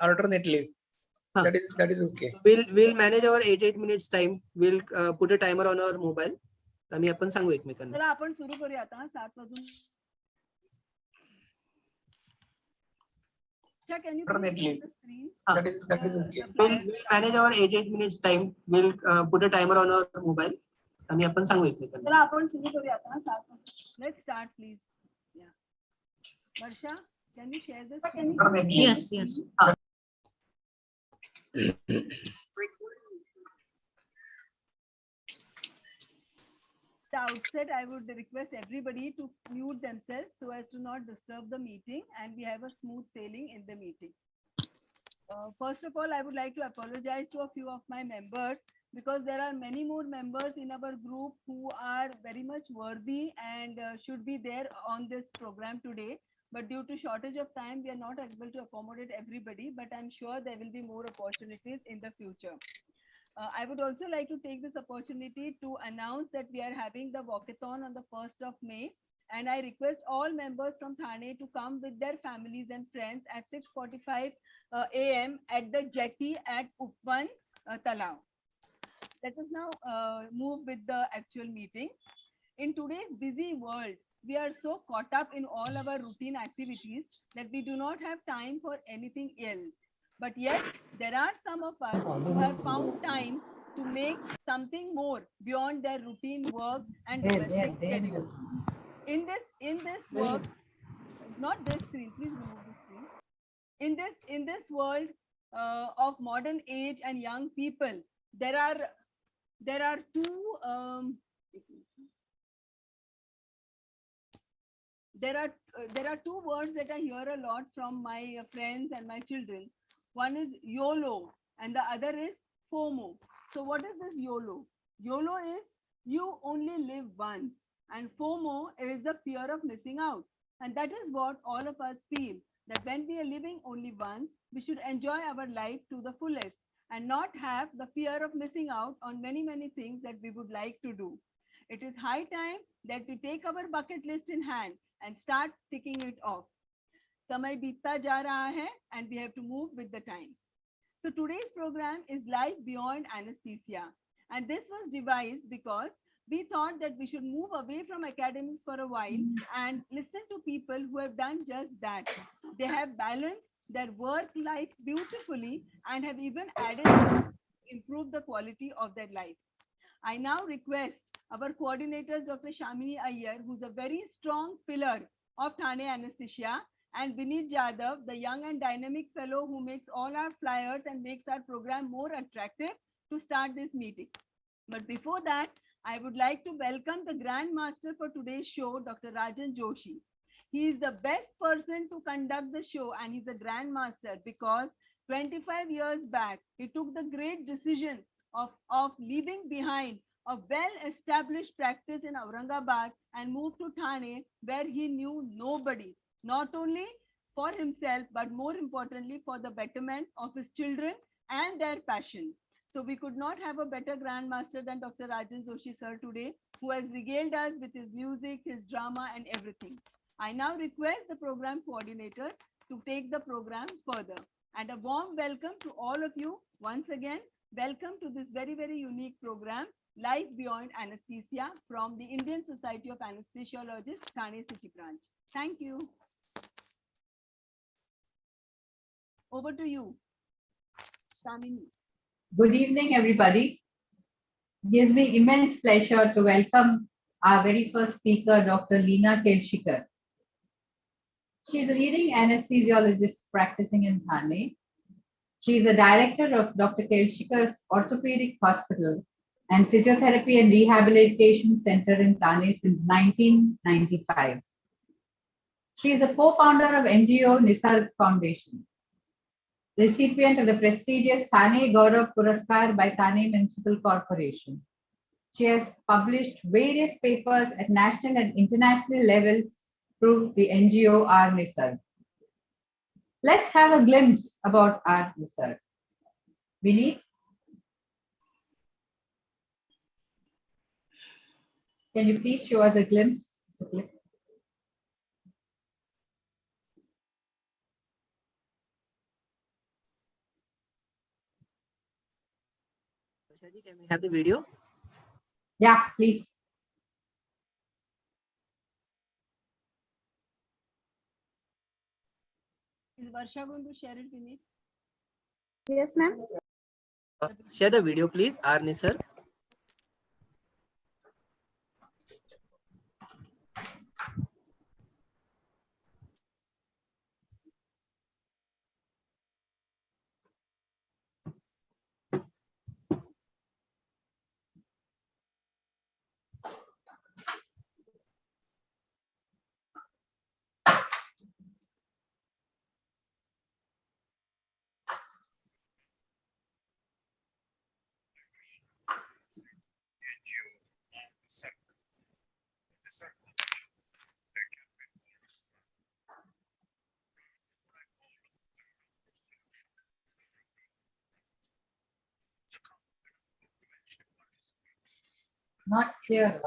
alternately. Huh. That is okay. We'll manage our 8 minutes time. We'll put a timer on our mobile. आम्ही आपण सांगू एकमेकांना. चला आपण सुरू करूया आता 7 वाजून. Can you Alternately. the screen? That is okay. We'll manage our 8 minutes time. We'll put a timer on our mobile. आम्ही आपण सांगू एकमेकांना. चला आपण सुरू करूया आता 7 वाजून. Let's start please. Yeah. Varsha, can you share this? Yes, yes. At the outset, I would request everybody to mute themselves so as to not disturb the meeting and we have a smooth sailing in the meeting. First of all, I would like to apologize to a few of my members because there are many more members in our group who are very much worthy and should be there on this program today. But due to shortage of time, we are not able to accommodate everybody, but I'm sure there will be more opportunities in the future. I would also like to take this opportunity to announce that we are having the walkathon on the 1st of May. And I request all members from Thane to come with their families and friends at 6:45 a.m. at the jetty at Uppan Talao. Let us now move with the actual meeting. In today's busy world, we are so caught up in all our routine activities that we do not have time for anything else. But yet, there are some of us who have found time to make something more beyond their routine work and domestic schedule. In this work, not this screen, please remove the screen. In this world of modern age and young people, there are two words that I hear a lot from my friends and my children. One is YOLO and the other is FOMO. So what is this YOLO? YOLO is you only live once, and FOMO is the fear of missing out. And that is what all of us feel, that when we are living only once, we should enjoy our life to the fullest and not have the fear of missing out on many, many things that we would like to do. It is high time that we take our bucket list in hand and start ticking it off. समय बीतता जा रहा है and we have to move with the times. So today's program is Life Beyond Anesthesia, and this was devised because we thought that we should move away from academics for a while and listen to people who have done just that. They have balanced their work life beautifully and have even added to improve the quality of their life. I now request our coordinators, Dr. Shamini Iyer, who's a very strong pillar of Thane Anesthesia, and Vineet Jadhav, the young and dynamic fellow who makes all our flyers and makes our program more attractive, to start this meeting. But before that, I would like to welcome the Grand Master for today's show, Dr. Rajan Joshi. He is the best person to conduct the show, and he's a Grand Master because 25 years back, he took the great decision of leaving behind a well-established practice in Aurangabad and moved to Thane, where he knew nobody, not only for himself, but more importantly for the betterment of his children and their passion. So we could not have a better grandmaster than Dr. Rajan Joshi sir today, who has regaled us with his music, his drama and everything. I now request the program coordinators to take the program further. And a warm welcome to all of you once again. Welcome to this very, very unique program, Life Beyond Anesthesia, from the Indian Society of Anesthesiologists, Thane City Branch. Thank you. Over to you, Shamini. Good evening, everybody. It gives me immense pleasure to welcome our very first speaker, Dr. Leena Kelshikar. She is a leading anesthesiologist practicing in Thane. She is a director of Dr. Kelshikar's Orthopedic Hospital and Physiotherapy and Rehabilitation Center in Thane since 1995. She is a co-founder of NGO Nisarg Foundation, recipient of the prestigious Thane Gaurav Puraskar by Thane Municipal Corporation. She has published various papers at national and international levels through the NGO R Nisarg. Let's have a glimpse about R Nisarg. Vineet, can you please show us a glimpse? Varshaji, can we have the video? Yeah, please. Is Varsha going to share it with me? Yes, ma'am. Share the video, please. R. Nisarg. Not clear.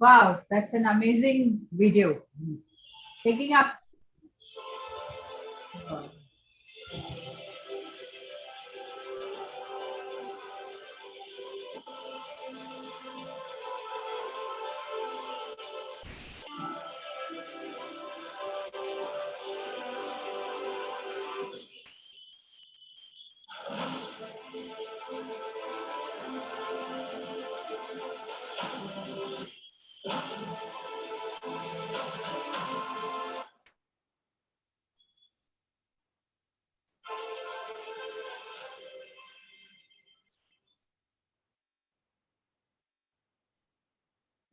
Wow, that's an amazing video. Taking up.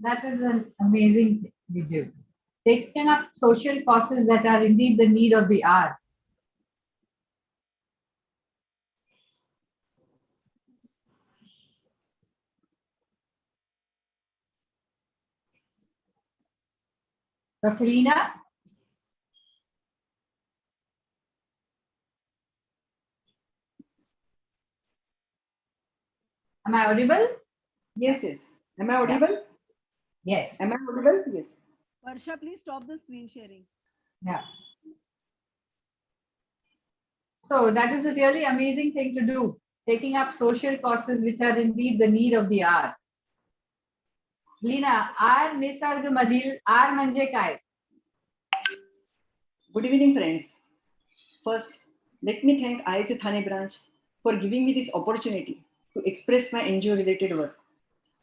That is an amazing video. Taking up social causes that are indeed the need of the hour. Dr. Leena? Am I audible? Yes, yes. Am I audible? Yes. Am I audible? Yes. Varsha, please stop the screen sharing. Yeah. So that is a really amazing thing to do. Taking up social causes which are indeed the need of the hour. Leena, R Nisarga मधील R म्हणजे काय? Good evening, friends. First, let me thank ISA Thane branch for giving me this opportunity to express my NGO-related work.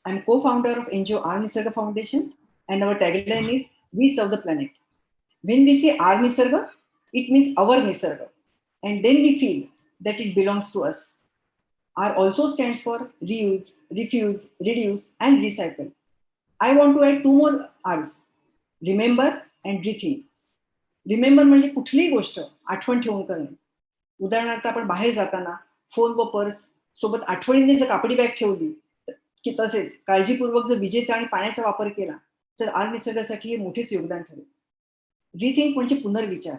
I'm co-founder of NGO R Nisarga Foundation, and our tagline is "We serve the planet." When we say R Nisarga, it means our Nisarga, and then we feel that it belongs to us. R also stands for reuse, refuse, reduce, and recycle. I want to add two more R's: remember and rethink. Remember म्हणजे कुठलीही गोष्ट आठवण ठेवून करणे. उदाहरणार्थ आपण बाहेर जाताना फोन व पर्स सोबत आठवणीने जर कापडी बॅग ठेवली की तसेच काळजीपूर्वक जर विजेचा आणि पाण्याचा वापर केला तर आड निसर्गासाठी हे मोठेच योगदान ठरेल. रिथिंक म्हणजे पुनर्विचार.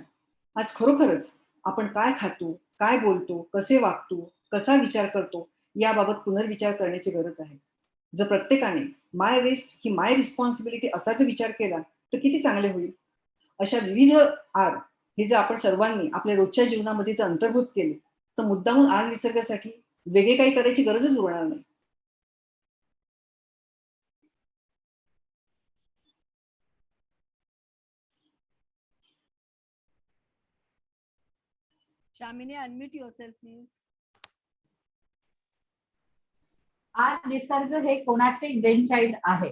आज खरोखरच आपण काय खातो, काय बोलतो, कसे वागतो, कसा विचार करतो याबाबत पुनर्विचार करण्याची गरज आहे. जर प्रत्येकाने माय वेस्ट ही माय रिस्पॉन्सिबिलिटी असा जर विचार केला तर किती चांगले होईल. अशा विविध आर हे जर आपण सर्वांनी आपल्या रोजच्या जीवनामध्ये जर अंतर्भूत केले तर मुद्दामून आड निसर्गासाठी वेगळे काही करायची गरजच उरणार नाही. Shamini, unmute yourself, please. आज निसर्ग हे कोणाचे ग्रँडचाइल्ड आहे?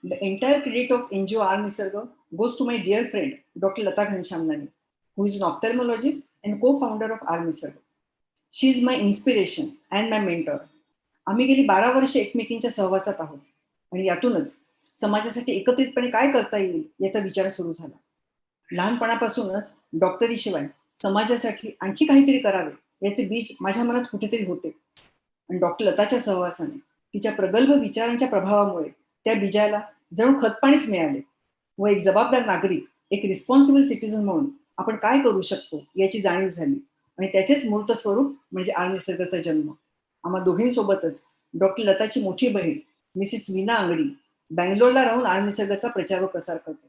The entire credit of NGO R Nisarga goes to my dear friend Dr. Lata Ghanshyamlani, who is an ophthalmologist and co-founder of R Nisarga. She is my inspiration and my mentor. आम्ही गेली 12 वर्षे एकमेकींच्या सहवासात आहोत आणि यातूनच समाजासाठी एकत्रितपणे काय करता येईल याचा विचार सुरू झाला. लहानपणापासूनच डॉक्टरीशिवाय समाजासाठी आणखी काहीतरी करावे याचे बीज माझ्या मनात कुठेतरी होते आणि डॉक्टर लताच्या सहवासाने तिच्या प्रगल्भ विचारांच्या प्रभावामुळे त्या बीजाला जणू खतपाणीच मिळाले व एक जबाबदार नागरिक, एक रिस्पॉन्सिबल सिटीझन म्हणून आपण काय करू शकतो याची जाणीव झाली आणि त्याचेच मूर्त स्वरूप म्हणजे आर निसर्गाचा जन्म. आम्हा दोघींसोबतच डॉक्टर लताची मोठी बहीण मिसेस वीना अंगडी बँगलोरला राहून आर निसर्गाचा प्रचार व प्रसार करते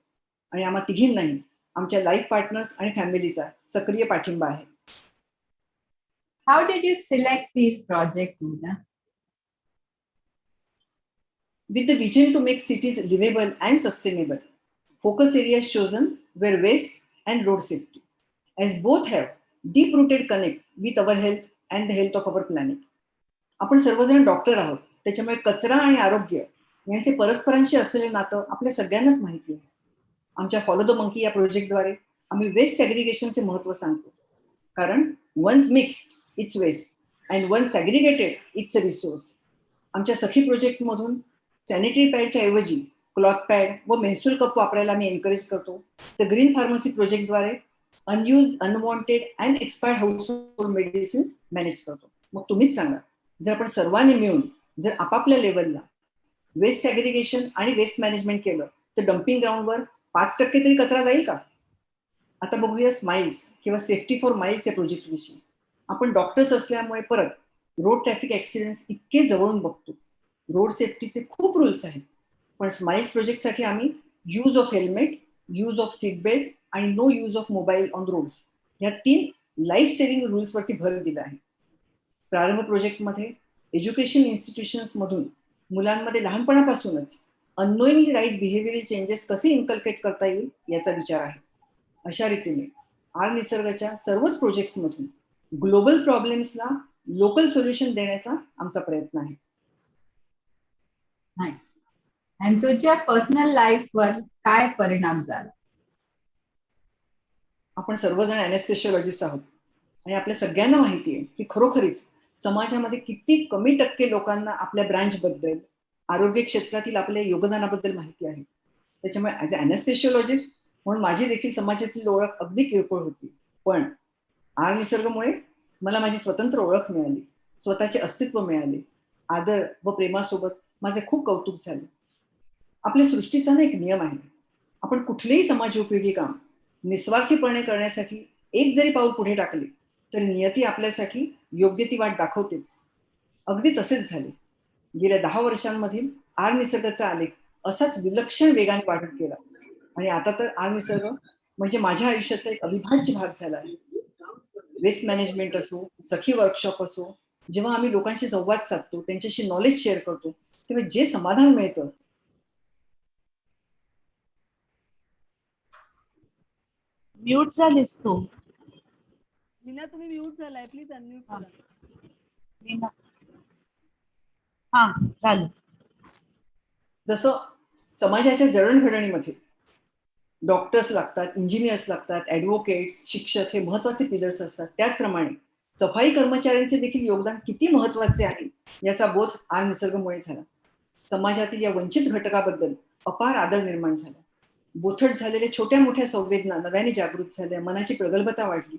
आणि आम्हा तिघींनाही आमच्या लाईफ पार्टनर्स आणि फॅमिलीचा सक्रिय पाठिंबा आहे. How did you select these projects, Meena? With the vision to make cities livable and sustainable, focus areas chosen were waste and road safety, as both have deep-rooted connect with our health and the health of our planet. आपण सर्वजण doctor आहोत, त्याच्यामुळे कचरा आणि आरोग्य यांचे परस्परांशी असलेले नातं आपल्या सगळ्यांनाच माहिती आहे. आमच्या फॉलो द मंकी या प्रोजेक्टद्वारे आम्ही वेस्ट सॅग्रिगेशनचे महत्त्व सांगतो. कारण once mixed it's waste and once segregated it's a resource. आमच्या सखी प्रोजेक्टमधून सॅनिटरी पॅडच्या ऐवजी क्लॉथ पॅड व मेन्स्ट्रुअल कप वापरायला मी एनकरेज करतो. द ग्रीन फार्मसी प्रोजेक्टद्वारे unused, unwanted and expired household medicines manage करतो. मग तुम्हीच सांगा, जर आपण सर्वांनी मिळून जर आपापल्या लेवलला वेस्ट सॅग्रिगेशन आणि वेस्ट मॅनेजमेंट केलं तर डम्पिंग ग्राउंडवर 5% तरी कचरा जाईल का? आता बघूया स्माइल्स किंवा सेफ्टी फॉर माइल्स या प्रोजेक्ट विषयी. आपण डॉक्टर्स असल्यामुळे परत रोड ट्रॅफिक ऍक्सिडेंट्स इतके जवळून बघतो. रोड सेफ्टीचे खूप रूल्स आहेत, पण स्माइल्स प्रोजेक्टसाठी आम्ही use of helmet, use of seat belt आणि no use of mobile on roads या 3 लाईफ सेव्हिंग रूल्सवरती भर दिला आहे. प्रारंभ प्रोजेक्टमध्ये एज्युकेशन इन्स्टिट्यूशन्स मधून मुलांमध्ये लहानपणापासूनच अननोईंगली राईट बिहेव्हिअरल चेंजेस कसे इन्कल्केट करता येईल याचा विचार आहे. अशा रीतीने आर निसर्गाच्या सर्वच प्रोजेक्ट्समधून ग्लोबल प्रॉब्लेम्सला लोकल सोल्युशन देण्याचा आमचा प्रयत्न आहे. नाईस. आणि तुझ्या पर्सनल लाईफवर काय परिणाम झाला? आपण सर्वजण अॅनेस्थेशियोलॉजिस्ट आहोत आणि आपल्या सगळ्यांना माहिती आहे की खरोखरीच समाजामध्ये किती कमी टक्के लोकांना आपल्या ब्रांचबद्दल, आरोग्य क्षेत्रातील आपल्या योगदानाबद्दल माहिती आहे. त्याच्यामुळे ॲज अ अॅनेस्थेशियोलॉजिस्ट म्हणून माझी देखील समाजातील ओळख अगदी किरकोळ होती. पण आर निसर्गमुळे मला माझी स्वतंत्र ओळख मिळाली, स्वतःचे अस्तित्व मिळाले. आदर व प्रेमासोबत माझे खूप कौतुक झाले. आपल्या सृष्टीचा ना एक नियम आहे, आपण कुठलेही समाजोपयोगी काम निस्वार्थीपणे करण्यासाठी एक जरी पाऊल पुढे टाकले तरी नियती आपल्यासाठी योग्य ती वाट दाखवतेच. अगदी तसेच झाले. गेल्या 10 वर्षांमधील आर निसर्गाचा आलेख असाच विलक्षण वेगाने वाढत गेला आणि आता तर आर निसर्ग म्हणजे माझ्या आयुष्याचा एक अविभाज्य भाग झाला आहे. वेस्ट मॅनेजमेंट असो, सखी वर्कशॉप असो, जेव्हा आम्ही लोकांशी संवाद साधतो, त्यांच्याशी नॉलेज शेअर करतो, तेव्हा जे समाधान मिळतं. म्यूट झालीस तू. लीना, तुम्ही म्यूट झालाय, प्लीज अनम्यूट करा. हा झालं. जसं समाजाच्या जडणघडणीमध्ये डॉक्टर्स लागतात, इंजिनियर्स लागतात, ॲडव्होकेट्स, शिक्षक हे महत्वाचे पिलर्स असतात, त्याचप्रमाणे सफाई कर्मचाऱ्यांचे देखील योगदान किती महत्वाचे आहे याचा बोध आर निसर्गमुळे झाला. समाजातील या वंचित घटकाबद्दल अपार आदर निर्माण झाला. बोथट झालेल्या छोट्या मोठ्या संवेदना नव्याने जागृत झाल्या, मनाची प्रगल्भता वाढली.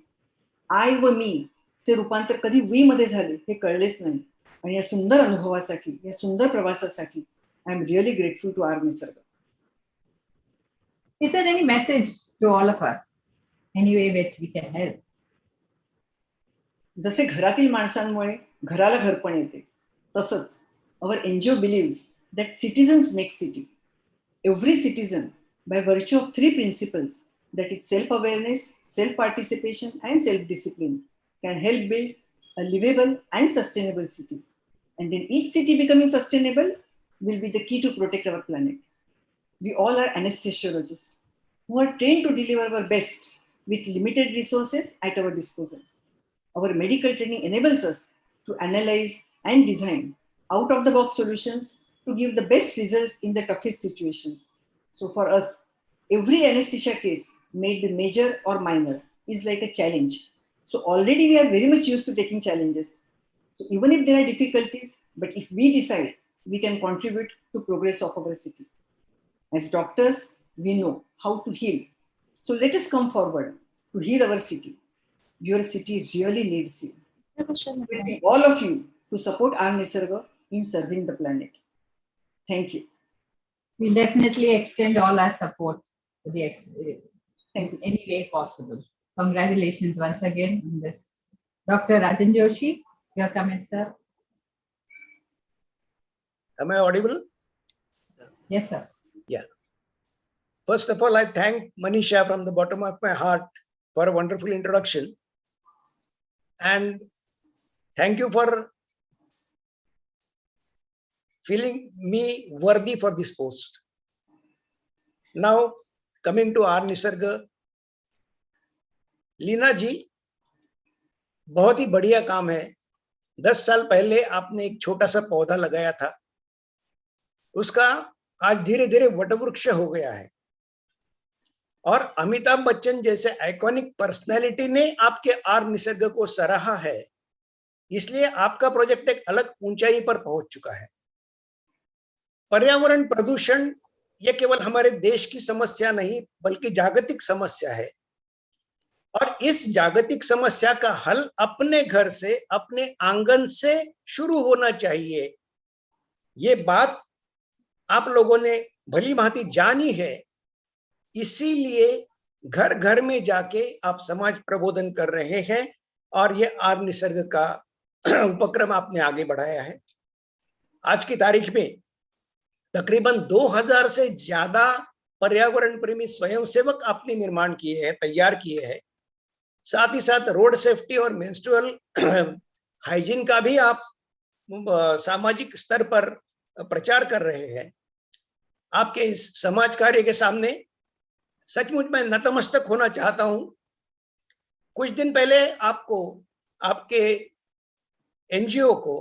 आय व मी चे रूपांतर कधी वी मध्ये झाले हे कळलेच नाही. आणि या सुंदर अनुभवासाठी, या सुंदर प्रवासासाठी I am really grateful to our निसर्ग. Is there any message to all of us? Any way which we can help? जसे घरातील माणसांमुळे घराला घरपण येते, तसंच our NGO believes that citizens make city. Every citizen, by virtue of 3 principles, that is self-awareness, self-participation, and self-discipline, can help build a livable and sustainable city. And then each city becoming sustainable will be the key to protect our planet. We all are anesthesiologists who are trained to deliver our best with limited resources at our disposal. Our medical training enables us to analyze and design out-of-the-box solutions to give the best results in the toughest situations. So for us, every anesthesia case, may it be major or minor, is like a challenge. So already we are very much used to taking challenges. So even if there are difficulties, but if we decide, we can contribute to progress of our city. As doctors, we know how to heal. So let us come forward to heal our city. Your city really needs you. Requesting all of you to support our Nisarga in serving the planet. Thank you. We'll definitely extend all our support to the Thank you. any way possible. Congratulations once again on this. Dr. Rajan Joshi, your comment, sir. Am I audible? Yes, sir. Yeah. First of all, I thank Manisha from the bottom of my heart for a wonderful introduction. And thank you for feeling me worthy for this post. Now, coming to R. Nisarga, Leena जी, बहुत ही बढ़िया काम है. 10 साल पहले आपने एक छोटा सा पौधा लगाया था, उसका आज धीरे धीरे वटवृक्ष हो गया है. और अमिताभ बच्चन जैसे आइकॉनिक पर्सनालिटी ने आपके आर निसर्ग को सराहा है, इसलिए आपका प्रोजेक्ट एक अलग ऊंचाई पर पहुंच चुका है. पर्यावरण प्रदूषण ये केवल हमारे देश की समस्या नहीं बल्कि जागतिक समस्या है. और इस जागतिक समस्या का हल अपने घर से, अपने आंगन से शुरू होना चाहिए. ये बात आप लोगों ने भली भांति जानी है, इसीलिए घर घर में जाके आप समाज प्रबोधन कर रहे हैं और ये आर निसर्ग का उपक्रम आपने आगे बढ़ाया है. आज की तारीख में तकरीबन 2000 से ज्यादा पर्यावरण प्रेमी स्वयंसेवक आपने निर्माण किए हैं, तैयार किए हैं. साथ ही साथ रोड सेफ्टी और मेंस्ट्रुअल हाइजीन का भी आप सामाजिक स्तर पर प्रचार कर रहे हैं. आपके इस समाज कार्य के सामने सचमुच मैं नतमस्तक होना चाहता हूं. कुछ दिन पहले आपको आपके एनजीओ को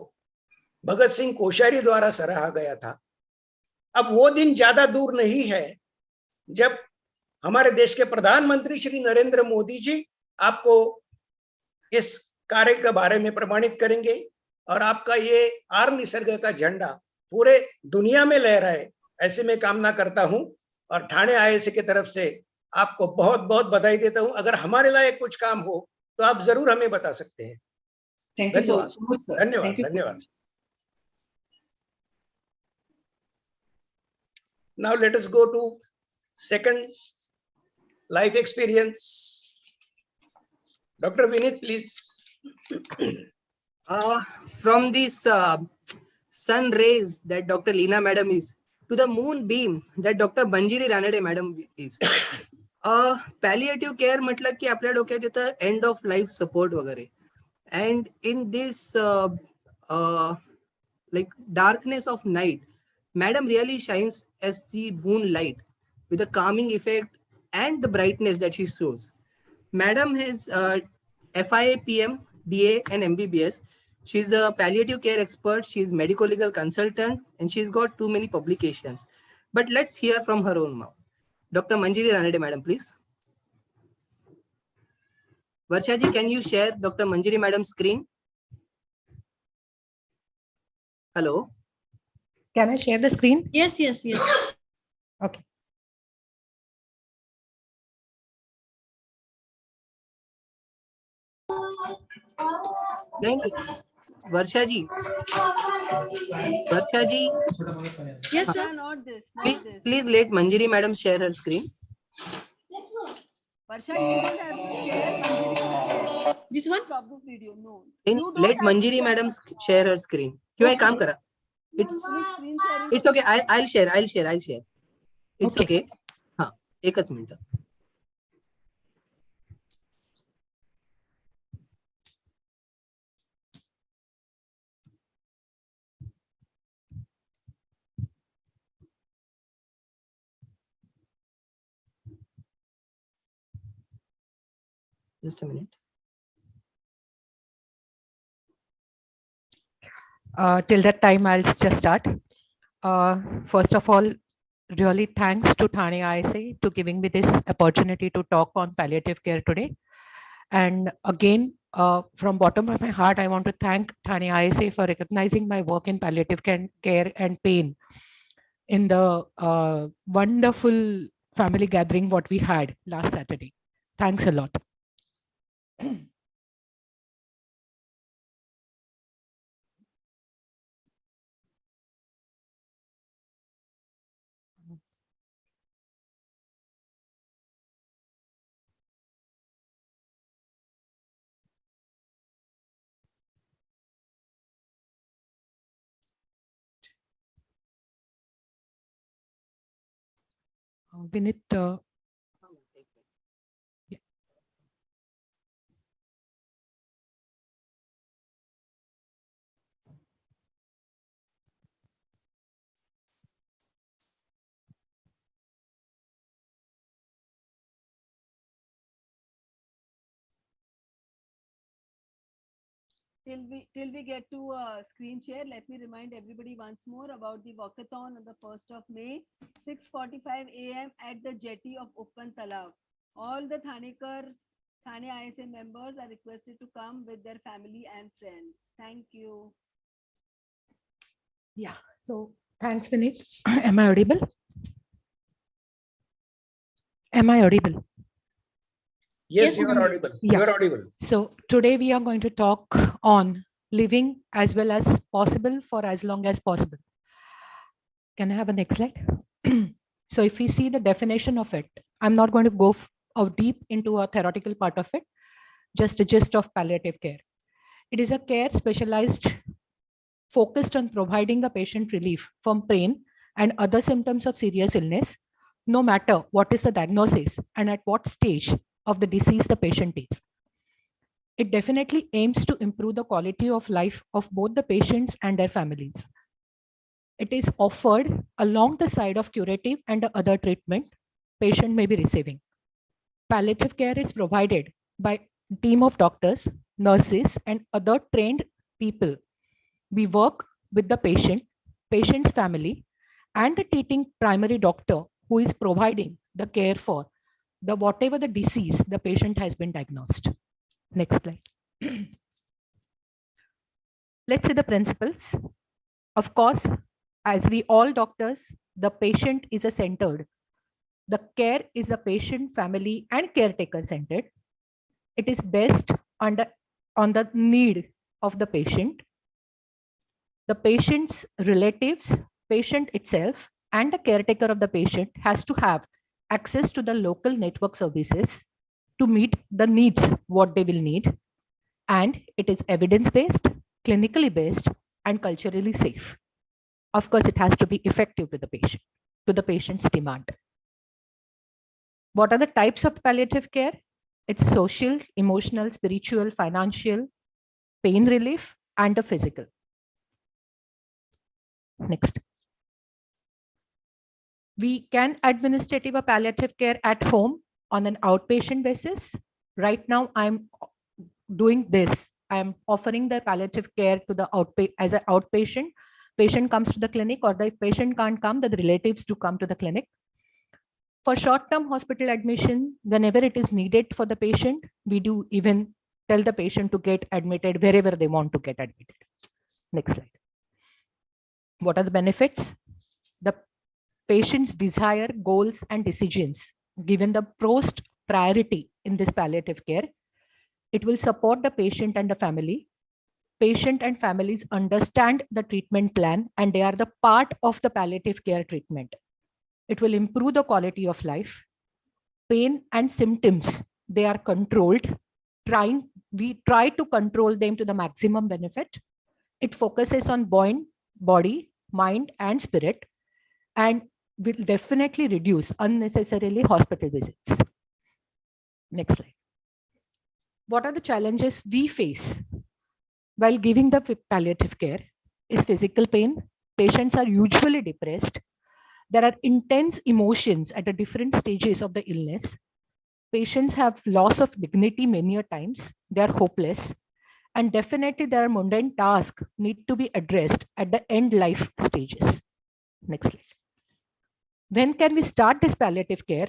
भगत सिंह कोश्यारी द्वारा सराहा गया था. अब वो दिन ज्यादा दूर नहीं है जब हमारे देश के प्रधानमंत्री श्री नरेंद्र मोदी जी आपको इस कार्य के बारे में प्रमाणित करेंगे और आपका ये आर निसर्ग का झंडा पूरे दुनिया में लहराए, ऐसे मैं कामना करता हूं. और ठाणे आईएसए की तरफ से आपको बहुत बहुत बधाई देता हूं. अगर हमारे लायक कुछ काम हो तो आप जरूर हमें बता सकते हैं. Thank you so much, sir. धन्यवाद. Thank you so धन्यवाद. much. Now let us go to second life experience. Dr. Vinit, please. From this sun rays that Dr. Leena madam is to the moon beam that Dr. Manjiri Ranade madam is. Palliative care म्हटलं की आपल्या डोक्यात येतं end of life support वगैरे. And in this like darkness of night, madam really shines as the moonlight with a calming effect and the brightness that she shows. Madam has FIA, PM, DA and MBBS. She's a palliative care expert. She's medical legal consultant and she's got too many publications. But let's hear from her own mouth. Dr. Manjiri Ranade, madam, please. Varsha ji, can you share Dr. Manjiri madam's screen? Hello. Can I share the screen? Yes. Okay. नहीं नहीं, वर्षा जी, वर्षा जी, Yes, sir. Not this. Not this. please let Manjari madam share her screen. Varsha, you don't have to share Manjari. This one? Stop this video. No. You don't Let have to Manjari share. madam share her screen. क्यों काम करा? Screen sharing. It's okay. I'll share. It's okay. हाँ, एकच minute. Just a minute. Till that time, I'll just start. First of all, really thanks to Thane ISA to giving me this opportunity to talk on palliative care today. And again, from bottom of my heart, I want to thank Thane ISA for recognizing my work in palliative care and pain in the wonderful family gathering what we had last Saturday. Thanks a lot. Vinit, yeah. Till we get to screen share, let me remind everybody once more about the walkathon on the 1st of May, 6:45 a.m. at the jetty of Uppan Talab. All the Thane ISA members are requested to come with their family and friends. Thank you. Yeah, so thanks, Vinit. Am I audible? Am I audible? Yes, you are audible. Yeah. You are audible. So today we are going to talk on living as well as possible for as long as possible. Can I have a next slide? So if we see the definition of it, I'm not going to go out deep into a theoretical part of it, just a gist of palliative care. It is a care specialized, focused on providing a patient relief from pain and other symptoms of serious illness, no matter what is the diagnosis and at what stage of the disease the patient is. It definitely aims to improve the quality of life of both the patients and their families. It is offered along the side of curative and the other treatment patient may be receiving. Palliative care is provided by a team of doctors, nurses, and other trained people. We work with the patient, patient's family, and the treating primary doctor who is providing the care for the whatever the disease the patient has been diagnosed. Next slide. Let's see the principles. Of course, as we all doctors, the patient is a centered. The care is a patient, family, and caretaker centered. It is based on the need of the patient, the patient's relatives, patient itself, and the caretaker of the patient has to have access to the local network services to meet the needs, what they will need. And it is evidence-based, clinically based, and culturally safe. Of course, it has to be effective to the patient's demand. What are the types of palliative care? It's social, emotional, spiritual, financial, pain relief, and the physical. Next. We can administrative a palliative care at home on an outpatient basis. Right now, I'm doing this. I'm offering the palliative care to the as an outpatient. Patient comes to the clinic, or the patient can't come, the relatives do come to the clinic. For short-term hospital admission, whenever it is needed for the patient, we do even tell the patient to get admitted wherever they want to get admitted. Next slide. What are the benefits? The patient's desire, goals, and decisions given the post priority in this palliative care. It will support the patient and the family. Patient and families understand the treatment plan and they are the part of the palliative care treatment. It will improve the quality of life. Pain and symptoms, they are controlled. We try to control them to the maximum benefit. It focuses on body, mind, and spirit, and will definitely reduce unnecessarily hospital visits. Next slide. What are the challenges we face while giving the palliative care? Is physical pain. Patients are usually depressed. There are intense emotions at the different stages of the illness. Patients have loss of dignity many a times. They are hopeless. And definitely there are mundane tasks need to be addressed at the end life stages. Next slide. When can we start this palliative care?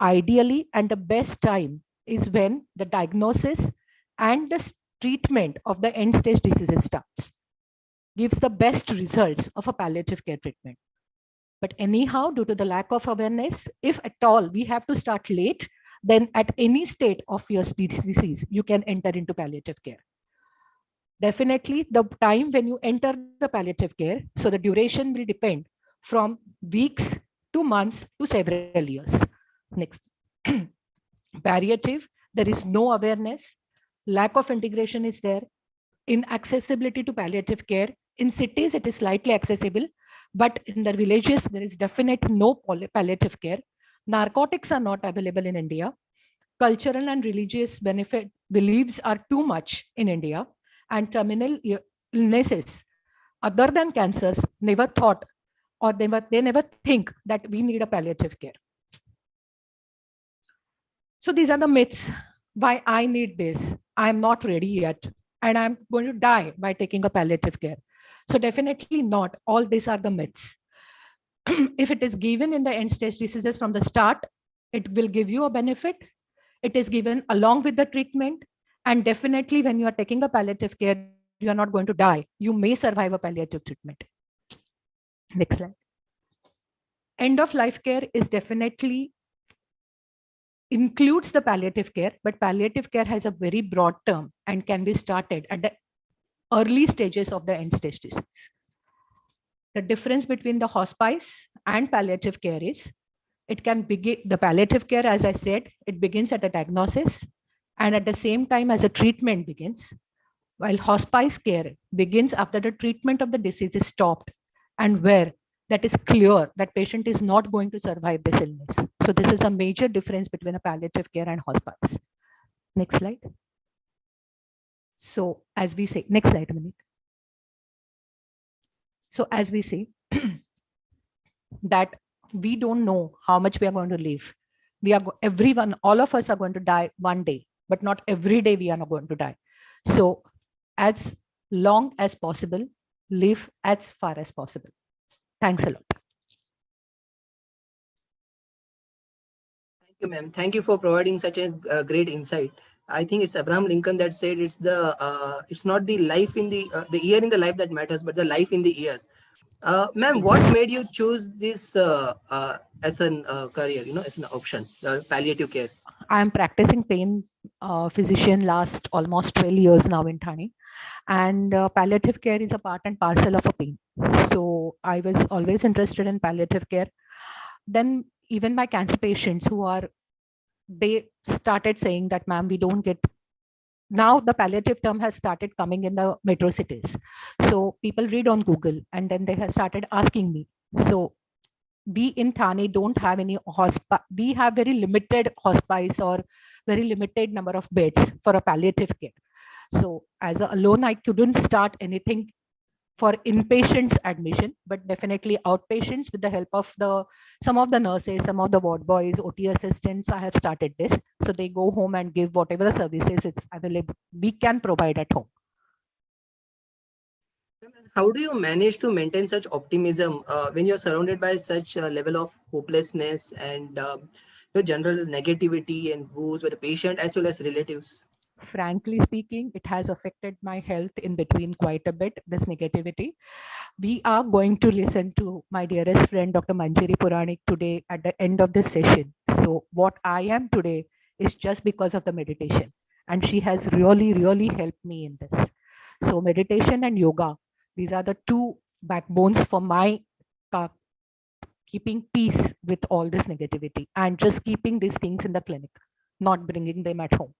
Ideally, and the best time is when the diagnosis and the treatment of the end stage diseases starts. Gives the best results of a palliative care treatment. But anyhow, due to the lack of awareness, if at all we have to start late, then at any state of your disease, you can enter into palliative care. Definitely the time when you enter the palliative care, so the duration will depend from weeks to months to several years. Next. Palliative, there is no awareness, lack of integration is there, inaccessibility to palliative care. In cities, it is slightly accessible, but in the villages, there is definitely no palliative care. Narcotics are not available in India. Cultural and religious beliefs are too much in India, and terminal illnesses other than cancers never thought or they never think that we need a palliative care. So these are the myths. Why I need this? I'm not ready yet, and I'm going to die by taking a palliative care. So definitely not. All these are the myths. If it is given in the end stage diseases from the start, it will give you a benefit. It is given along with the treatment. And definitely when you are taking a palliative care, you are not going to die. You may survive a palliative treatment. Next slide. End of life care is definitely includes the palliative care, but palliative care has a very broad term and can be started at the early stages of the end stage disease. The difference between the hospice and palliative care is it can begin, the palliative care, as I said, it begins at a diagnosis and at the same time as a treatment begins, while hospice care begins after the treatment of the disease is stopped and where that is clear that patient is not going to survive this illness. So this is a major difference between a palliative care and hospice. Next slide. So as we say, next slide, Manit. So as we say that we don't know how much we are going to live. We are everyone, all of us are going to die one day, but not every day we are not going to die. So as long as possible, live as far as possible. Thanks a lot. Thank you, ma'am. Thank you for providing such a great insight. I think it's Abraham Lincoln that said it's not the life in the year in the life that matters, but the life in the years. Ma'am, what made you choose this as a career, as an option, palliative care? I am practicing pain physician last almost 12 years now in Thane, and palliative care is a part and parcel of a pain. So I was always interested in palliative care. Then even my cancer patients they started saying that, ma'am, we don't get, now the palliative term has started coming in the metro cities. So people read on Google and then they have started asking me. So we in Thane don't have any hospice. We have very limited hospice or very limited number of beds for a palliative care. So as alone, I couldn't start anything for inpatients admission, but definitely outpatients with the help of some of the nurses, some of the ward boys, OT assistants, I have started this. So they go home and give whatever the services it's available, we can provide at home. How do you manage to maintain such optimism when you're surrounded by such a level of hopelessness and general negativity and woes by the patient as well as relatives? Frankly speaking, it has affected my health in between quite a bit, this negativity. We are going to listen to my dearest friend, Dr. Manjari Puranik, today at the end of this session. So what I am today is just because of the meditation. And she has really, really helped me in this. So meditation and yoga, these are the two backbones for my keeping peace with all this negativity and just keeping these things in the clinic, not bringing them at home.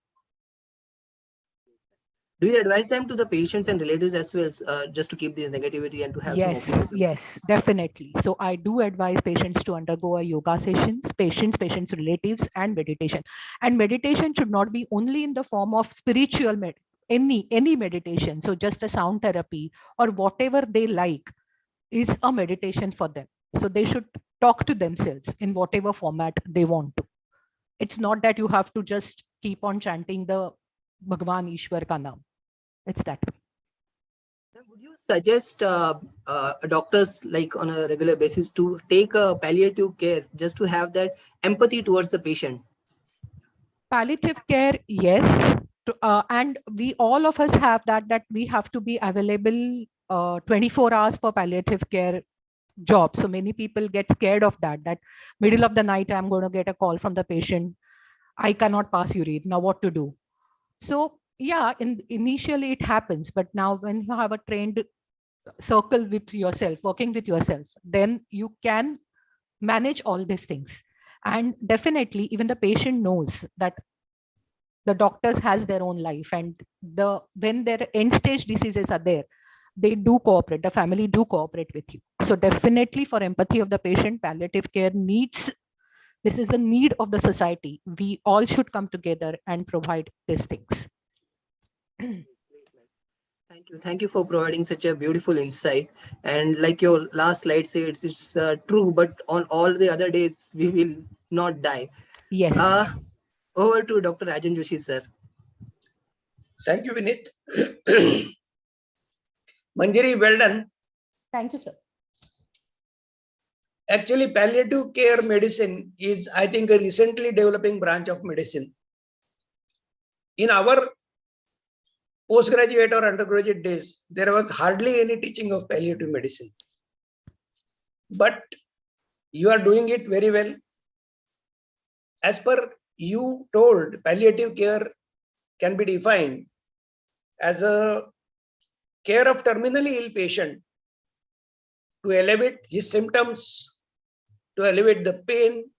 Do you advise them to the patients and relatives as well, just to keep this negativity and to have some optimism? Yes, definitely. So I do advise patients to undergo a yoga sessions, patients, relatives, and meditation. And meditation should not be only in the form of spiritual any meditation. So just a sound therapy or whatever they like is a meditation for them. So they should talk to themselves in whatever format they want to. It's not that you have to just keep on chanting the Bhagwan Ishwar ka naam. It's that way. Would you suggest doctors, like on a regular basis, to take a palliative care just to have that empathy towards the patient? Palliative care, yes. And we all of us have that we have to be available 24 hours for palliative care job. So many people get scared of that middle of the night, I'm going to get a call from the patient. I cannot pass urine. Now what to do? So yeah, initially it happens, but now when you have a trained circle with yourself, working with yourself, then you can manage all these things. And definitely even the patient knows that the doctors has their own life, and when their end stage diseases are there, they do cooperate, the family do cooperate with you. So definitely for empathy of the patient, palliative care needs, this is the need of the society. We all should come together and provide these things. Thank you for providing such a beautiful insight. And like your last slide says, it's true, but on all the other days we will not die. Yes. Over to Dr. Rajan Joshi, sir. Thank you, Vinit. Manjari, well done. Thank you, sir. Actually, palliative care medicine is, I think, a recently developing branch of medicine. In our postgraduate or undergraduate days, there was hardly any teaching of palliative medicine. But you are doing it very well. As per you told, palliative care can be defined as a care of terminally ill patient to elevate his symptoms, to elevate the pain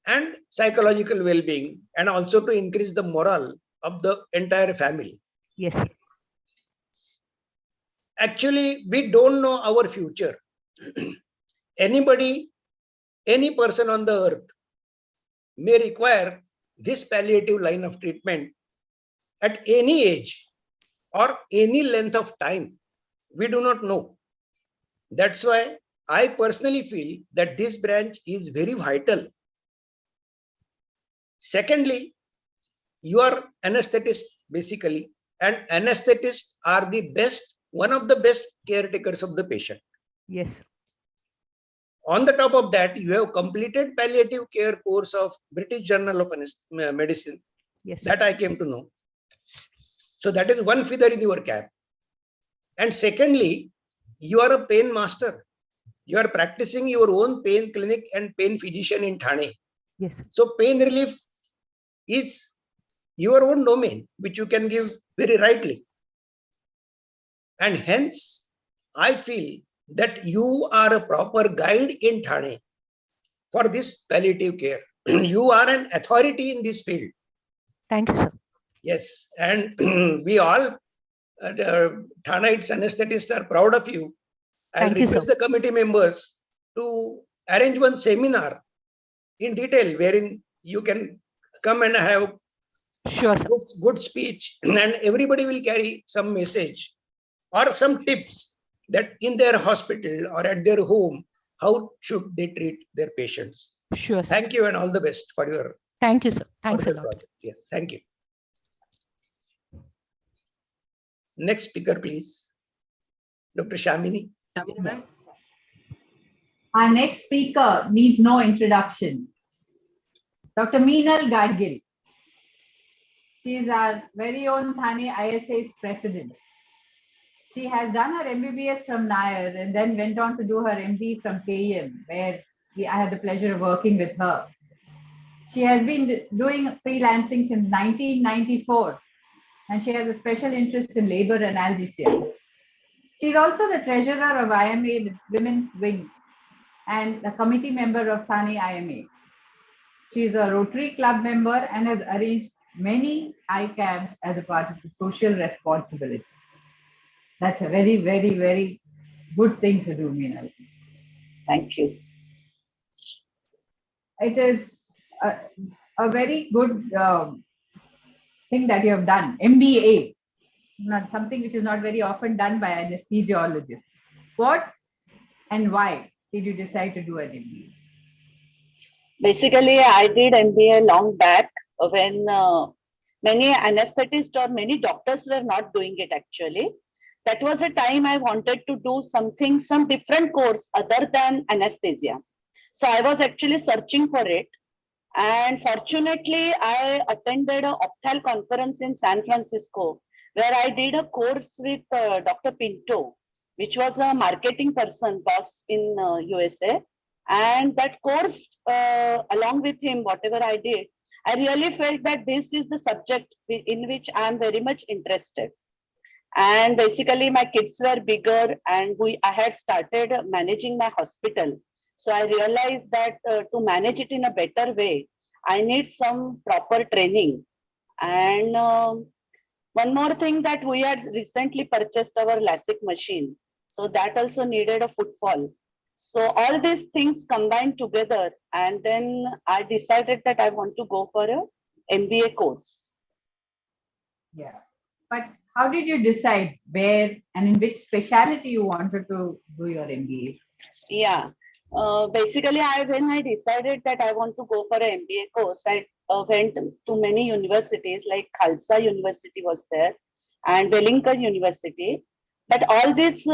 and psychological well-being, and also to increase the morale of the entire family. Yes. Actually, we don't know our future. Anybody, any person on the earth may require this palliative line of treatment at any age or any length of time. We do not know. That's why I personally feel that this branch is very vital. Secondly, you are anesthetist basically, and anesthetists are the best, one of the best caretakers of the patient. Yes. On the top of that, you have completed palliative care course of British Journal of Medicine. Yes. That I came to know. So that is one feather in your cap. And secondly, you are a pain master. You are practicing your own pain clinic and pain physician in Thane. Yes. So pain relief is your own domain, which you can give very rightly. And hence, I feel that you are a proper guide in Thane for this palliative care. You are an authority in this field. Thank you, sir. Yes, and we all, Thanites anesthetists, are proud of you. I request the committee members to arrange one seminar in detail wherein you can come and have good speech, and everybody will carry some message or some tips that in their hospital or at their home, how should they treat their patients. Sure. Sir. Thank you and all the best for your. Thank you, sir. Thanks a lot. Project. Yes, thank you. Next speaker, please. Dr. Shamini. Shamini, ma'am. Our next speaker needs no introduction. Dr. Meenal Gadgil. She is our very own Thane ISA's president. She has done her MBBS from Nair and then went on to do her MD from KEM, where I had the pleasure of working with her. She has been doing freelancing since 1994, and she has a special interest in labor analgesia. She is also the treasurer of IMA Women's Wing and a committee member of Thane IMA. She is a Rotary Club member and has arranged many eye camps as a part of the social responsibility. That's a very, very, very good thing to do, Meenal. Thank you. It is a very good thing that you have done. MBA, not something which is not very often done by anesthesiologists. What and why did you decide to do an MBA? Basically, I did MBA long back when many anesthetists or many doctors were not doing it actually. That was a time I wanted to do something, some different course other than anesthesia. So I was actually searching for it. And fortunately, I attended a opthal conference in San Francisco, where I did a course with Dr. Pinto, which was a marketing person, boss in USA. And that course, along with him, whatever I did, I really felt that this is the subject in which I am very much interested. And basically, my kids were bigger, and I had started managing my hospital. So I realized that to manage it in a better way, I need some proper training. And one more thing, that we had recently purchased our LASIK machine. So that also needed a footfall. So all these things combined together, and then I decided that I want to go for a MBA course. Yeah. But how did you decide where and in which specialty you wanted to do your MBA? Yeah. Basically, when I decided that I want to go for an MBA course, I went to many universities, like Khalsa University was there and Wellington University. But all these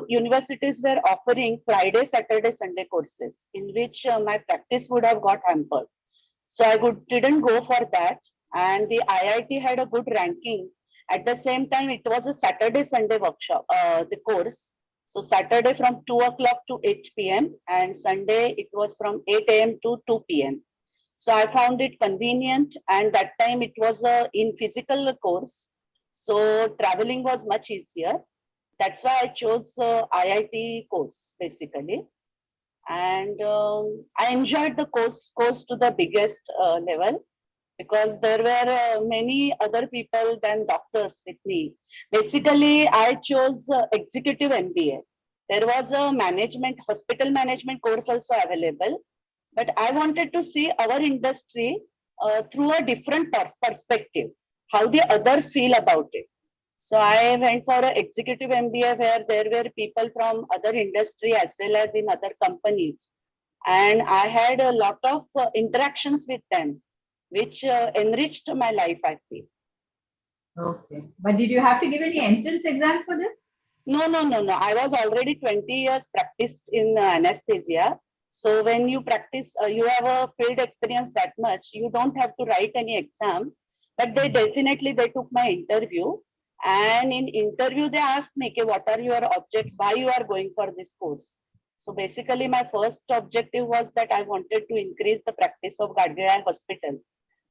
universities were offering Friday, Saturday, Sunday courses, in which my practice would have got hampered. So I didn't go for that. And the IIT had a good ranking. At the same time, it was a Saturday, Sunday workshop, the course. So Saturday from 2 o'clock to 8 p.m. and Sunday it was from 8 a.m. to 2 p.m. So I found it convenient, and that time it was a in physical course. So traveling was much easier. That's why I chose IIT course basically. And I enjoyed the course to the biggest level, because there were many other people than doctors with me. Basically, I chose executive MBA. There was a hospital management course also available, but I wanted to see our industry through a different perspective, how the others feel about it. So I went for an executive MBA where there were people from other industry as well as in other companies. And I had a lot of interactions with them, which enriched my life, I feel. Okay. But did you have to give any entrance exam for this? No. I was already 20 years practiced in anesthesia. So when you practice, you have a field experience that much, you don't have to write any exam. But they took my interview. And in interview, they asked me, okay, what are your objects, why you are going for this course? So basically, my first objective was that I wanted to increase the practice of Gadgil Hospital.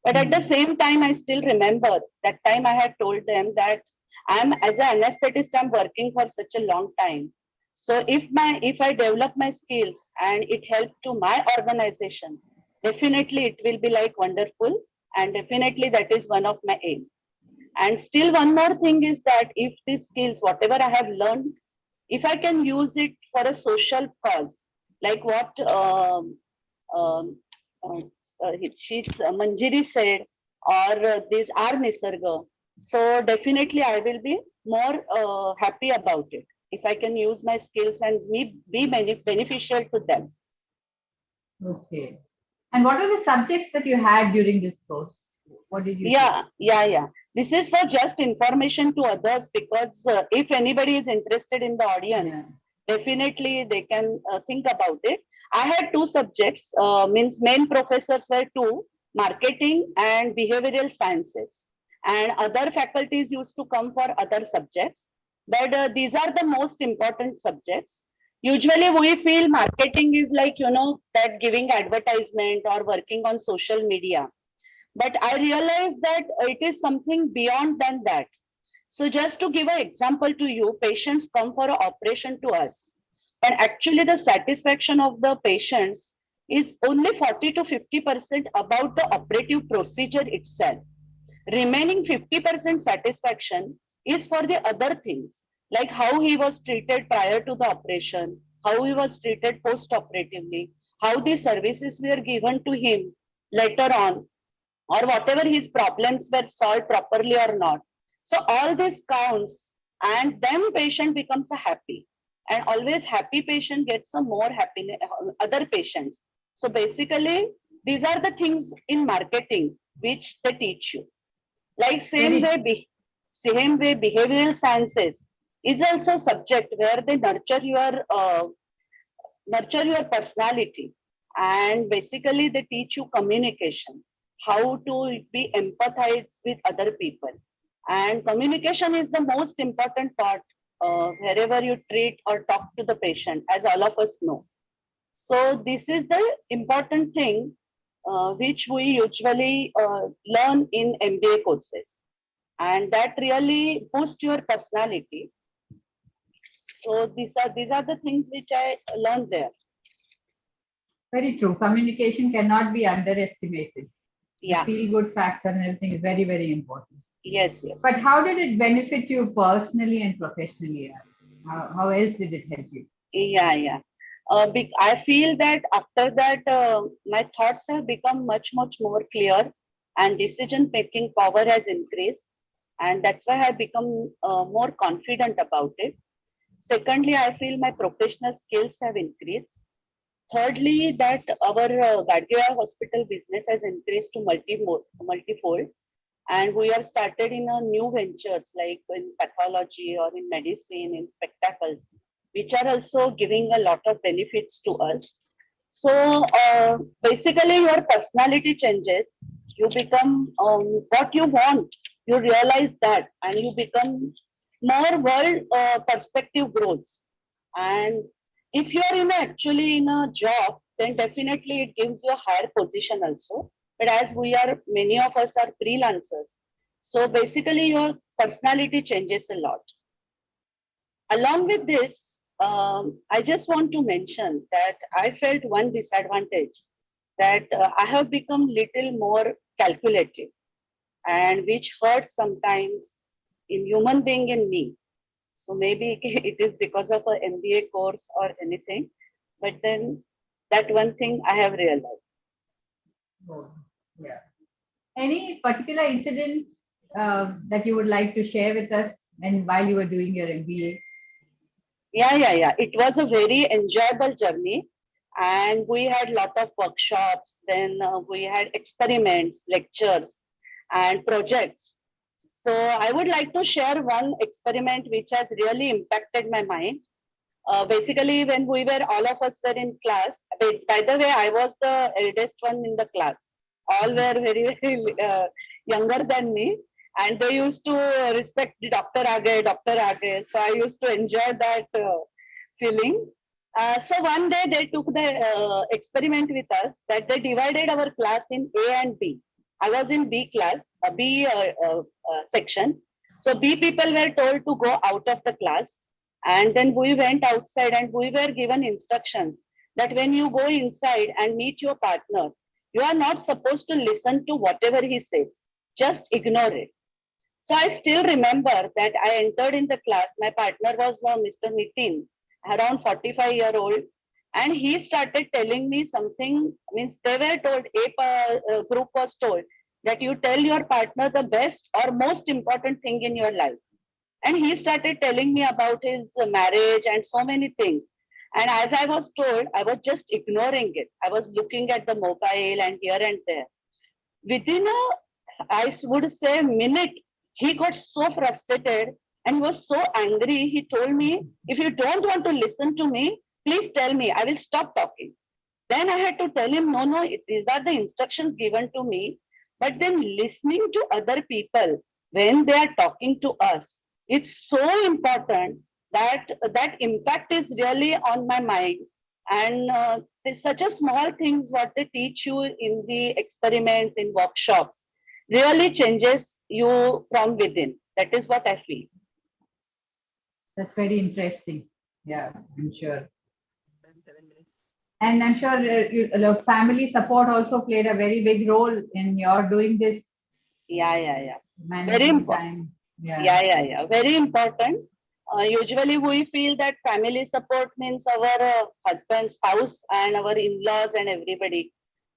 But at the same time, I still remember that time I had told them that as an anesthetist, I'm working for such a long time. So if I develop my skills and it helps to my organization, definitely it will be like wonderful. And definitely that is one of my aim. And still one more thing is that if these skills, whatever I have learned, if I can use it for a social cause, like what Manjiri said, or this R Nisarga. So definitely I will be more happy about it if I can use my skills and be beneficial to them. Okay. And what are the subjects that you had during this course? What did you Yeah. This is for just information to others, because if anybody is interested in the audience, definitely they can think about it. I had two subjects, means main professors were two, marketing and behavioral sciences. And other faculties used to come for other subjects. But these are the most important subjects. Usually we feel marketing is like, that giving advertisement or working on social media. But I realized that it is something beyond than that. So just to give an example to you, patients come for an operation to us, but actually the satisfaction of the patients is only 40 to 50% about the operative procedure itself. Remaining 50% satisfaction is for the other things, like how he was treated prior to the operation, how he was treated post-operatively, how the services were given to him later on, or whatever his problems were solved properly or not. So all this counts, and then patient becomes a happy, and always happy patient gets a more happiness other patients. So basically these are the things in marketing which they teach you. Like same way behavioral sciences is also subject where they nurture your personality, and basically they teach you communication, how to be empathize with other people, and communication is the most important part wherever you treat or talk to the patient, as all of us know. So this is the important thing which we usually learn in MBA courses, and that really boosts your personality. So these are the things which I learned there. Very true. Communication cannot be underestimated. Yeah. The feel-good factor and everything is very, very important. Yes, yes. But how did it benefit you personally and professionally? How else did it help you? Yeah. I feel that after that, my thoughts have become much more clear, and decision-making power has increased, and that's why I've become more confident about it. Secondly, I feel my professional skills have increased. Thirdly, that our Gadgil hospital business has increased to multifold, and we are started in a new ventures like in pathology or in medicine, in spectacles, which are also giving a lot of benefits to us. So basically your personality changes, you become what you want, you realize that, and you become more world perspective grows. And if you are actually in a job, then definitely it gives you a higher position also. But as many of us are freelancers, so basically your personality changes a lot. Along with this, I just want to mention that I felt one disadvantage, that I have become little more calculative, and which hurts sometimes in human being in me. So maybe it is because of an MBA course or anything, but then that one thing I have realized. Oh, yeah. Any particular incident that you would like to share with us and while you were doing your MBA? Yeah. It was a very enjoyable journey, and we had a lot of workshops. Then we had experiments, lectures, and projects. So I would like to share one experiment which has really impacted my mind. Basically, when all of us were in class, by the way, I was the eldest one in the class. All were very younger than me, and they used to respect the Dr. Age. So I used to enjoy that feeling. So one day they took the experiment with us, that they divided our class in A and B. I was in B class, B section. So B people were told to go out of the class, and then we went outside and we were given instructions that when you go inside and meet your partner, you are not supposed to listen to whatever he says. Just ignore it. So I still remember that I entered in the class. My partner was Mr. Nitin, around 45-year-old, and he started telling me something. Means they were told, a group was told that you tell your partner the best or most important thing in your life. And he started telling me about his marriage and so many things. And as I was told, I was just ignoring it. I was looking at the mobile and here and there. Within I would say, minute, he got so frustrated and he was so angry. He told me, if you don't want to listen to me, please tell me, I will stop talking. Then I had to tell him, no, these are the instructions given to me. But then listening to other people when they are talking to us, it's so important that impact is really on my mind. And there's such a small things what they teach you in the experiments, in workshops, really changes you from within. That is what I feel. That's very interesting. Yeah, I'm sure. 7 minutes. And I'm sure family support also played a very big role in your doing this. Yeah. Managing Very important. time. Yeah. Very important. Usually we feel that family support means our husband, spouse, and our in-laws and everybody.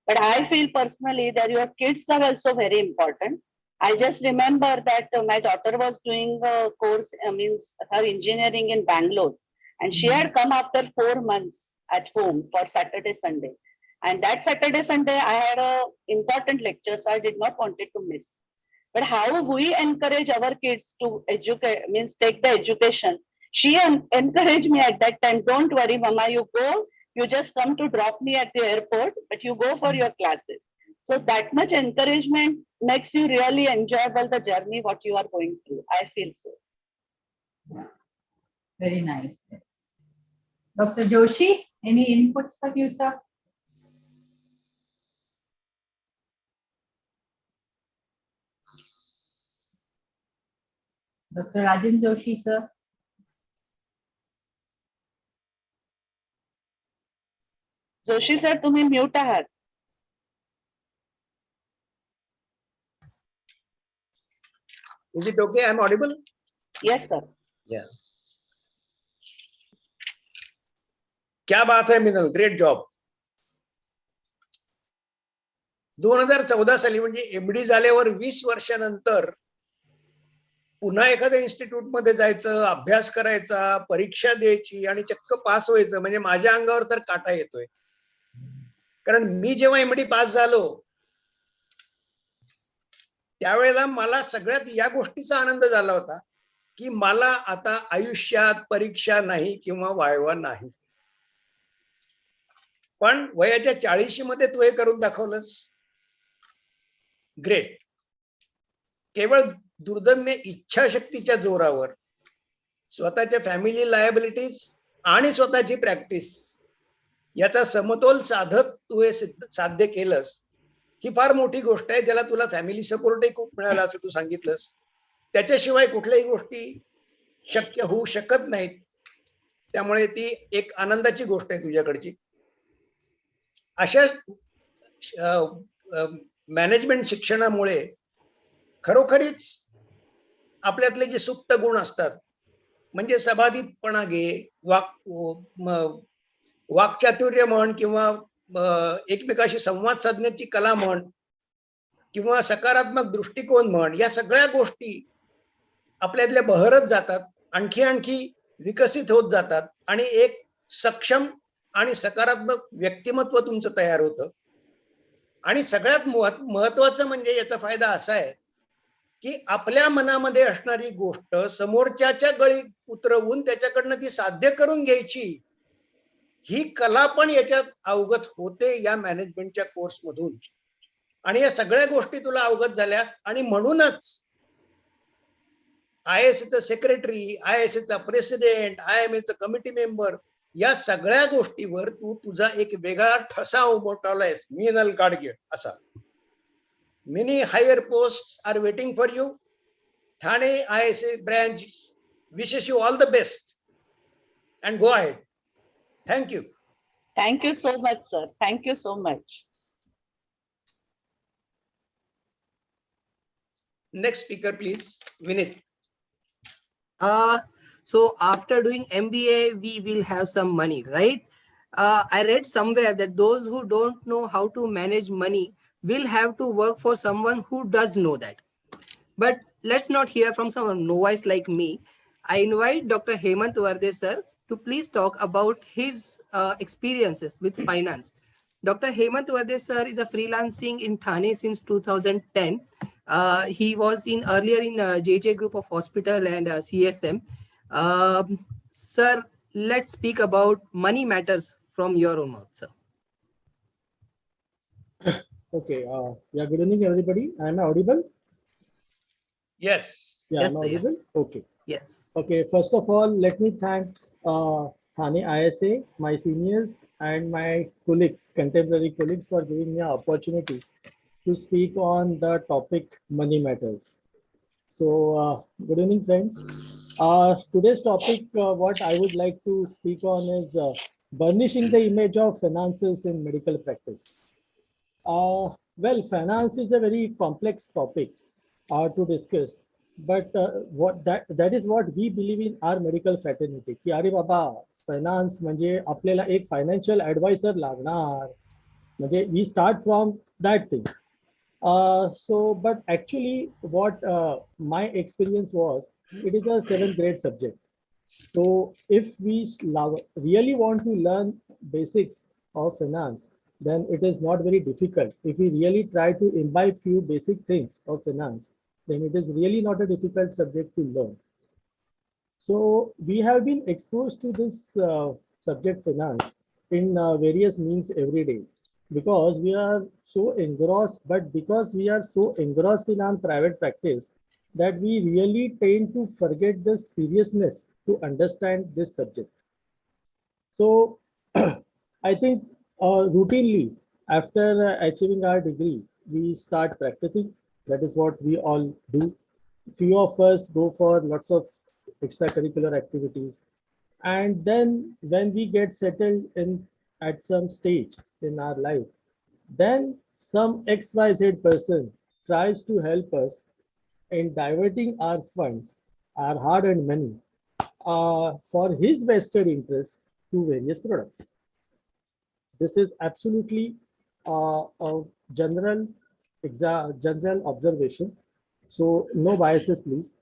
But I feel personally that your kids are also very important. I just remember that my daughter was doing a course, means her engineering in Bangalore, and she had come after 4 months at home for Saturday, Sunday. And that Saturday, Sunday, I had a important lecture, so I did not want it to miss. But how we encourage our kids to educate, means take the education. She encouraged me at that time, don't worry, Mama, you go, you just come to drop me at the airport, but you go for your classes. So that much encouragement makes you really enjoyable the journey, what you are going through. I feel so. Very nice. Yes. Dr. Joshi, any inputs from you, sir? Dr. Rajan Joshi, sir. Joshi sir तुम्ही mute आहात. Is it okay? I'm audible? Yes, sir. Yeah. क्या बात है मिनल, great job. 2014 साली म्हणजे MD झाल्यावर 20 वर्षानंतर पुन्हा एखाद्या इन्स्टिट्यूट मध्ये जायचं, अभ्यास करायचा, परीक्षा द्यायची आणि चक्क पास व्हायचं म्हणजे माझ्या अंगावर तर काटा येतोय. कारण मी जेव्हा एमडी पास झालो त्यावेळेला मला सगळ्यात या गोष्टीचा आनंद झाला होता की मला आता आयुष्यात परीक्षा नाही किंवा वायवा नाही. पण वयाच्या 40 मध्ये तू हे करून दाखवलंस, ग्रेट. केवळ दुर्दम्य इच्छाशक्तीच्या जोरावर स्वतःच्या फॅमिली लायबिलिटीज आणि स्वतःची प्रॅक्टिस याचा समतोल साधत तू हे साध्य केलंस, ही फार मोठी गोष्ट आहे. ज्याला तुला फॅमिली सपोर्टही खूप मिळाला असं तू सांगितलंस. त्याच्याशिवाय कुठल्याही गोष्टी शक्य होऊ शकत नाहीत. त्यामुळे ती एक आनंदाची गोष्ट आहे तुझ्याकडची. अशा मॅनेजमेंट शिक्षणामुळे खरोखरीच आपल्यातले जे सुप्त गुण असतात, म्हणजे सबाधितपणा घे, वाक्चातुर्य म्हण किंवा एकमेकाशी संवाद साधण्याची कला म्हण किंवा सकारात्मक दृष्टिकोन म्हण, या सगळ्या गोष्टी आपल्यातल्या बहरत जातात, आणखी विकसित होत जातात आणि एक सक्षम आणि सकारात्मक व्यक्तिमत्व तुमचं तयार होतं. आणि सगळ्यात महत्वाचं म्हणजे याचा फायदा असा आहे की आपल्या मनामध्ये असणारी गोष्ट समोरच्याच्या गळी उतरवून त्याच्याकडनं ती साध्य करून घ्यायची, ही कला पण याच्यात अवगत होते या मॅनेजमेंटच्या कोर्स मधून. आणि या सगळ्या गोष्टी तुला अवगत झाल्या आणि म्हणूनच ISAचा सेक्रेटरी, ISAचा प्रेसिडेंट, IMAचा कमिटी मेंबर, या सगळ्या गोष्टीवर तू तुझा एक वेगळा ठसा उमटवलायस, मिनल गाडगे असा. Many higher posts are waiting for you. Thane ISA branch wishes you all the best and go ahead. Thank you. Thank you so much, sir. Thank you so much. Next speaker, please. Vinit. So after doing MBA, we will have some money, right? I read somewhere that those who don't know how to manage money will have to work for someone who does know that. But let's not hear from someone novice like me. I invite Dr. Hemant Varde sir to please talk about his experiences with finance. Dr. Hemant Varde sir is a freelancing in Thane since 2010. He was earlier in JJ Group of Hospital and CSM. Sir, let's speak about money matters from your own mouth, sir. Okay. Yeah. Good evening, everybody. Am I audible? Yes. Yeah. Yes, I'm sir, audible. yes. Okay. Yes. Okay, first of all, let me thank Thane ISA, my seniors, and my colleagues, contemporary colleagues, for giving me an opportunity to speak on the topic money matters. So, good evening, friends. Today's topic, what I would like to speak on is burnishing the image of finances in medical practice. Well, finance is a very complex topic to discuss, but that is what we believe in our medical fraternity. की अरे बाबा finance म्हणजे आपल्याला एक financial adviser लागणार म्हणजे we start from that thing. But actually, what my experience was, it is a 7th grade subject. So if we really want to learn basics of finance, then it is not very difficult. If we really try to imbibe few basic things of finance, then it is really not a difficult subject to learn. So we have been exposed to this subject finance in various means every day because we are so engrossed, but because we are so engrossed in our private practice that we really tend to forget the seriousness to understand this subject. So I think routinely after achieving our degree, we start practicing. That is what we all do. Few of us go for lots of extracurricular activities. And then when we get settled in at some stage in our life, then some XYZ person tries to help us in diverting our funds, our hard-earned money, for his vested interest to various products. This is absolutely a general observation. So no biases, please.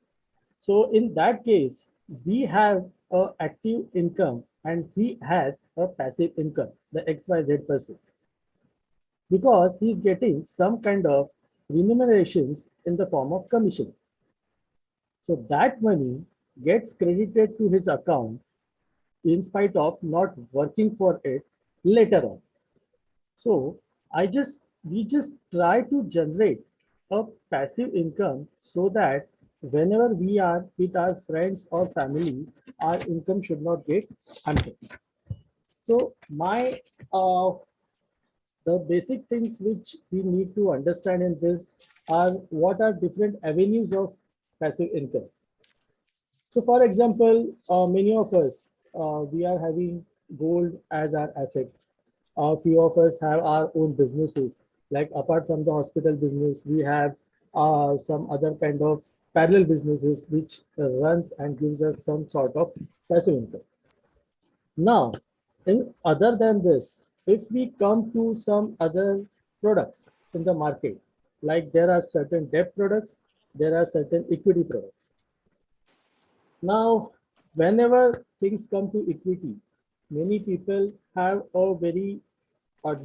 So in that case, we have a active income and he has a passive income, the XYZ person, because he's getting some kind of remunerations in the form of commission. So that money gets credited to his account in spite of not working for it later on. So we just try to generate a passive income so that whenever we are with our friends or family, our income should not get unchecked. So the basic things which we need to understand in this are what are different avenues of passive income. So for example, many of us, we are having gold as our asset. A few of us have our own businesses. Like apart from the hospital business, we have some other kind of parallel businesses which runs and gives us some sort of passive income. Now, other than this, if we come to some other products in the market, like there are certain debt products, there are certain equity products. Now, whenever things come to equity, many people have a very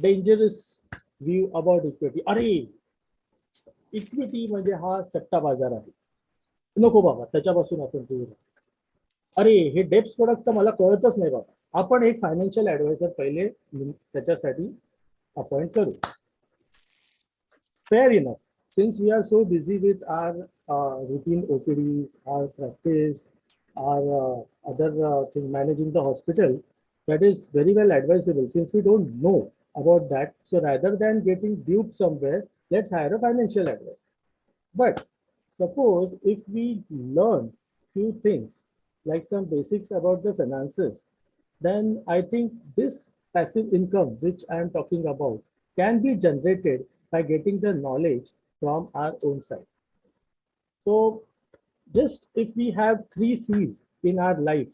dangerous view about equity. अरे equity म्हणजे हा सट्टा बाजार आहे, नको बाबा त्याच्यापासून आपण दूर राहू. अरे हे डेप्स प्रोडक्ट तर मला कळतच नाही बाबा, आपण एक फायनान्शियल ॲडवायझर पहिले त्याच्यासाठी अपॉइंट करू. Fair enough. Since we are so busy with our routine OPDs, our practice, our other thing, managing the hospital, that is very well advisable. Since we don't know about that, so rather than getting duped somewhere, let's hire a financial advisor. But suppose if we learn few things, like some basics about the finances, then I think this passive income, which I am talking about, can be generated by getting the knowledge from our own side. So just if we have 3 C's in our life,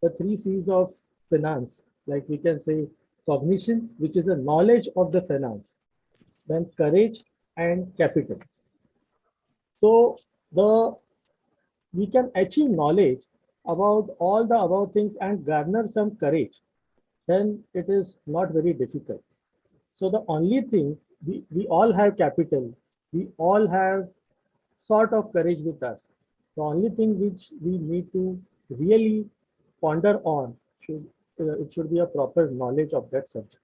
the 3 C's of finance, like we can say cognition, which is the knowledge of the finance, then courage and capital. So we can achieve knowledge about all the above things and garner some courage, then it is not very difficult. So the only thing, we all have capital, we all have sort of courage with us. The only thing which we need to really ponder on it should be a proper knowledge of that subject.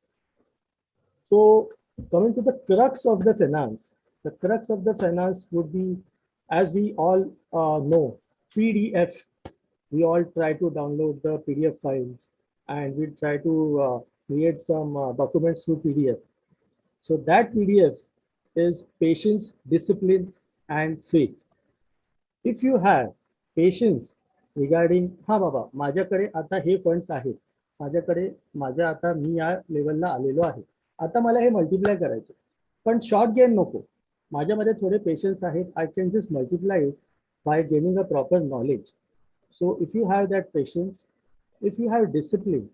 So coming to the crux of the finance, the crux of the finance would be, as we all know, PDF. We all try to download the PDF files and we try to create some documents through PDF. So that PDF is patience, discipline, and faith. If you have patience regarding हा बाबा माझ्याकडे आता हे funds आहेत, माझ्याकडे माझ्या आता मी या लेवलला आलेलो आहे, आता मला हे मल्टिप्लाय करायचे, पण शॉर्ट गेन नको, माझ्यामध्ये थोडे पेशन्स आहेत, I can just multiply it by gaining a proper knowledge. So if you have that patience, if you have discipline,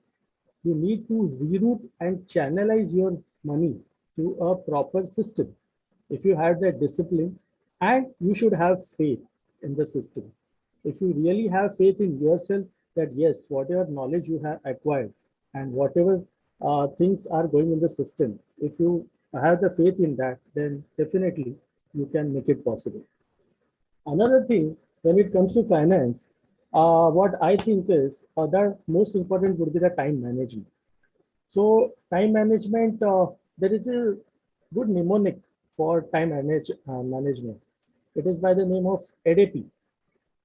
you need to reroute and channelize your money to a proper system. If you have that discipline, and you should have faith in the system. If you really have faith in yourself that yes, whatever knowledge you have acquired and whatever things are going in the system, if you have the faith in that, then definitely you can make it possible. Another thing, when it comes to finance, what I think is the most important would be the time management. So time management, there is a good mnemonic for time management. It is by the name of EDAPE.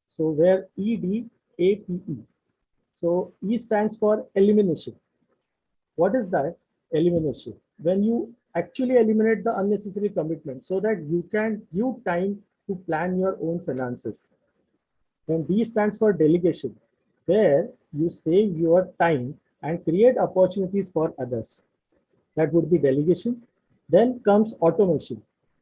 So where EDAPE. So E stands for elimination. What is that? Elimination. When you actually eliminate the unnecessary commitment so that you can give time to plan your own finances. Then D stands for delegation, where you save your time and create opportunities for others. That would be delegation. Then comes automation.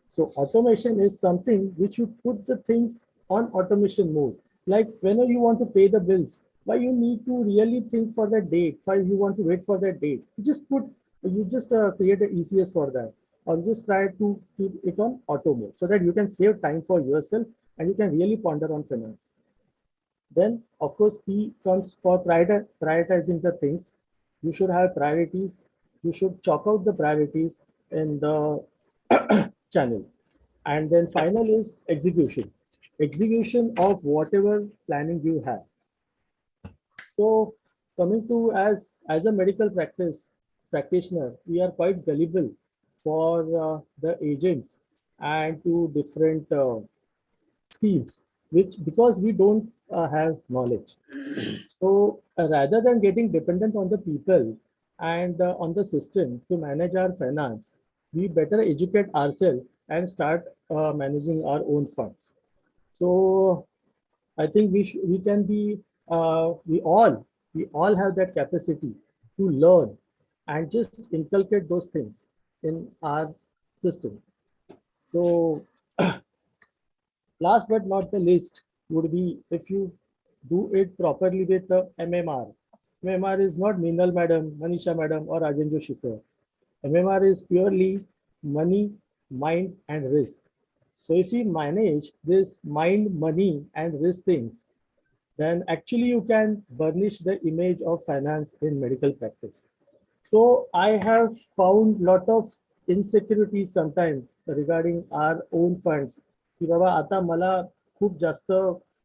So automation is something which you put the things on automation mode. Like whenever you want to pay the bills, why you need to really think for that date, why you want to wait for that date. You just create an ECS for that, or just try to keep it on auto mode so that you can save time for yourself and you can really ponder on finance. Then, of course, P comes for prioritizing the things. You should have priorities. You should chalk out the priorities in the channel. And then final is execution. Execution of whatever planning you have. So coming to as a medical practitioner, we are quite gullible for the agents and to different schemes, which because we don't have knowledge. So rather than getting dependent on the people and on the system to manage our finance, we better educate ourselves and start managing our own funds. So I think we can be we all have that capacity to learn and just inculcate those things in our system. So last but not the least would be if you do it properly with the MMR. MMR is not Meenal madam, Manisha madam, or Rajan Joshi sir. MMR is purely money, mind, and risk. So if you manage this mind, money, and risk things, then actually you can burnish the image of finance in medical practice. So I have found lot of insecurities sometimes regarding our own funds. की बाबा आता मला खूप जास्त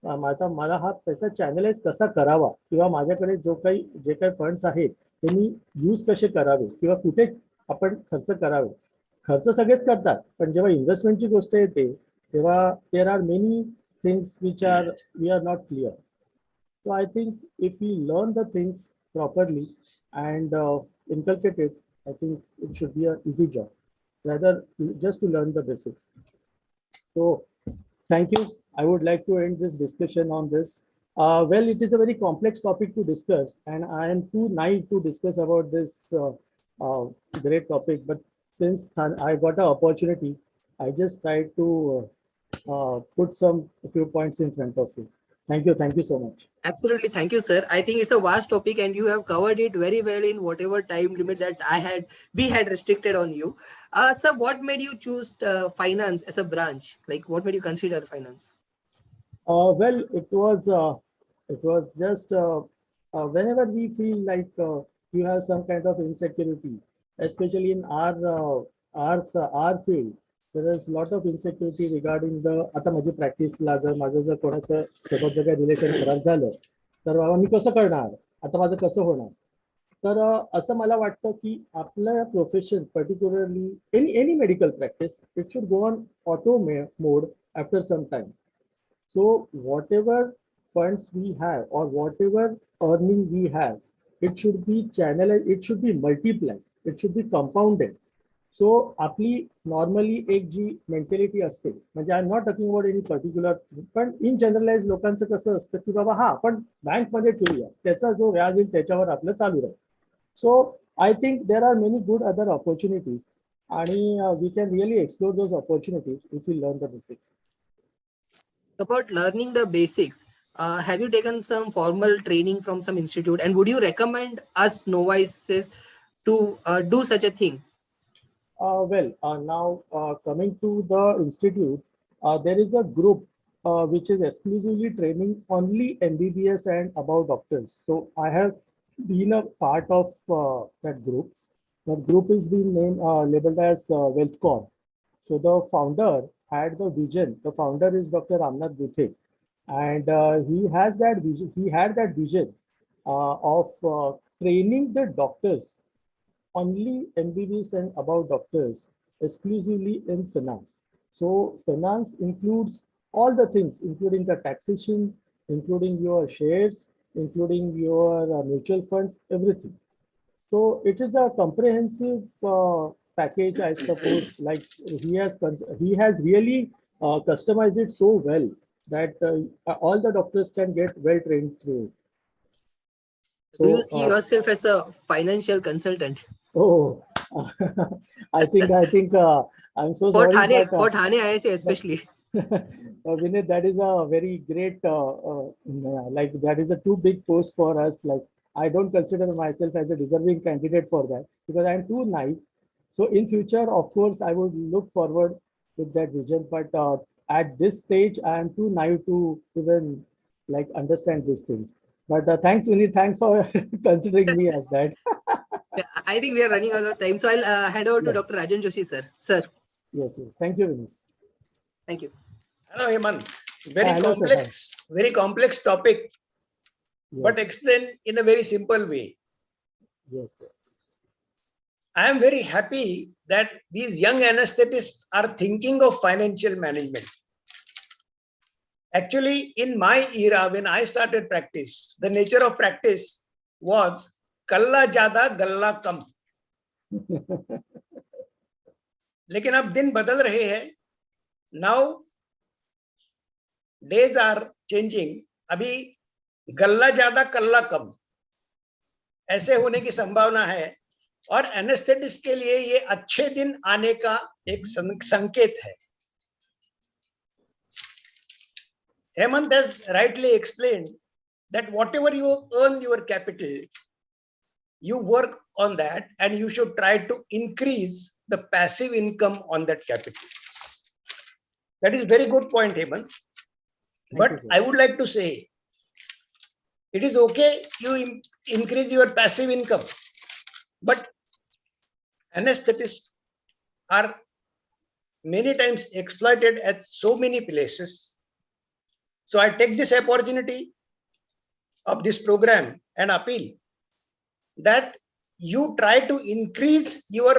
आता मला हा पैसा channelise कसा करावा किंवा माझ्याकडे जे काही फंड्स आहेत ते मी यूज कसे करावे किंवा कुठे आपण खर्च करावे. खर्च सगळेच करतात, पण जेव्हा इन्व्हेस्टमेंटची गोष्ट येते तेव्हा there are many things which are we are not clear. So I think if we learn the things properly and inculcate it, I think it should be an easy job rather just to learn the basics. So thank you. I would like to end this discussion on this. Well, it is a very complex topic to discuss, and I am too naive to discuss about this great topic. But since I got an opportunity, I just tried to put a few points in front of you. Thank you. Thank you so much. Absolutely. Thank you, sir. I think it's a vast topic and you have covered it very well in whatever time limit that we had restricted on you. Sir, what made you choose finance as a branch? Like what made you consider finance? Well, it was just whenever we feel like you have some kind of insecurity, especially in our field, there is a lot of insecurity regarding the आता माझी प्रॅक्टिसला जर माझं जर कोणाचं सोबत जर काही relation खराब झालं तर बाबा मी कसं करणार, आता माझं कसं होणार. तर असं मला वाटतं की आपलं profession particularly any medical practice it should go on auto mode after some time. So whatever funds we have or whatever earning we have, it should be channeled, it should be multiplied, it should be compounded. So आपली normally एक जी mentality असते, म्हणजे I am not talking about any particular, पण in generalise लोकांचं कसं असतं की बाबा हा आपण बँकमध्ये ठेवूया, त्याचा जो व्याज येईल त्याच्यावर आपलं चालू राहील. So I think there are many good other opportunities आणि we can really explore those opportunities if you learn the basics. About learning the basics, have you taken some formal training from some institute, and would you recommend us novices to do such a thing? Now coming to the institute, there is a group which is exclusively training only MBBS and above doctors. So I have been a part of that group. That group is being named labeled as WealthCorp. So the founder had the vision. The founder is Dr. Ramnath Guthe, and he has that vision. He had that vision of training the doctors, only MBBS and above doctors, exclusively in finance. So finance includes all the things, including the taxation, including your shares, including your mutual funds, everything. So it is a comprehensive package, I suppose. Like he has really customized it so well that all the doctors can get well trained through it. So, do you see yourself as a financial consultant? Oh, I think I'm so For sorry. Thane, But, for Thane ISA especially. Vinay, that is a very great, like that is a too big post for us. Like I don't consider myself as a deserving candidate for that because I'm too naive. So in future, of course, I would look forward with that vision. But at this stage, I am too naive to even like understand these things. But thanks, Vinay. Thanks for considering me as that. Yeah, I think we are running out of time, so I'll hand over to Dr. Rajan Joshi, sir. Sir. Yes. Thank you, Vinay. Thank you. Hello, Hemant. Very hello, complex, sir. Very complex topic, Yes. but explained in a very simple way. Yes, sir. I am very happy that these young anesthetists are thinking of financial management. Actually, in my era, when I started practice, the nature of practice was kalla jada, galla kam. लेकिन अब दिन बदल रहे हैं. Now days are changing. अभी गल्ला ज्यादा कल्ला कम ऐसे होने की संभावना है, और एनेस्थेटिस्ट के लिए ये अच्छे दिन आने का एक संकेत है. Hemant has rightly explained that whatever you earn your capital, you work on that and you should try to increase the passive income on that capital. That is very good point, Hemant. But I would like to say, it is okay you increase your passive income, but anesthetists are many times exploited at so many places. So I take this opportunity of this program and appeal that you try to increase your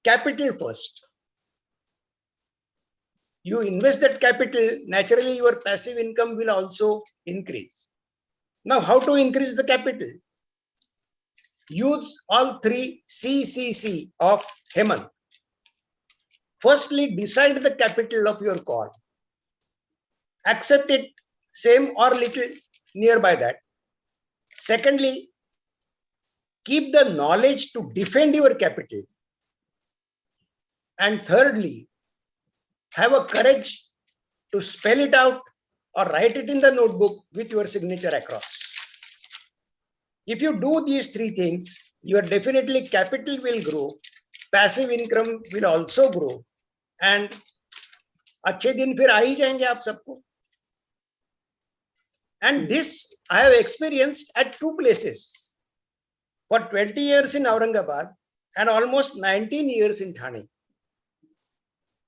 capital first. You invest that capital, naturally your passive income will also increase. Now, how to increase the capital? Use all 3 CCC of Hemant. Firstly, decide the capital of your call. Accept it same or little nearby that. Secondly, keep the knowledge to defend your capital. And thirdly, have a courage to spell it out or write it in the notebook with your signature across. If you do these 3 things, your definitely capital will grow, passive income will also grow, and अच्छे दिन फिर आ ही जाएंगे आप सबको. And this I have experienced at 2 places. For 20 years in Aurangabad and almost 19 years in Thane.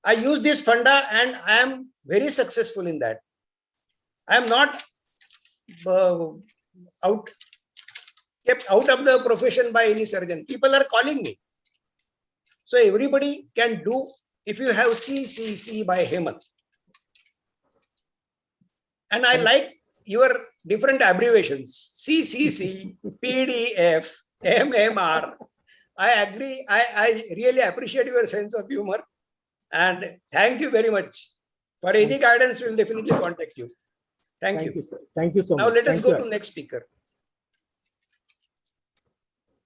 I use this funda and I am very successful in that. I am not kept out of the profession by any surgeon. People are calling me. So everybody can do if you have CCC by Hemant. And I like your different abbreviations, CCC, PDF, MMR. I agree. I really appreciate your sense of humor. And thank you very much. For any guidance, we'll definitely contact you. Thank you. Sir. Thank you so much. Now let us Thank go you. to next speaker.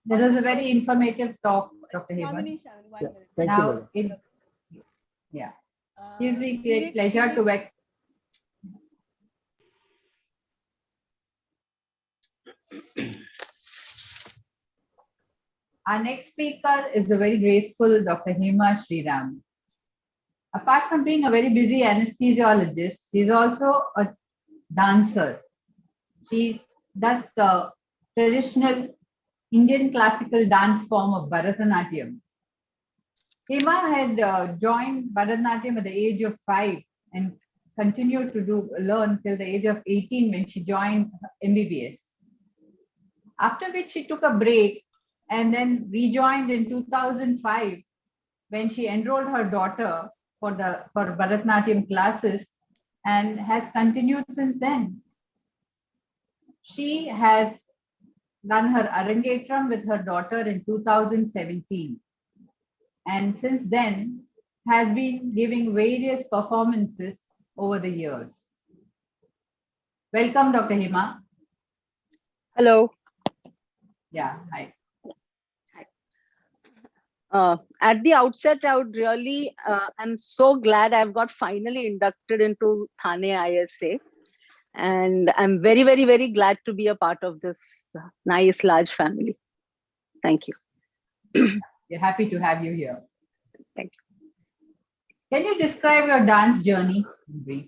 That was a very informative talk, Dr. Hemant. Shamini, one minute. Thank you, Now, madam. yeah, gives me great Vivek, pleasure to welcome. Our next speaker is the very graceful Dr. Hema Sriram. Apart from being a very busy anesthesiologist, she is also a dancer. She does the traditional Indian classical dance form of Bharatanatyam. Hema had joined Bharatanatyam at the age of 5 and continued to learn till the age of 18 when she joined MBBS. After which she took a break and then rejoined in 2005 when she enrolled her daughter for Bharatanatyam classes and has continued since then. She has done her Arangetram with her daughter in 2017 and since then has been giving various performances over the years. Welcome, Dr. Hema. Hello. Yeah, hi. At the outset, I would really, I'm so glad I've got finally inducted into Thane ISA. And I'm very, very, very glad to be a part of this nice, large family. Thank you. We're happy to have you here. Thank you. Can you describe your dance journey in brief?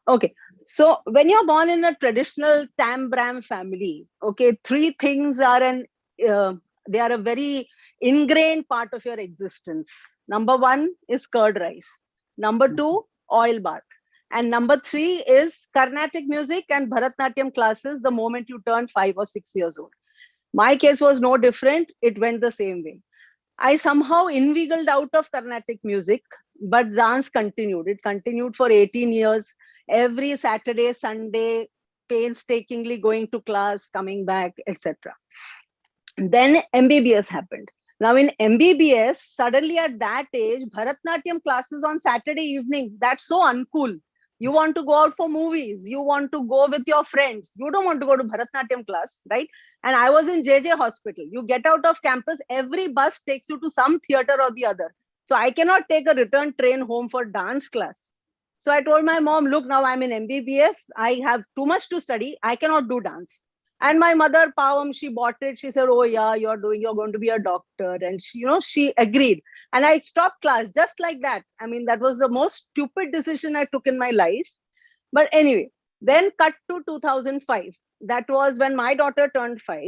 Okay. So when you're born in a traditional Tam Bram family, okay, three things are they are a very ingrained part of your existence. Number one is curd rice. Number two, oil bath. And number three is Carnatic music and Bharatanatyam classes the moment you turn 5 or 6 years old. My case was no different. It went the same way. I somehow inveigled out of Carnatic music, but dance continued. It continued for 18 years. Every Saturday, Sunday, painstakingly going to class, coming back, etc. Then MBBS happened. Now in MBBS, suddenly at that age, Bharatanatyam classes on Saturday evening, that's so uncool. You want to go out for movies, you want to go with your friends, you don't want to go to Bharatanatyam class, right? And I was in JJ hospital. You get out of campus, every bus takes you to some theater or the other. So I cannot take a return train home for dance class. So I told my mom, look, now I'm in MBBS, I have too much to study, I cannot do dance. And my mother, Pavam, she bought it. She said, oh yeah, you're going to be a doctor. And she, she agreed. And I stopped class just like that. I mean, that was the most stupid decision I took in my life. But anyway, then cut to 2005. That was when my daughter turned 5.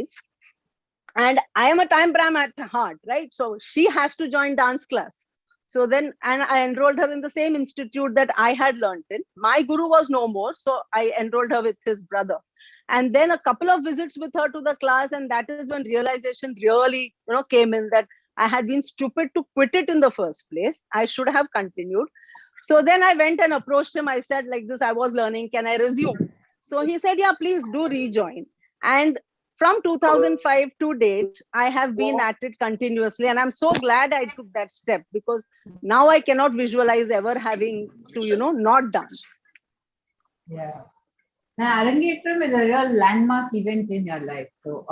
And I am a time Bram at heart, right? So she has to join dance class. So then, and I enrolled her in the same institute that I had learned in. My guru was no more. So I enrolled her with his brother. And then a couple of visits with her to the class. And that is when realization really, came in that I had been stupid to quit it in the first place. I should have continued. So then I went and approached him. I said like this, I was learning, can I resume? So he said, yeah, please do rejoin. And from 2005 to date, I have been at it continuously. And I'm so glad I took that step because now I cannot visualize ever having to, not dance. Yeah. Now, Arangetram is a real landmark event in your life. So,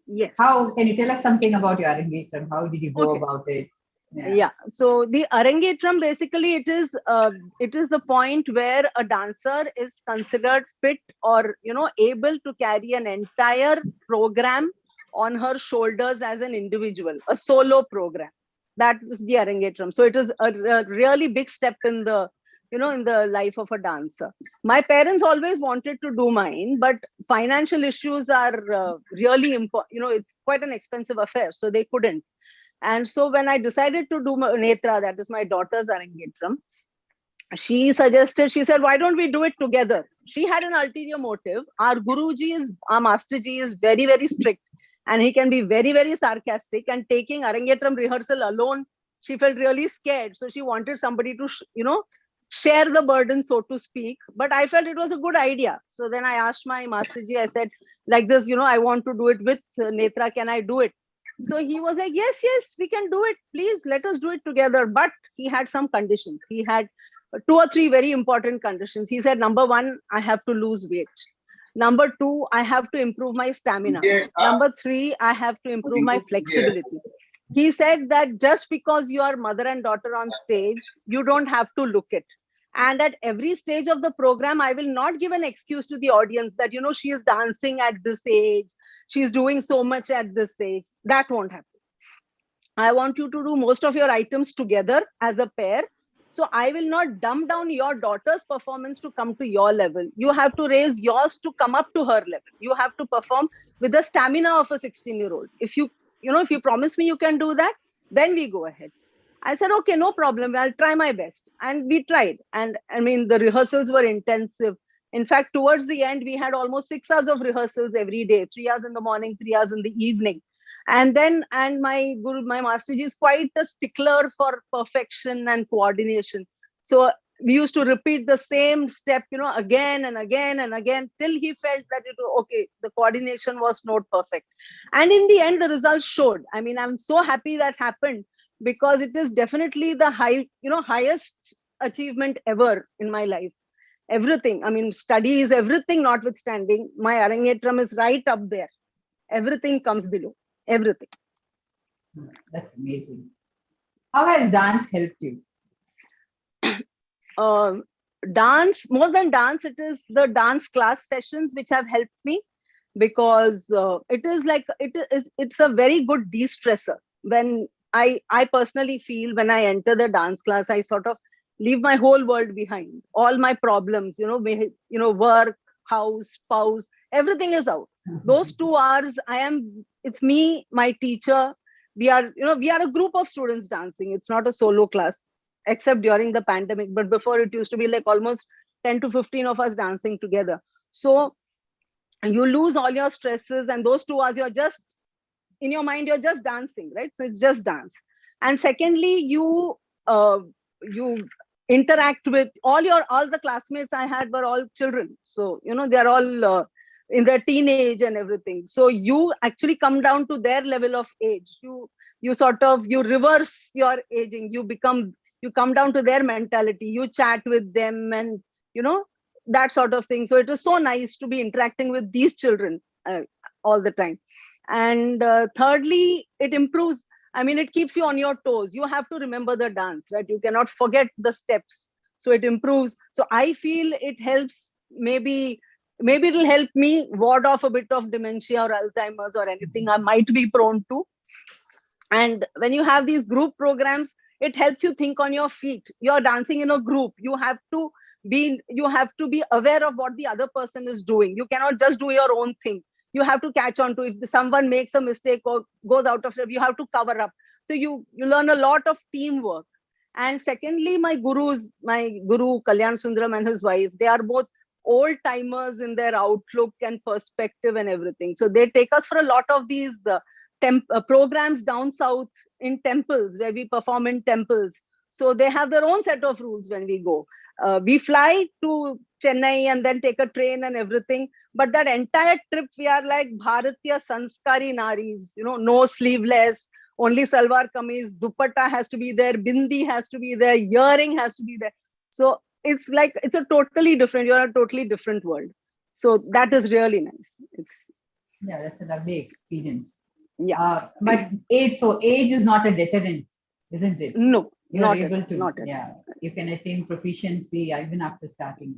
yes. How can you tell us something about your Arangetram? How did you go about it? Yeah. So the Arangetram, basically, it is the point where a dancer is considered fit or, able to carry an entire program on her shoulders as an individual, a solo program. That is the Arangetram. So it is a really big step in the in the life of a dancer. My parents always wanted to do mine, but financial issues are really important. It's quite an expensive affair, so they couldn't. And so when I decided to do Netra, that is my daughter's Arangetram, she said, why don't we do it together? She had an ulterior motive. Our Masterji is very, very strict. And he can be very, very sarcastic. And taking Arangetram rehearsal alone, she felt really scared. So she wanted somebody to, share the burden, so to speak. But I felt it was a good idea. So then I asked my Masterji, I said, like this, I want to do it with Netra. Can I do it? So he was like, yes, yes, we can do it. Please let us do it together. But he had some conditions. He had 2 or 3 very important conditions. He said, number 1, I have to lose weight. Number 2, I have to improve my stamina. Number 3, I have to improve my flexibility. He said that just because you are mother and daughter on stage, you don't have to look it. And at every stage of the program, I will not give an excuse to the audience that, she is dancing at this age, she's doing so much at this age. That won't happen. I want you to do most of your items together as a pair. So I will not dumb down your daughter's performance to come to your level. You have to raise yours to come up to her level. You have to perform with the stamina of a 16-year-old. If you promise me you can do that, then we go ahead. I said, okay, no problem. I'll try my best. And we tried. And I mean, the rehearsals were intensive. In fact, towards the end, we had almost 6 hours of rehearsals every day, 3 hours in the morning, 3 hours in the evening. And my guru, my Masterji is quite a stickler for perfection and coordination. So we used to repeat the same step, again and again and again, till he felt that okay, the coordination was not perfect. And in the end, the results showed. I mean, I'm so happy that happened, because it is definitely the highest achievement ever in my life. Everything, I mean, studies, everything notwithstanding, my Arangetram is right up there. Everything comes below. Everything. That's amazing. How has dance helped you? Dance, more than dance, it is the dance class sessions which have helped me, because it's a very good de-stressor. When I personally feel, when I enter the dance class, I sort of leave my whole world behind. All my problems, work, house, spouse, everything is out. Those 2 hours, it's me, my teacher. We are a group of students dancing. It's not a solo class, except during the pandemic. But before, it used to be like almost 10 to 15 of us dancing together. So you lose all your stresses, and those 2 hours, you're just in your mind, you're just dancing, right? So it's just dance. And secondly, you interact with all the classmates I had were all children. So, they're all in their teenage and everything. So you actually come down to their level of age. You reverse your aging. You come down to their mentality. You chat with them and, that sort of thing. So it was so nice to be interacting with these children all the time. And thirdly, it improves. I mean, it keeps you on your toes. You have to remember the dance, right? You cannot forget the steps. So it improves. So I feel it helps. Maybe it'll help me ward off a bit of dementia or Alzheimer's or anything I might be prone to. And when you have these group programs, it helps you think on your feet. You're dancing in a group. You have to be aware of what the other person is doing. You cannot just do your own thing. You have to catch on to, if someone makes a mistake or goes out of step, you have to cover up. So you learn a lot of teamwork. And secondly, my guru Kalyan Sundaram and his wife, they are both old timers in their outlook and perspective and everything. So they take us for a lot of these programs down south in temples, where we perform in temples. So they have their own set of rules when we go. We fly to Chennai and then take a train and everything. But that entire trip, we are like Bharatiya Sanskari Naris, no sleeveless, only salwar kameez, dupatta has to be there, bindi has to be there, earring has to be there. So it's a totally different, you're a totally different world. So that is really nice. Yeah, that's a lovely experience. Yeah. But age is not a deterrent, isn't it? No. You're able to, you can attain proficiency even after starting.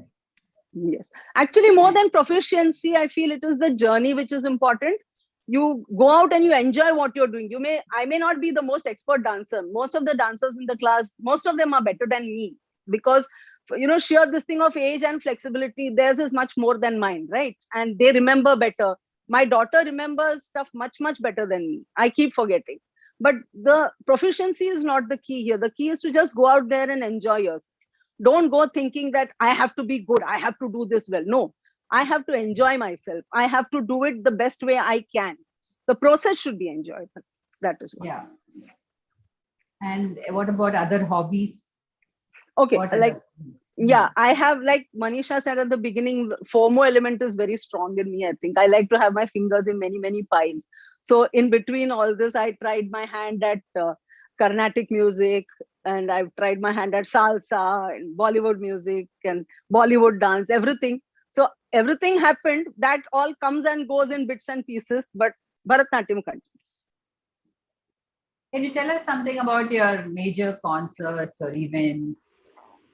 Yes. Actually, more than proficiency, I feel it is the journey which is important. You go out and you enjoy what you're doing. I may not be the most expert dancer. Most of the dancers in the class, most of them are better than me, because, sheer this thing of age and flexibility, theirs is much more than mine, right? And they remember better. My daughter remembers stuff much, much better than me. I keep forgetting. But the proficiency is not the key here. The key is to just go out there and enjoy yourself. Don't go thinking that I have to be good, I have to do this well. No, I have to enjoy myself. I have to do it the best way I can. The process should be enjoyable. That is what. Yeah. And what about other hobbies? Okay, Yeah, I have, like Manisha said at the beginning, FOMO element is very strong in me. I think I like to have my fingers in many, many pies. So in between all this, I tried my hand at Carnatic music, and I've tried my hand at salsa and Bollywood music and Bollywood dance, everything. So everything happened. That all comes and goes in bits and pieces, but Bharatanatyam continues. Can you tell us something about your major concerts or events?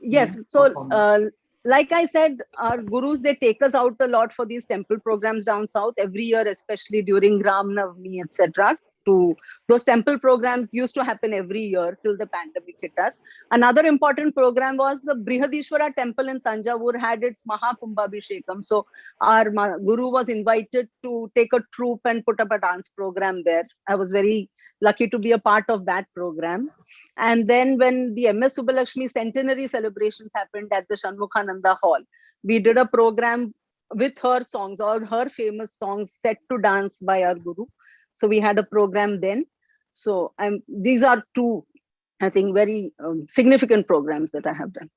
Yes, so like I said, our gurus, they take us out a lot for these temple programs down south every year, especially during Ram Navami, etc. To those temple programs used to happen every year till the pandemic hit us. Another important program was the Brihadishwara temple in Tanjavur had its Mahakumbhabhishekam. So our guru was invited to take a troupe and put up a dance program there. I was very lucky to be a part of that program. And then when the MS Subbalakshmi centenary celebrations happened at the Shanmukhananda Hall, we did a program with her songs, all her famous songs set to dance by our guru. So we had a program then. So these are two, I think, very significant programs that I have done.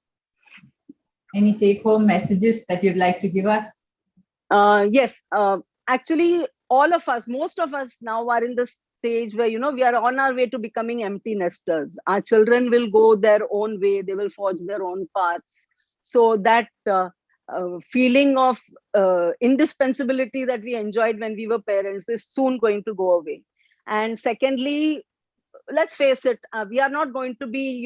Any take-home messages that you'd like to give us? Yes, actually, all of us, most of us now are in the stage where, we are on our way to becoming empty nesters. Our children will go their own way, they will forge their own paths. So that feeling of indispensability that we enjoyed when we were parents is soon going to go away. And secondly, let's face it, we are not going to be,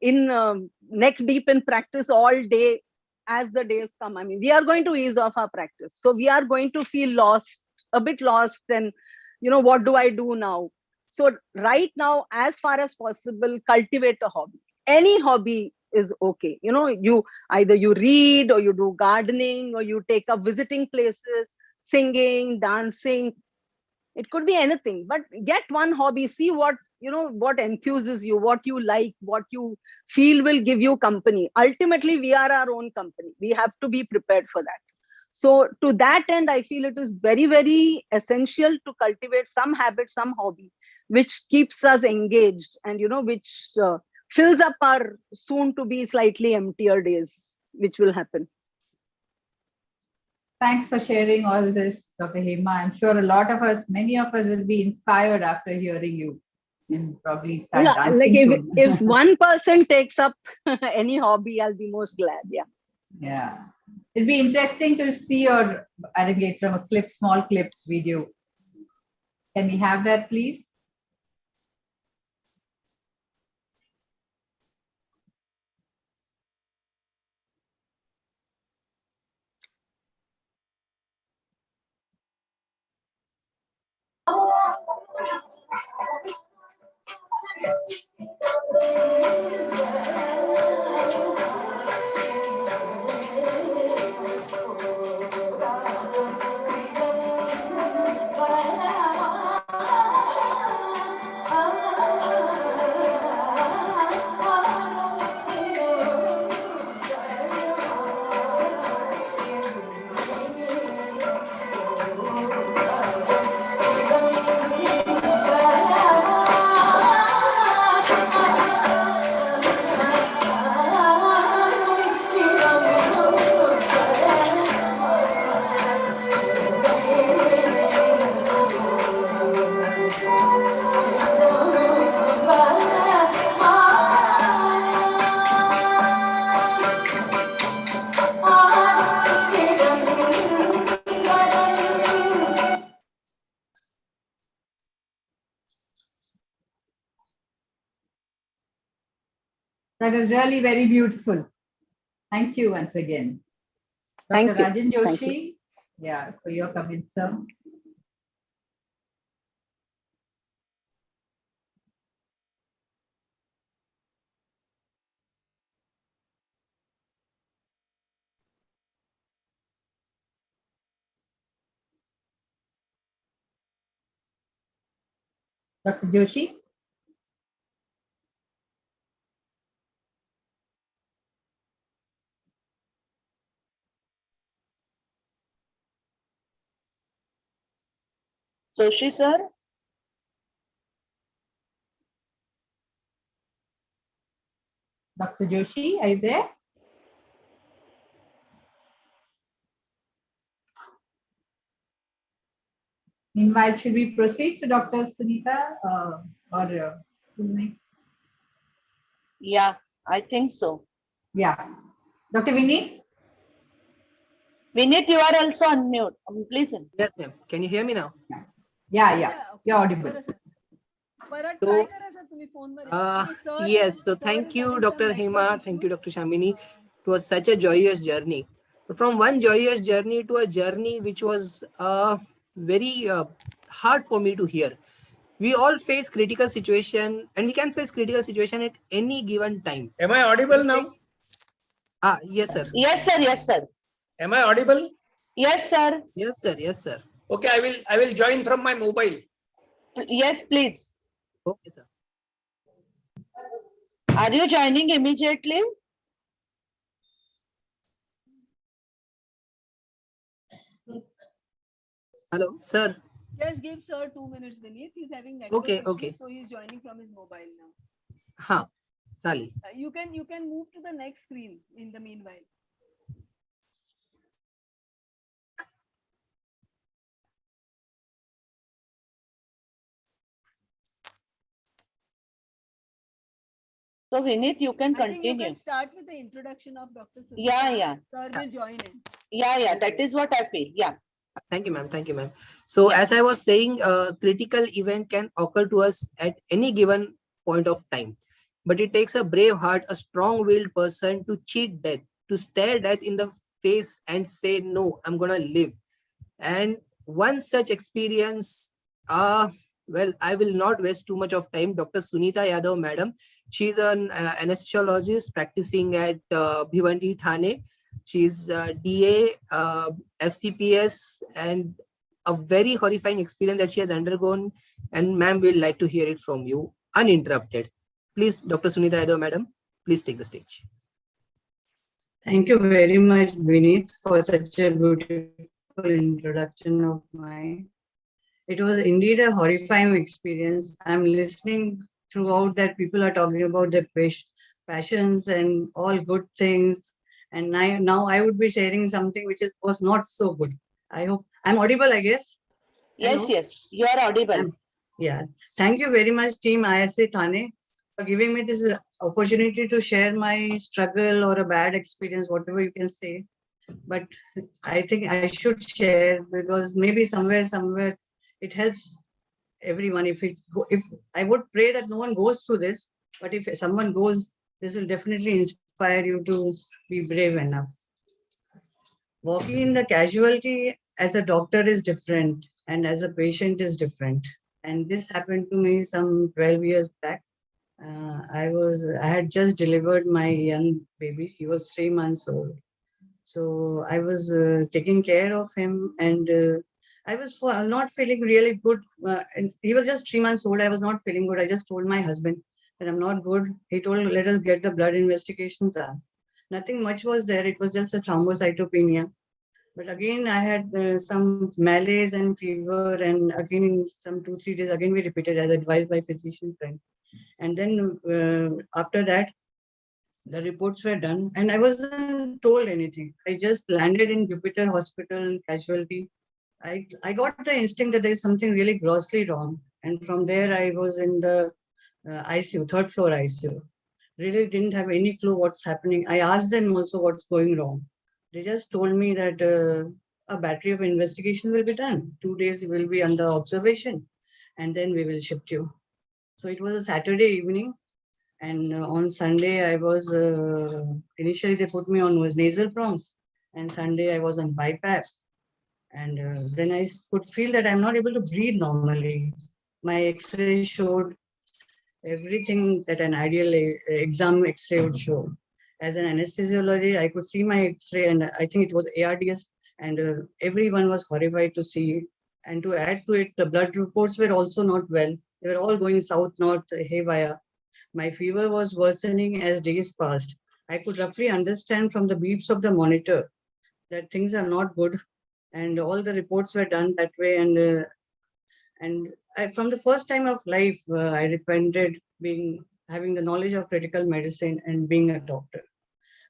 in neck deep in practice all day as the days come. I mean, we are going to ease off our practice. So we are going to feel lost, a bit lost, and, what do I do now? So right now, as far as possible, cultivate a hobby. Any hobby is okay. You either you read, or you do gardening, or you take up visiting places, singing, dancing. It could be anything, but get one hobby, see what enthuses you, what you like, what you feel will give you company. Ultimately, we are our own company. We have to be prepared for that. So to that end, I feel it is very, very essential to cultivate some habit, some hobby, which keeps us engaged, and which fills up our soon to be slightly emptier days, which will happen. Thanks for sharing all this, Dr. Hema. I'm sure a lot of us, many of us will be inspired after hearing you and probably start dancing soon. If one person takes up any hobby, I'll be most glad. Yeah. Yeah. It'd be interesting to see your arrangate from a small clip video. Can we have that, please? That was really very beautiful. Thank you once again. Dr. Rajan Joshi, yeah, for your comments, sir. Dr. Joshi? Joshi sir? Dr. Joshi, are you there? Meanwhile, should we proceed to Dr. Sunita or who's next? Yeah, I think so. Yeah. Dr. Vinny? Vinit, you are also on mute. Please. Yes, ma'am. Can you hear me now? Yeah. You're audible. परत So, try करा sir तुम्ही phone were. yes, so thank you, Dr. Hema. Thank you, Dr. Shamini. It was such a joyous journey. From one joyous journey to a journey which was very hard for me to hear. We all face critical situation, and we can face critical situation at any given time. Am I audible now? Yes, sir. Yes, sir. Yes, sir. Am I audible? Yes, sir. Yes, sir. Yes, sir. Okay, I will join from my mobile. Yes, please. Okay, sir. Are you joining immediately? Hello, sir. Just give sir 2 minutes, Vinit. He's having network Okay. so he's joining from his mobile now. Sally. You can move to the next screen in the meanwhile. So Vinit, you can I think continue. you can start with the introduction of Dr. Sunita. Yeah. Sir will join in. Yeah. That is what I feel. Yeah. Thank you, ma'am. Thank you, ma'am. So as I was saying, a critical event can occur to us at any given point of time. But it takes a brave heart, a strong-willed person to cheat death, to stare death in the face and say, no, I'm going to live. And one such experience, well, I will not waste too much of time. Dr. Sunita Yadav, madam, she's an anesthesiologist practicing at Bhiwandi, Thane. She's DA, FCPS, and a very horrifying experience that she has undergone. And ma'am, we'd like to hear it from you uninterrupted. Please, Dr. Sunita Yadav, madam, please take the stage. Thank you very much, Vinit, for such a beautiful introduction of mine. It was indeed a horrifying experience. I'm listening throughout that people are talking about their passions and all good things. And now I would be sharing something which was not so good. I hope I'm audible, I guess. Yes, Hello? yes, you are audible. Yeah. Thank you very much, Team ISA Thane, for giving me this opportunity to share my struggle or a bad experience, whatever you can say. But I think I should share because maybe somewhere it helps everyone. If I would pray that no one goes through this, but if someone goes, this will definitely inspire you to be brave enough. Walking in the casualty as a doctor is different and as a patient is different. And this happened to me some 12 years back. I had just delivered my young baby. He was 3 months old. So I was taking care of him, and I was not feeling really good. And he was just 3 months old. I was not feeling good. I just told my husband that I'm not good. He told, let us get the blood investigation done. Nothing much was there. It was just a thrombocytopenia. But again, I had some malaise and fever, and again in some 2-3 days, again we repeated as advised by physician friend. And then after that, the reports were done, and I wasn't told anything. I just landed in Jupiter Hospital casualty. I got the instinct that there is something really grossly wrong, and from there I was in the ICU, third floor ICU. Really didn't have any clue what's happening. I asked them also what's going wrong. They just told me that a battery of investigation will be done. 2 days you will be under observation, and then we will shift you. So it was a Saturday evening. And on Sunday, I was, initially they put me on nasal prongs, and Sunday I was on BiPAP. And then I could feel that I'm not able to breathe normally. My X-ray showed everything that an ideal exam X-ray would show. As an anesthesiologist, I could see my X-ray, and I think it was ARDS, and everyone was horrified to see. And to add to it, the blood reports were also not well. They were all going south-north haywire. My fever was worsening as days passed. I could roughly understand from the beeps of the monitor that things are not good, and all the reports were done that way. And from the first time of life, I repented having the knowledge of critical medicine and being a doctor.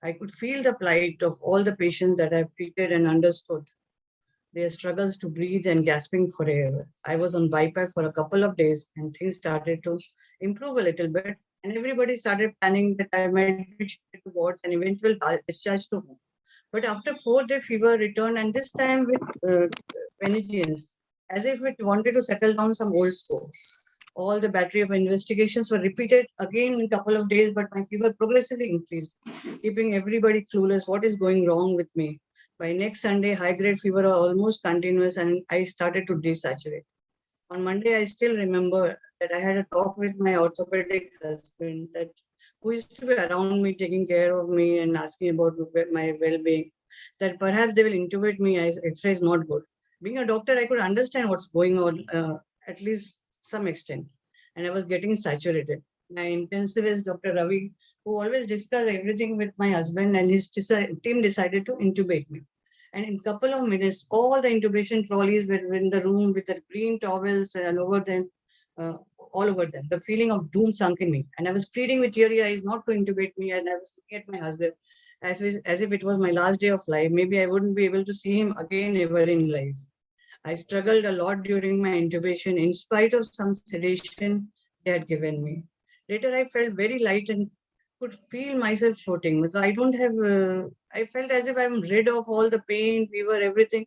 I could feel the plight of all the patients that I've treated and understood. their struggles to breathe and gasping for air. I was on BiPAP for a couple of days and things started to improve a little bit. And everybody started planning that I might be shifted to wards and eventual discharge to home. But after 4-day fever returned, and this time with vengeance, as if it wanted to settle down some old score. All the battery of investigations were repeated again in a couple of days, but my fever progressively increased, keeping everybody clueless what is going wrong with me. By next Sunday, high-grade fever was almost continuous and I started to desaturate. On Monday, I still remember that I had a talk with my orthopedic husband that who used to be around me, taking care of me and asking about my well-being, that perhaps they will intubate me as X-ray is not good. Being a doctor, I could understand what's going on, at least some extent, and I was getting saturated. My intensivist, Dr. Ravi, who always discussed everything with my husband and his team decided to intubate me. And in a couple of minutes, all the intubation trolleys were in the room with the green towels and over them, all over them. The feeling of doom sunk in me. And I was pleading with teary eyes not to intubate me. And I was looking at my husband as if it was my last day of life. Maybe I wouldn't be able to see him again ever in life. I struggled a lot during my intubation in spite of some sedation they had given me. Later, I felt very light and could feel myself floating. I don't have, I felt as if I'm rid of all the pain, fever, everything.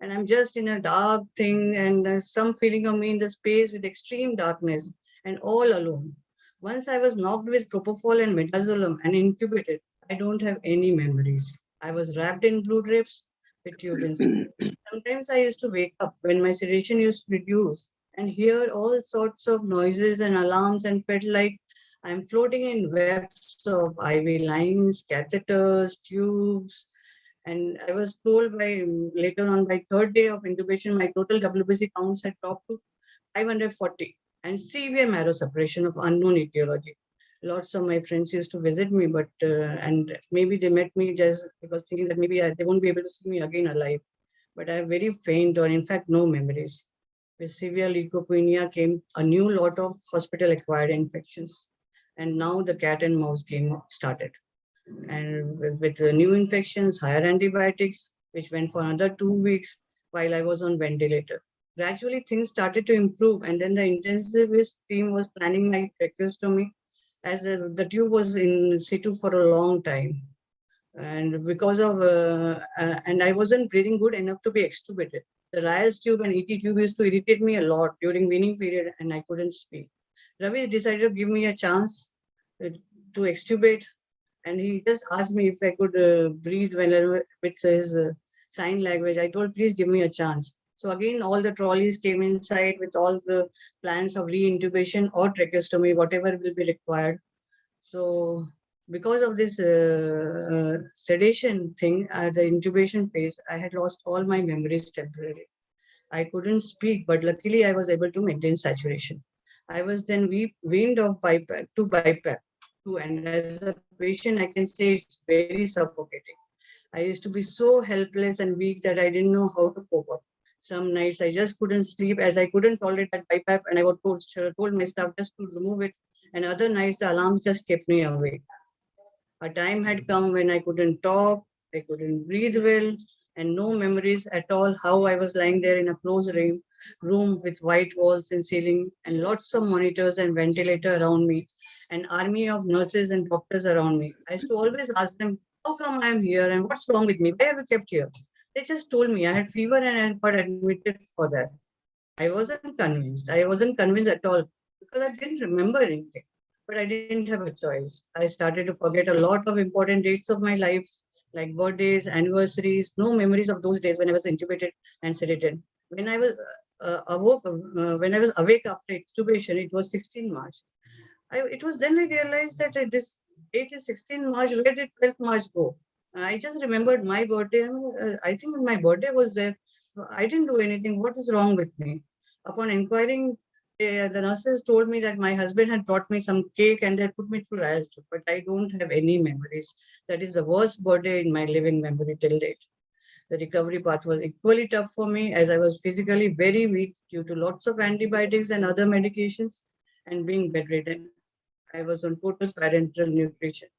And I'm just in a dark thing and some feeling of me in the space with extreme darkness and all alone. Once I was knocked with propofol and midazolam and incubated. I don't have any memories. I was wrapped in blue drapes with tubes. Sometimes I used to wake up when my sedation used to reduce and hear all sorts of noises and alarms and felt like I'm floating in webs of IV lines, catheters, tubes. And I was told by later on by third day of intubation, my total WBC counts had dropped to 540 and severe marrow suppression of unknown etiology. Lots of my friends used to visit me, but and maybe they met me just because thinking that maybe they won't be able to see me again alive. But I have very faint or in fact no memories. With severe leukopenia came a new lot of hospital-acquired infections. And now the cat and mouse game started. And with the new infections, higher antibiotics, which went for another 2 weeks while I was on ventilator. Gradually, things started to improve, and then the intensivist team was planning my tracheostomy as the tube was in situ for a long time. And because of, and I wasn't breathing good enough to be extubated. The Ryers tube and ET tube used to irritate me a lot during weaning period, and I couldn't speak. Ravi decided to give me a chance to extubate, and he just asked me if I could breathe whenever with his sign language. I told, please give me a chance. So again, all the trolleys came inside with all the plans of re-intubation or tracheostomy, whatever will be required. So because of this sedation thing, the intubation phase, I had lost all my memories temporarily. I couldn't speak, but luckily I was able to maintain saturation. I was then weaned off BiPAP to BiPAP too, and as a patient, I can say it's very suffocating. I used to be so helpless and weak that I didn't know how to cope up. Some nights I just couldn't sleep as I couldn't tolerate that BiPAP, and I was told my staff just to remove it. And other nights the alarms just kept me awake. A time had come when I couldn't talk, I couldn't breathe well, and no memories at all how I was lying there in a closed room with white walls and ceiling and lots of monitors and ventilator around me, an army of nurses and doctors around me. I used to always ask them, how come I'm here and what's wrong with me? Why have you kept here? They just told me I had fever and I got admitted for that. I wasn't convinced. I wasn't convinced at all because I didn't remember anything. But I didn't have a choice. I started to forget a lot of important dates of my life, like birthdays, anniversaries, no memories of those days when I was intubated and sedated. When I was when I was awake after intubation, it was 16 March. It was then I realized that this date is 16 March. Where did 12th March go? I just remembered my birthday. I think my birthday was there. I didn't do anything. What is wrong with me? Upon inquiring, the nurses told me that my husband had brought me some cake and they put me through Ryers tube, but I don't have any memories. That is the worst birthday in my living memory till date. The recovery path was equally tough for me as I was physically very weak due to lots of antibiotics and other medications and being bedridden. I was on total parenteral nutrition.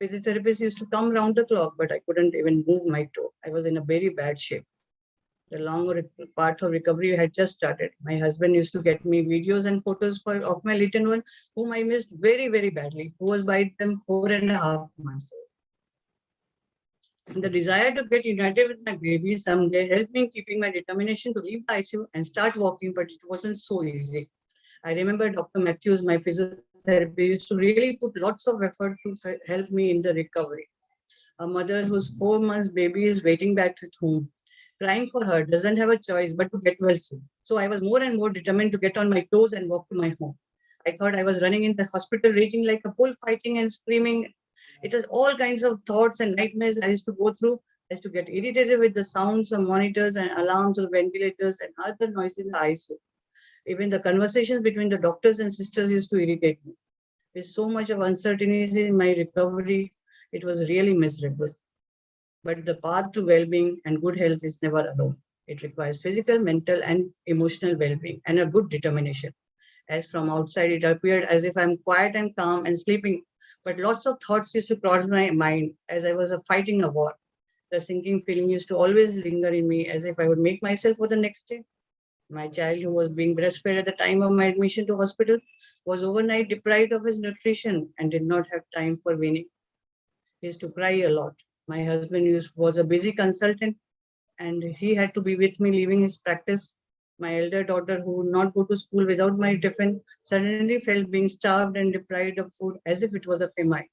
Physiotherapists used to come round the clock, but I couldn't even move my toe. I was in a very bad shape. The long path of recovery had just started. My husband used to get me videos and photos of my little one, whom I missed very, very badly, who was by them 4.5 months old. The desire to get united with my baby someday helped me in keeping my determination to leave the ICU and start walking, but it wasn't so easy. I remember Dr. Matthews, my physiotherapist, used to really put lots of effort to help me in the recovery. A mother whose 4 months baby is waiting back at home, crying for her, doesn't have a choice but to get well soon. So I was more and more determined to get on my toes and walk to my home. I thought I was running in the hospital, raging like a bull, fighting and screaming. It was all kinds of thoughts and nightmares I used to go through. I used to get irritated with the sounds of monitors and alarms of ventilators and other noises in the ICU. Even the conversations between the doctors and sisters used to irritate me. With so much of uncertainty in my recovery, it was really miserable. But the path to well-being and good health is never alone. It requires physical, mental, and emotional well-being and a good determination. As from outside, it appeared as if I'm quiet and calm and sleeping, but lots of thoughts used to cross my mind as I was fighting a war. The sinking feeling used to always linger in me as if I would make myself for the next day. My child, who was being breastfed at the time of my admission to hospital, was overnight deprived of his nutrition and did not have time for weaning. He used to cry a lot. My husband was a busy consultant and he had to be with me leaving his practice. My elder daughter, who would not go to school without my tiffin, suddenly felt being starved and deprived of food as if it was a famine.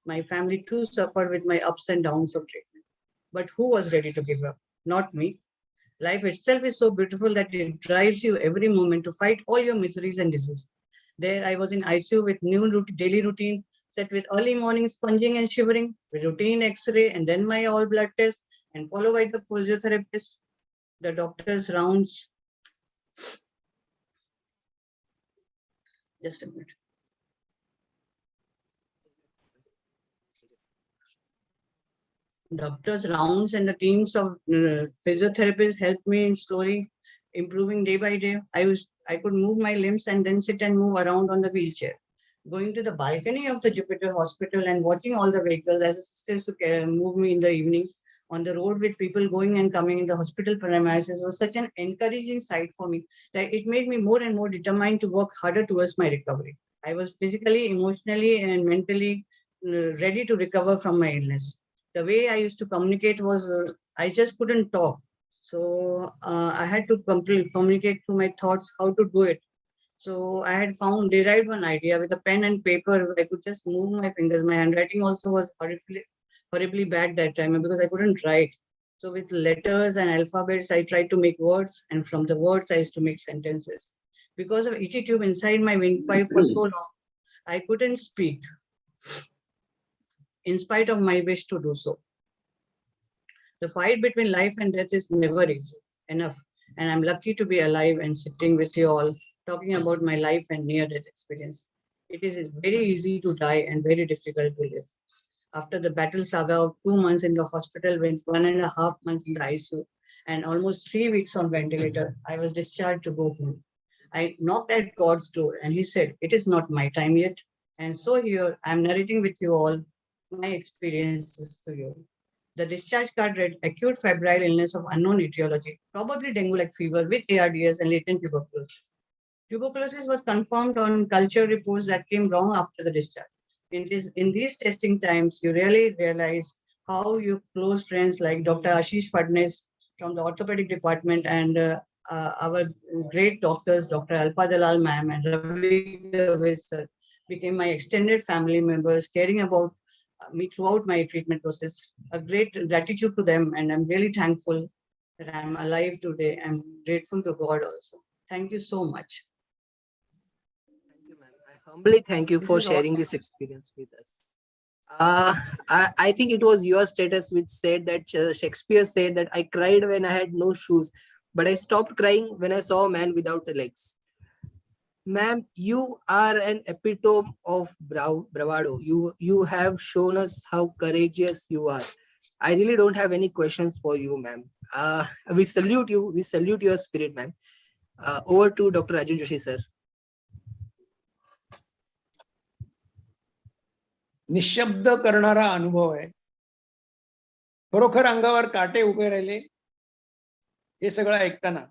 My family too suffered with my ups and downs of treatment. But who was ready to give up? Not me. Life itself is so beautiful that it drives you every moment to fight all your miseries and disease. There I was in ICU with new daily routine, set with early morning sponging and shivering, with routine X-ray and then my all blood test, and followed by the physiotherapist, the doctor's rounds. Just a minute. Doctors' rounds and the teams of physiotherapists helped me in slowly improving day by day. I could move my limbs and then sit and move around on the wheelchair. Going to the balcony of the Jupiter Hospital and watching all the vehicles as assistants to move me in the evenings on the road with people going and coming in the hospital premises was such an encouraging sight for me that it made me more and more determined to work harder towards my recovery. I was physically, emotionally, and mentally ready to recover from my illness. The way I used to communicate was I just couldn't talk. So I had to communicate through my thoughts how to do it. So I had derived one idea with a pen and paper. I could just move my fingers. My handwriting also was horribly bad that time because I couldn't write. So with letters and alphabets, I tried to make words, and from the words, I used to make sentences. Because of ET tube inside my windpipe for so long, I couldn't speak, in spite of my wish to do so. The fight between life and death is never easy enough, and I'm lucky to be alive and sitting with you all, talking about my life and near-death experience. It is very easy to die and very difficult to live. After the battle saga of 2 months in the hospital with 1.5 months in the ICU and almost 3 weeks on ventilator, I was discharged to go home. I knocked at God's door and he said, "It is not my time yet." And so here I'm narrating with you all my experiences to you. The discharge card read acute febrile illness of unknown etiology, probably dengue-like fever with ARDS and latent tuberculosis. Tuberculosis was confirmed on culture reports that came wrong after the discharge. In these testing times, you really realize how your close friends like Dr. Ashish Fadnes from the orthopedic department and our great doctors, Dr. Alpa Dalal ma'am and Ravi Dave sir, became my extended family members, caring about me throughout my treatment process. A great gratitude to them, and I'm really thankful that I'm alive today. I'm grateful to God also. Thank you so much. Thank you, ma'am. I humbly thank you This for is all. sharing this experience with us. I think it was your status which said that Shakespeare said that I cried when I had no shoes, but I stopped crying when I saw a man without legs. Ma'am, you are an epitome of bravado. You have shown us how courageous you are. I really don't have any questions for you, ma'am. We salute you. We salute your spirit, ma'am. Over to Dr. Raju Joshi, sir. निशब्द करणारा अनुभव आहे. खरोखर अंगावर काटे उभे राहिले. हे सगळं ऐकताना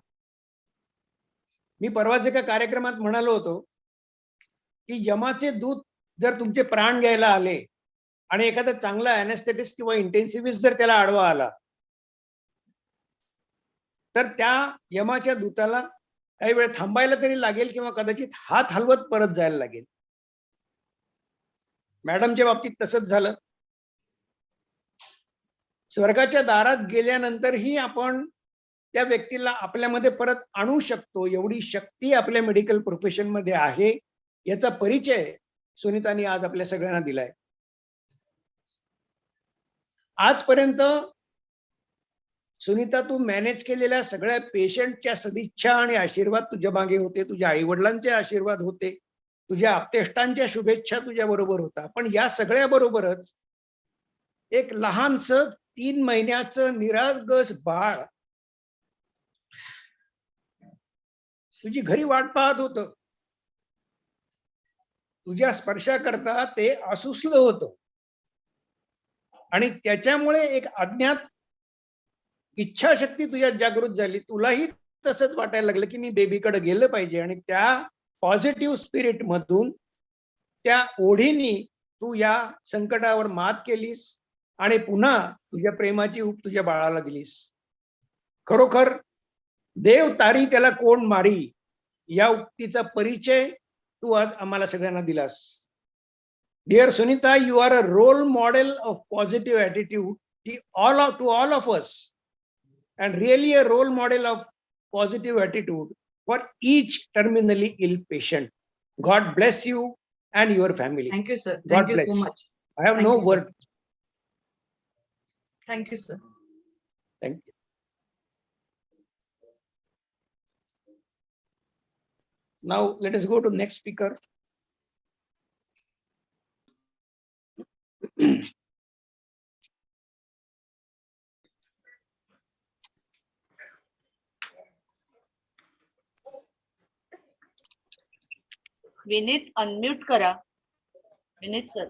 मी परवाच एका कार्यक्रमात म्हणालो होतो की यमाचे दूत जर तुमचे प्राण घ्यायला आले आणि एखादा चांगला अॅनेस्थेटिस्ट किंवा इंटेन्सिव्हिस्ट जर त्याला आडवा आला तर त्या यमाच्या दूताला काही वेळ थांबायला तरी लागेल किंवा कदाचित हात हलवत परत जायला लागेल. मॅडमच्या बाबतीत तसंच झालं. स्वर्गाच्या दारात गेल्यानंतरही आपण त्या व्यक्तीला आपल्यामध्ये परत आणू शकतो एवढी शक्ती आपल्या मेडिकल प्रोफेशन मध्ये आहे याचा परिचय सुनीतांनी आज आपल्या सगळ्यांना दिलाय. आजपर्यंत सुनीता तू मॅनेज केलेल्या सगळ्या पेशंटच्या सदिच्छा आणि आशीर्वाद तुझ्या मागे होते, तुझ्या आई वडिलांचे आशीर्वाद होते, तुझ्या आप्तेष्टांच्या शुभेच्छा तुझ्या बरोबर होता. पण या सगळ्या बरोबरच एक लहानस 3 महिन्याचं निरागस बाळ तुझी घरी वाट पाहत होतं. तुझ्या स्पर्शाकरता ते असुसलं होतं आणि त्याच्यामुळे एक अज्ञात इच्छाशक्ती तुझ्यात जागृत झाली. तुलाही तसंच वाटायला लागलं की मी बेबीकडे गेलं पाहिजे आणि त्या पॉझिटिव्ह स्पिरिट मधून त्या ओढीनी तू या संकटावर मात केलीस आणि पुन्हा तुझ्या प्रेमाची ऊब तुझ्या बाळाला दिलीस. खरोखर देव तारी त्याला कोण मारी या उक्तीचा परिचय तू आज आम्हाला सगळ्यांना दिलास. Dear Sunita, you are a role model of positive attitude to all of us, and really a role model of positive attitude for each terminally ill patient. God bless you and your family. Thank you, sir. God Thank you bless so you. much. I have Thank no you, sir. word. Thank you, sir. Thank you. Now let us go to next speaker. Vineet unmute करा. Vineet sir.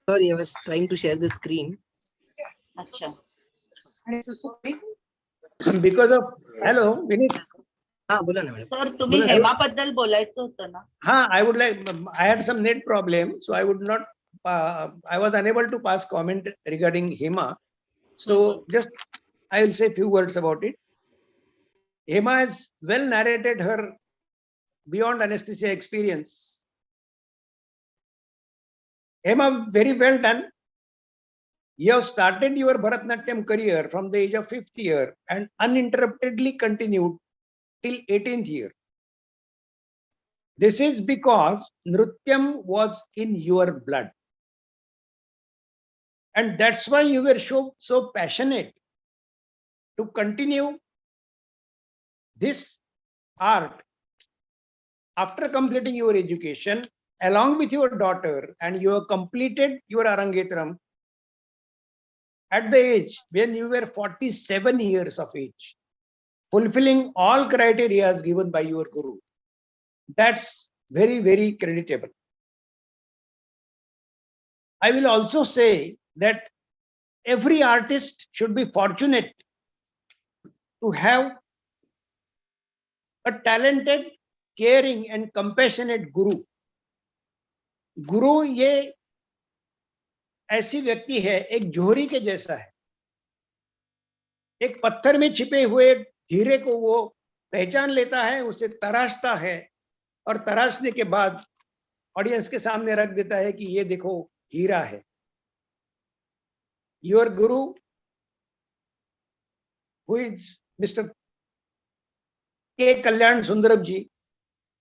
Sorry, I was trying to share the screen. अच्छा. Because of hello Vinit. हा बोला ना madam. Sir तुम्ही हेमाबद्दल बोलायचं होतं ना. I would like, I had some net problem, so I would not, I was unable to pass comment regarding Hema. So just I will say a few words about it. Hema has well narrated her beyond anesthesia experience. Hema, very well done. You have started your Bharatanatyam career from the age of 5th year and uninterruptedly continued till 18th year. This is because Nrutyam was in your blood. And that's why you were so passionate to continue this art after completing your education along with your daughter, and you have completed your Arangetram at the age when you were 47 years of age, fulfilling all criteria given by your guru. That's very, very creditable. I will also say that every artist should be fortunate to have a talented, caring and compassionate guru. गुरु ये ऐसी व्यक्ति है, एक जोहरी के जैसा है. एक पत्थर में छिपे हुए हीरे को वो पहचान लेता है, उसे तराशता है और तराशने के बाद ऑडियंस के सामने रख देता है कि ये देखो हीरा है. Your Guru who is Mr. K. Kalyan Sundaram ji,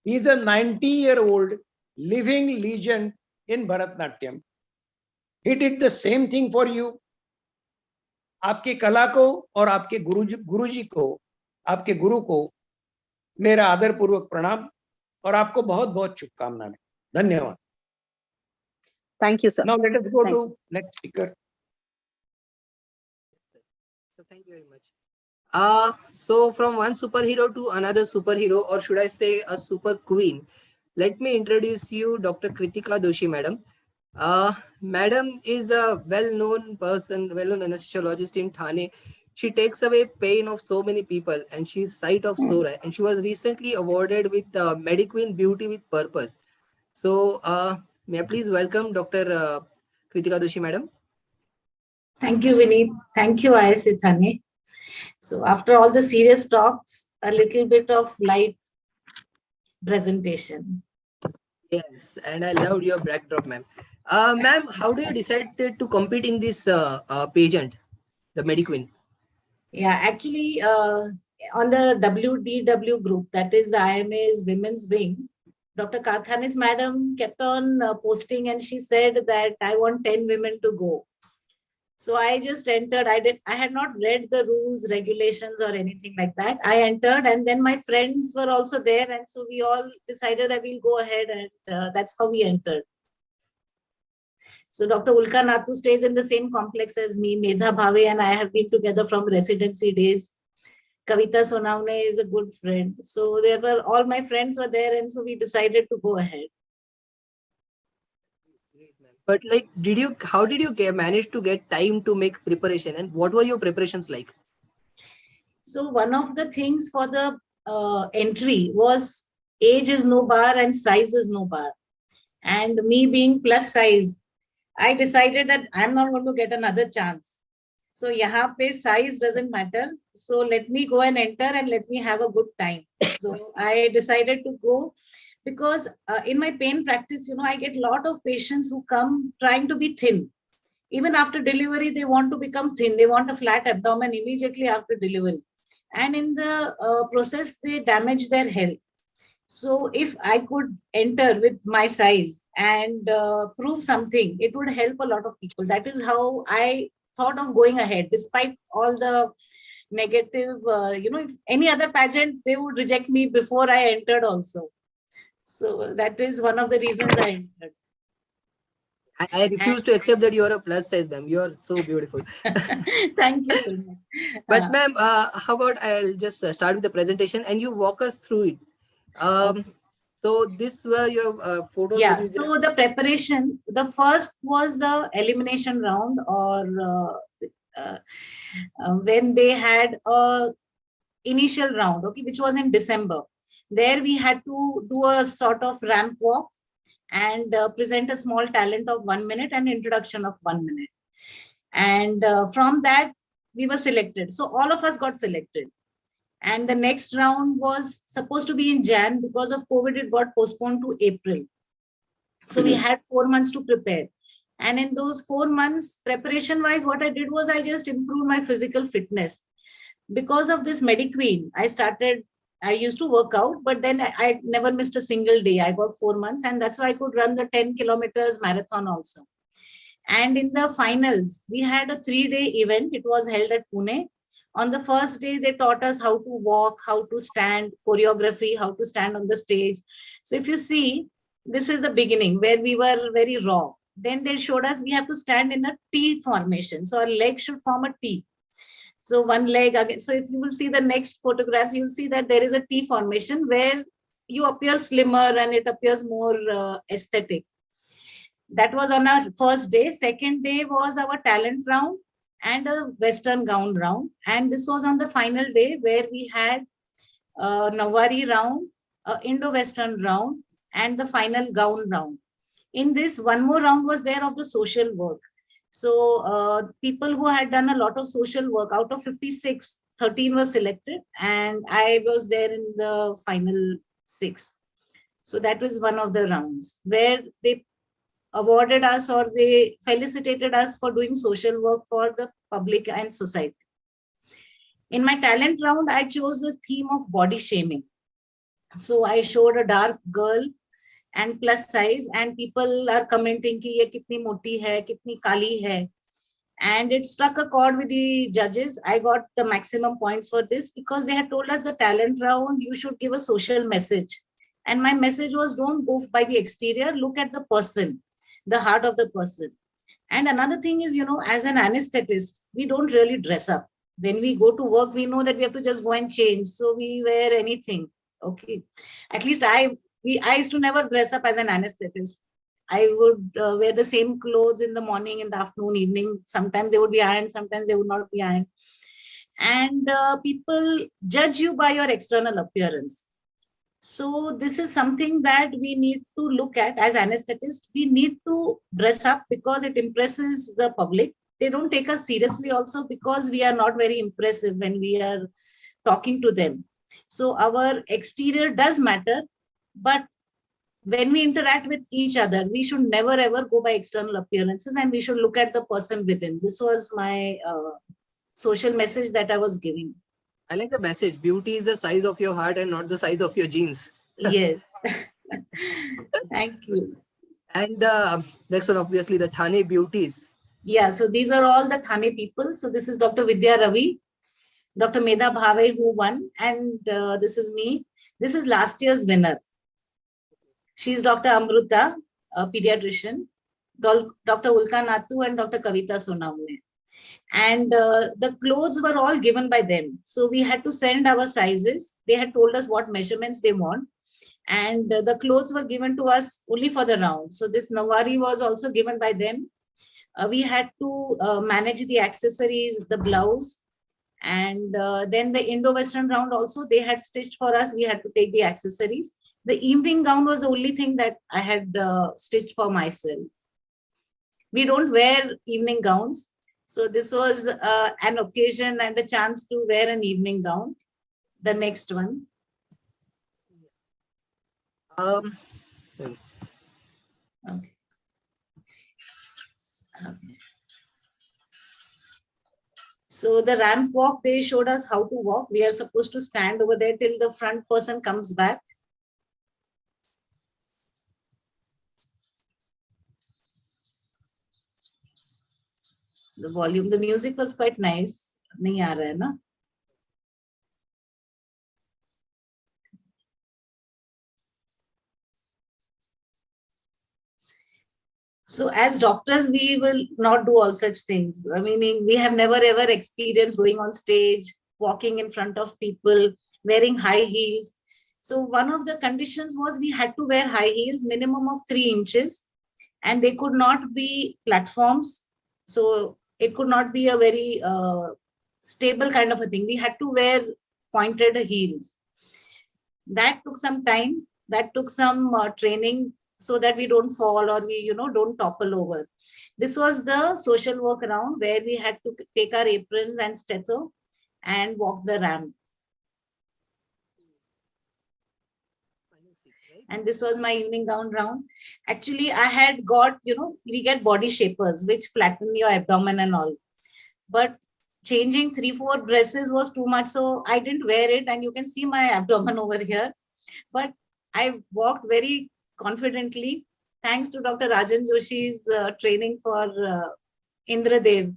he is a 90-year-old living legend in Bharatnatyam. He did the same thing for you. आपकी कला को और आपके गुरुजी को, आपके गुरु को मेरा आदर पूर्वक प्रणाम और आपको बहुत बहुत शुभकामनाएं. धन्यवाद. Thank you, sir. Now let us go to next speaker. So thank you very much. So from one superhero to another superhero, or should I say a super queen, let me introduce you Dr. Kritika Doshi, madam. Madam is a well-known person, well-known anesthesiologist in Thane. She takes away pain of so many people, and she's sight of sore eye. And she was recently awarded with Mediqueen Beauty with Purpose. So, may I please welcome Dr. Kritika Doshi, madam. Thank you, Vineet. Thank you, ISA Thane. So after all the serious talks, a little bit of light presentation. Yes, and I loved your backdrop, ma'am. Ma'am, how do you decide to compete in this pageant, the Mediqueen? Yeah, actually, on the WDW group, that is the IMA's women's wing, Dr. Karthanis madam kept on posting, and she said that I want 10 women to go. So I just entered. I had not read the rules, regulations, or anything like that. I entered, and then my friends were also there, and so we all decided that we'll go ahead, and that's how we entered. So Dr. Ulka Nathu stays in the same complex as me. Medha Bhave and I have been together from residency days. Kavita Sonavne is a good friend. So there were, all my friends were there, and so we decided to go ahead. But like, how did you manage to get time to make preparation, and what were your preparations like? So one of the things for the entry was age is no bar and size is no bar. And me being plus size, I decided that I'm not going to get another chance. So yahan pe size doesn't matter. So let me go and enter and let me have a good time. So I decided to go because in my pain practice, I get a lot of patients who come trying to be thin. Even after delivery, they want to become thin. They want a flat abdomen immediately after delivery. And in the process, they damage their health. So if I could enter with my size and prove something, it would help a lot of people. That is how I thought of going ahead, despite all the negative, if any other pageant, they would reject me before I entered also. So that is one of the reasons I entered. I refuse to accept that you are a plus size, ma'am. You are so beautiful. Thank you so much. But ma'am, how about I'll just start with the presentation and you walk us through it. So this were your photos. Yeah, so the preparation, the first was the elimination round, or when they had a initial round, okay, which was in December. There we had to do a sort of ramp walk and present a small talent of 1 minute and introduction of 1 minute. And from that, we were selected. So all of us got selected. And the next round was supposed to be in Jan. Because of COVID, it got postponed to April. So we had 4 months to prepare. And in those 4 months, preparation-wise, what I did was I just improved my physical fitness. Because of this Mediqueen, I used to work out, but then I never missed a single day. I got 4 months, and that's why I could run the 10 kilometers marathon also. And in the finals, we had a 3-day event. It was held at Pune. On the first day, they taught us how to walk, how to stand, choreography, how to stand on the stage. So if you see, this is the beginning where we were very raw. Then they showed us we have to stand in a T formation. So our legs should form a T. So one leg again. So if you will see the next photographs, you will see that there is a T formation where you appear slimmer and it appears more aesthetic. That was on our first day. Second day was our talent round and a Western gown round. And this was on the final day where we had a Nawari round, Indo-Western round, and the final gown round. In this, one more round was there of the social work. So people who had done a lot of social work, out of 56, 13 were selected, and I was there in the final 6. So that was one of the rounds where they awarded us, or they felicitated us for doing social work for the public and society. In my talent round, I chose the theme of body shaming. So I showed a dark girl and plus size, and people are commenting ki ye kitni moti hai, kitni kali hai. And it struck a chord with the judges. I got the maximum points for this because they had told us the talent round, you should give a social message. And my message was, don't go by the exterior, look at the person, the heart of the person. And another thing is, as an anesthetist, we don't really dress up. When we go to work, we know that we have to just go and change. So we wear anything. Okay. At least I used to never dress up as an anesthetist. I would wear the same clothes in the morning, in the afternoon, evening. Sometimes they would be ironed, sometimes they would not be ironed. And people judge you by your external appearance. So this is something that we need to look at as anesthetists. We need to dress up because it impresses the public. They don't take us seriously also because we are not very impressive when we are talking to them. So our exterior does matter, but when we interact with each other, we should never ever go by external appearances, and we should look at the person within. This was my social message that I was giving. I like the message. Beauty is the size of your heart and not the size of your jeans. Yes. Thank you. And next one, obviously, the Thane beauties. Yeah, so these are all the Thane people. So this is Dr. Vidya Ravi, Dr. Medha Bhave, who won, and this is me. This is last year's winner. She's Dr. Amruta, a pediatrician, Dr. Ulka Nathu, and Dr. Kavita Sonamne. And the clothes were all given by them. So we had to send our sizes. They had told us what measurements they want. And the clothes were given to us only for the round. So this Nawari was also given by them. We had to manage the accessories, the blouse. And then the Indo-Western round also, they had stitched for us. We had to take the accessories. The evening gown was the only thing that I had stitched for myself. We don't wear evening gowns. So this was an occasion and a chance to wear an evening gown. The next one. Sorry. Okay. So the ramp walk, they showed us how to walk. We are supposed to stand over there till the front person comes back. The volume, the music was quite nice. Nahi aa raha hai na? So as doctors, we will not do all such things. Meaning we have never ever experienced going on stage, walking in front of people, wearing high heels. So one of the conditions was we had to wear high heels, minimum of 3 inches, and they could not be platforms. So it could not be a very stable kind of a thing. We had to wear pointed heels. That took some time. That took some training so that we don't fall or we, don't topple over. This was the social work round where we had to take our aprons and stetho and walk the ramp. And this was my evening gown round. Actually, I had got, we get body shapers, which flatten your abdomen and all. But changing 3-4 dresses was too much. So I didn't wear it. And you can see my abdomen over here. But I walked very confidently, thanks to Dr. Rajan Joshi's training for Indradev.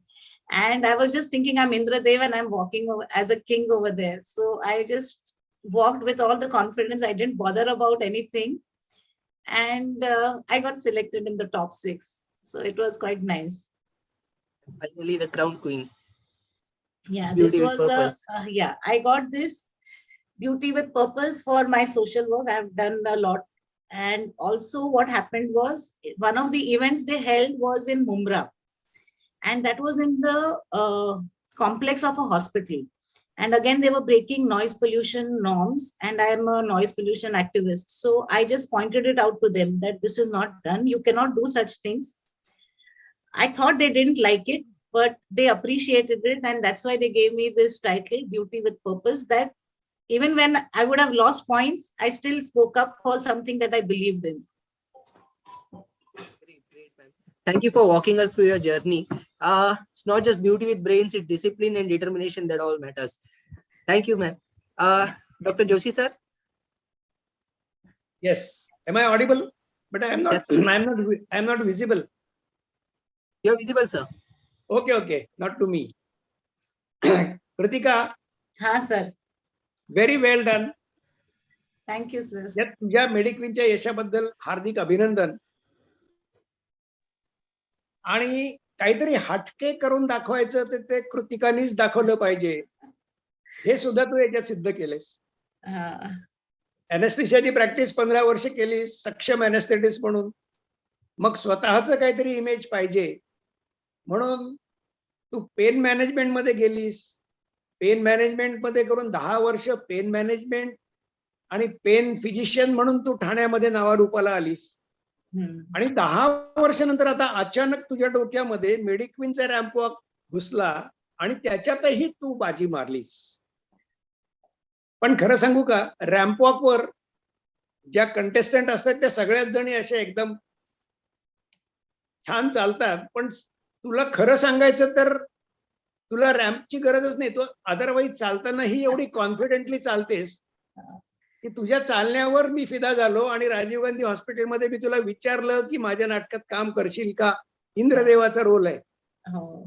And I was just thinking I'm Indradev and I'm walking as a king over there. So I just walked with all the confidence. I didn't bother about anything. And I got selected in the top 6. So it was quite nice. Finally, the crown queen. Yeah, Beauty this with was, I got this beauty with purpose for my social work. I've done a lot. And also what happened was one of the events they held was in Mumra. And that was in the complex of a hospital. And again, they were breaking noise pollution norms. And I am a noise pollution activist. So I just pointed it out to them that this is not done. You cannot do such things. I thought they didn't like it, but they appreciated it. And that's why they gave me this title, Beauty with Purpose, that even when I would have lost points, I still spoke up for something that I believed in. Great, ma'am. Thank you for walking us through your journey. It's not just beauty with brains, it's discipline and determination that all matters. Thank you, ma'am. Dr. Joshi, sir? Yes. Am I audible? But I am not. Yes, I am not visible. You're visible, sir. Okay. Not to me. Kritika. Ha, sir. Very well done. Thank you, sir. तुझ्या मेडिक्वीनच्या यशाबद्दल हार्दिक अभिनंदन. आणि काहीतरी हटके करून दाखवायचं ते कृतिकानीच दाखवलं पाहिजे. हे सुद्धा तू याच्यात सिद्ध केलेस. एनेस्थेशियाची प्रॅक्टिस 15 वर्ष केली, सक्षम एनेस्थेटिस्ट म्हणून. मग स्वतःचं काहीतरी इमेज पाहिजे म्हणून तू पेन मॅनेजमेंट मध्ये गेलीस. पेन मॅनेजमेंट मध्ये करून 10 वर्ष पेन मॅनेजमेंट आणि पेन फिजिशियन म्हणून तू ठाण्यामध्ये नावारूपाला आलीस. आणि 10 वर्षानंतर आता अचानक तुझ्या डोक्यामध्ये मेडिक्विनचा रॅम्प वॉक घुसला आणि त्याच्यातही तू बाजी मारलीस. पण खरं सांगू का, रॅम्प वॉकवर ज्या कंटेस्टंट असतात त्या सगळ्याच जणी अशा एकदम छान चालतात. पण तुला खरं सांगायचं तर तुला रॅम्पची गरजच नाही. तू अदरवाईज चालतानाही एवढी कॉन्फिडेंटली चालतेस की तुझ्या चालण्यावर मी फिदा झालो. आणि राजीव गांधी हॉस्पिटलमध्ये मी तुला विचारलं की माझ्या नाटकात काम करशील का, इंद्रदेवाचा रोल आहे,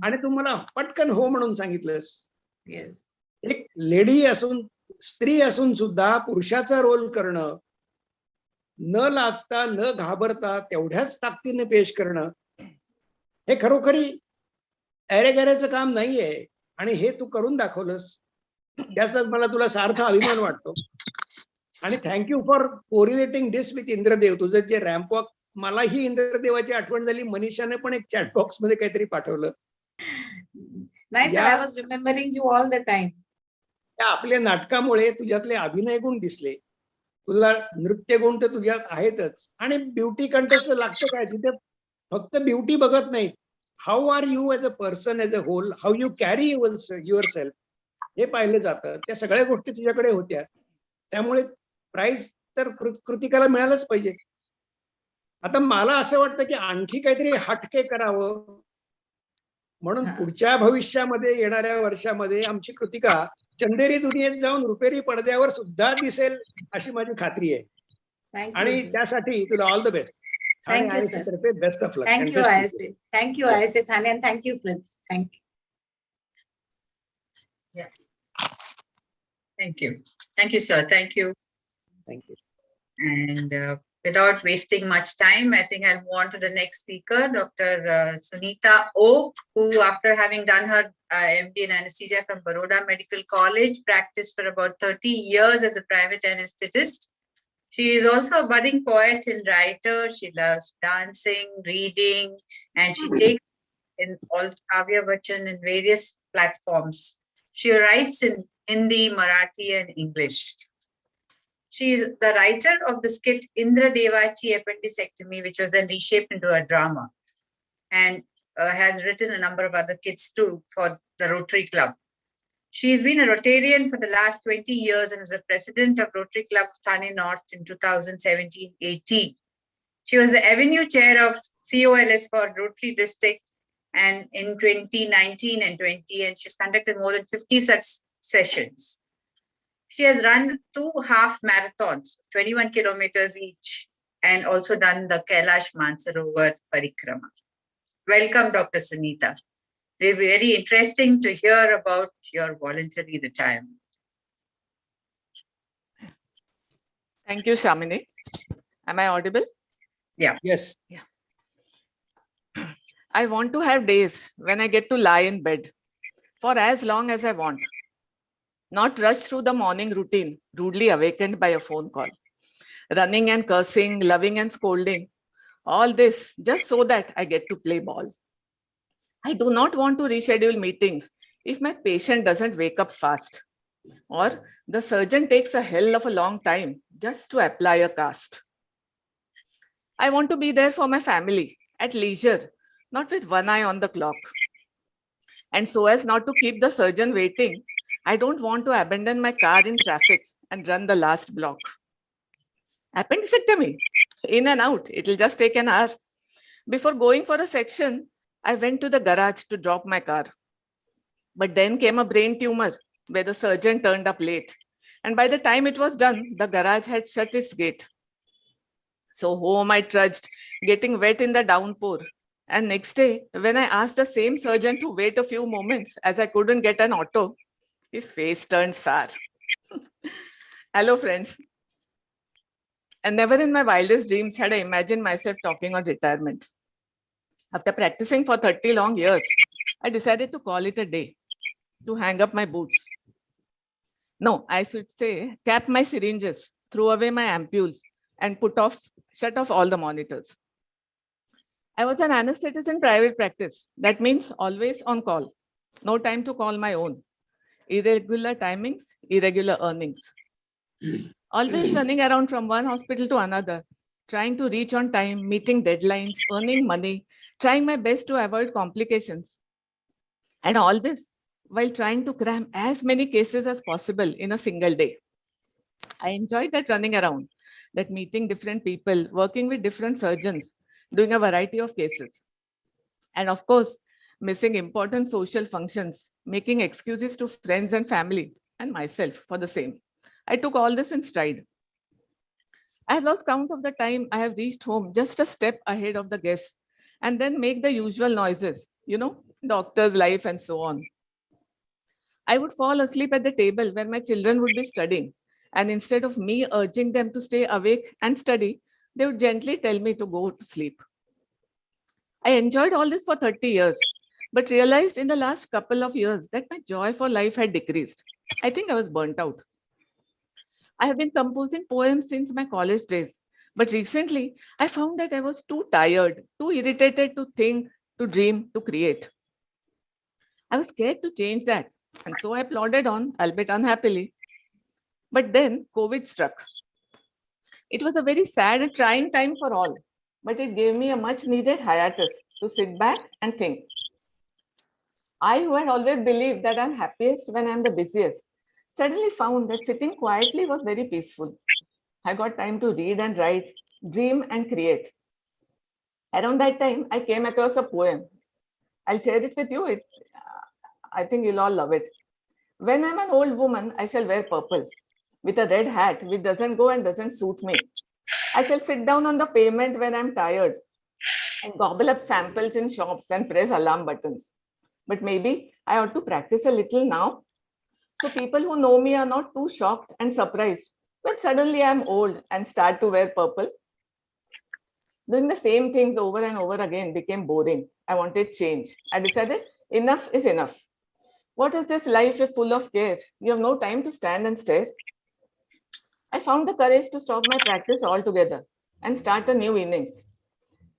आणि तू मला पटकन हो म्हणून सांगितलंस. एक लेडी असून, स्त्री असून सुद्धा पुरुषाचा रोल करणं, न लाजता न घाबरता तेवढ्याच ताकदीने पेश करणं, हे खरोखरी अरेगऱ्याचं काम नाहीये. आणि हे तू करून दाखवलंस, त्याचाच मला तुला सार्थ अभिमान वाटतो. आणि thank you for correlating this with Indradev. तुझं जे रॅम्प वॉक, मलाही इंद्रदेवाची आठवण झाली. मनीषाने पण एक चॅट बॉक्स मध्ये काहीतरी पाठवलं. Nice, sir. I was remembering you all the time. त्या आपल्या नाटकामुळे तुझ्यातले अभिनय गुण दिसले. तुला नृत्य गुण तर तुझ्यात आहेतच. आणि ब्युटी कंटेस्ट लागतं काय, तिथे फक्त ब्युटी बघत नाही, how are you as a person, as a whole, how you carry yourself, हे पाहिलं जातं. त्या सगळ्या गोष्टी तुझ्याकडे होत्या. त्यामुळे प्राइज तर कृतिकाला मिळालंच पाहिजे. आता मला असं वाटतं की आणखी काहीतरी हटके करावं म्हणून पुढच्या भविष्यामध्ये, येणाऱ्या वर्षामध्ये आमची कृतिका चंदेरी दुनियेत जाऊन रुपेरी पडद्यावर सुद्धा दिसेल अशी माझी खात्री आहे. आणि त्यासाठी तुला all the best. Thank you, sir. Best of luck. Thank you, ISA. Thank you, ISA Thane, and thank you, friends. Thank you. Yeah. Thank you. Thank you, sir. Thank you. Thank you. And without wasting much time, I think I'll move on to the next speaker, Dr. Sunita Oak, who, after having done her MD in anesthesia from Baroda Medical College, practiced for about 30 years as a private anesthetist. She is also a budding poet and writer. She loves dancing, reading, and she takes in all Kavya Bachchan in various platforms. She writes in Hindi, Marathi, and English. She is the writer of the skit Indra Devachi Appendicectomy, which was then reshaped into a drama, and has written a number of other kits too for the Rotary Club. She's been a Rotarian for the last 20 years and is the president of Rotary Club Thane North in 2017-18. She was the Avenue Chair of COLS for Rotary District and in 2019 and 20, and she's conducted more than 50 such sessions. She has run 2 half marathons, 21 kilometers each, and also done the Kailash Mansarovar Parikrama. Welcome, Dr. Sunita. It's very interesting to hear about your voluntary retirement. Thank you, Shamini. Am I audible? Yeah. Yes. Yeah. I want to have days when I get to lie in bed for as long as I want, not rush through the morning routine, rudely awakened by a phone call, running and cursing, loving and scolding, all this just so that I get to play ball. I do not want to reschedule meetings if my patient doesn't wake up fast, or the surgeon takes a hell of a long time just to apply a cast. I want to be there for my family at leisure, not with one eye on the clock. And so as not to keep the surgeon waiting, I don't want to abandon my car in traffic and run the last block. Appendicectomy, in and out, it'll just take an hour. Before going for a section, I went to the garage to drop my car. But then came a brain tumor where the surgeon turned up late. And by the time it was done, the garage had shut its gate. So home I trudged, getting wet in the downpour. And next day, when I asked the same surgeon to wait a few moments as I couldn't get an auto, his face turned sour. Hello, friends. And never in my wildest dreams had I imagined myself talking on retirement. After practicing for 30 long years, I decided to call it a day, to hang up my boots. No, I should say, cap my syringes, throw away my ampules, and shut off all the monitors. I was an anesthetist in private practice. That means always on call. No time to call my own. Irregular timings, irregular earnings. Always running around from one hospital to another, trying to reach on time, meeting deadlines, earning money, trying my best to avoid complications. And all this while trying to cram as many cases as possible in a single day. I enjoyed that running around, that meeting different people, working with different surgeons, doing a variety of cases. And of course, missing important social functions, making excuses to friends and family and myself for the same. I took all this in stride. I have lost count of the time I have reached home just a step ahead of the guests and then make the usual noises, doctor's life and so on. I would fall asleep at the table where my children would be studying. And instead of me urging them to stay awake and study, they would gently tell me to go to sleep. I enjoyed all this for 30 years, but realized in the last couple of years that my joy for life had decreased. I think I was burnt out. I have been composing poems since my college days, but recently I found that I was too tired, too irritated to think, to dream, to create. I was scared to change that, and so I plodded on, albeit unhappily. But then COVID struck. It was a very sad and trying time for all, but it gave me a much needed hiatus to sit back and think. I, who had always believed that I'm happiest when I'm the busiest, suddenly found that sitting quietly was very peaceful. I got time to read and write, dream and create. Around that time, I came across a poem. I'll share it with you. I think you'll all love it. When I'm an old woman, I shall wear purple with a red hat which doesn't go and doesn't suit me. I shall sit down on the pavement when I'm tired and gobble up samples in shops and press alarm buttons. But maybe I ought to practice a little now, so people who know me are not too shocked and surprised when suddenly I'm old and start to wear purple. Doing the same things over and over again became boring. I wanted change. I decided enough is enough. What is this life if full of care? You have no time to stand and stare. I found the courage to stop my practice altogether and start a new innings.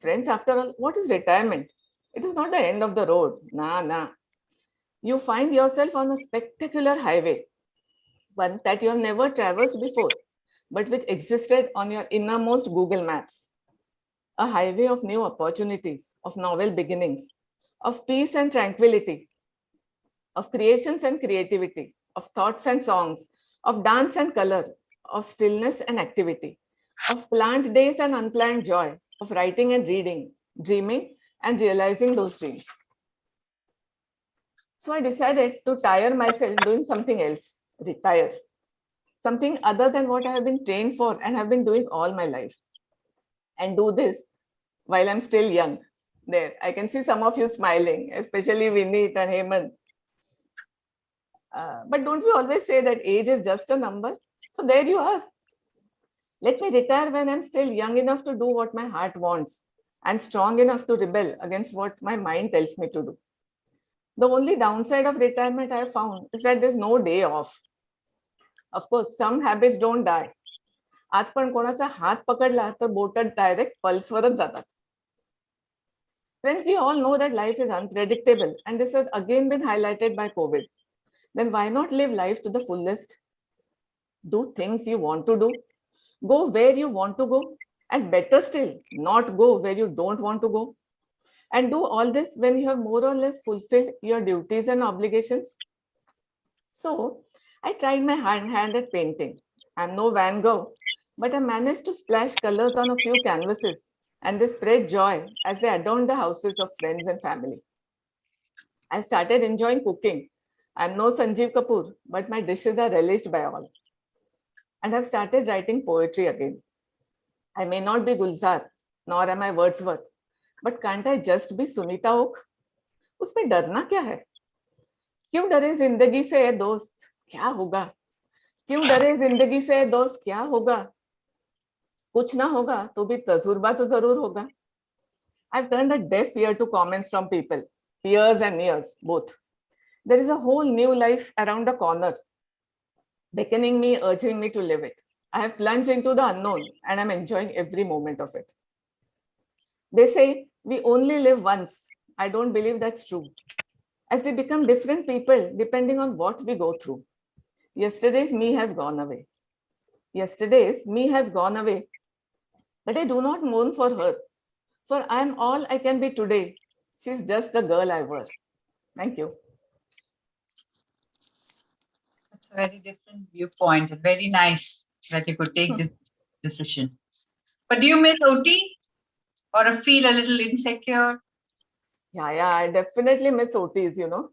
Friends, after all, what is retirement? It is not the end of the road. Nah. You find yourself on a spectacular highway, one that you have never traversed before, but which existed on your innermost Google Maps. A highway of new opportunities, of novel beginnings, of peace and tranquility, of creations and creativity, of thoughts and songs, of dance and color, of stillness and activity, of planned days and unplanned joy, of writing and reading, dreaming and realizing those dreams. So I decided to tire myself doing something else, retire, something other than what I have been trained for and have been doing all my life. And do this while I'm still young. There, I can see some of you smiling, especially Vineet and Hemant. But don't we always say that age is just a number? So there you are. Let me retire when I'm still young enough to do what my heart wants and strong enough to rebel against what my mind tells me to do. The only downside of retirement I have found is that there's no day off. Of course, some habits don't die. आज पण कोणाचा हात पकडला तर boat direct पल्सवरच जातात. Friends, we all know that life is unpredictable and this has again been highlighted by COVID. Then why not live life to the fullest? Do things you want to do. Go where you want to go. And better still, not go where you don't want to go. And do all this when you have more or less fulfilled your duties and obligations. So I tried my hand at painting. I'm no Van Gogh, but I managed to splash colors on a few canvases and they spread joy as they adorned the houses of friends and family. I started enjoying cooking. I'm no Sanjeev Kapoor, but my dishes are relished by all. And I've started writing poetry again. I may not be Gulzar, nor am I Wordsworth, but can't I just be Sunita Oak? उसमें डरना क्या है? क्यों डरे जिंदगी से दोस्त? क्या होगा? क्यों डरे जिंदगी से दोस्त? क्या होगा? कुछ ना होगा तो भी तजुर्बा तो जरूर होगा. I've turned a deaf ear to comments from people, peers and nears, both. There is a whole new life around the corner, beckoning me, urging me to live it. I have plunged into the unknown and I'm enjoying every moment of it. They say We only live once. I don't believe that's true. As we become different people, depending on what we go through. Yesterday's me has gone away. Yesterday's me has gone away. But I do not mourn for her, for I am all I can be today. She's just the girl I was. Thank you. That's a very different viewpoint. Very nice that you could take this decision. But do you miss OT or feel a little insecure? Yeah, I definitely miss OTs, you know.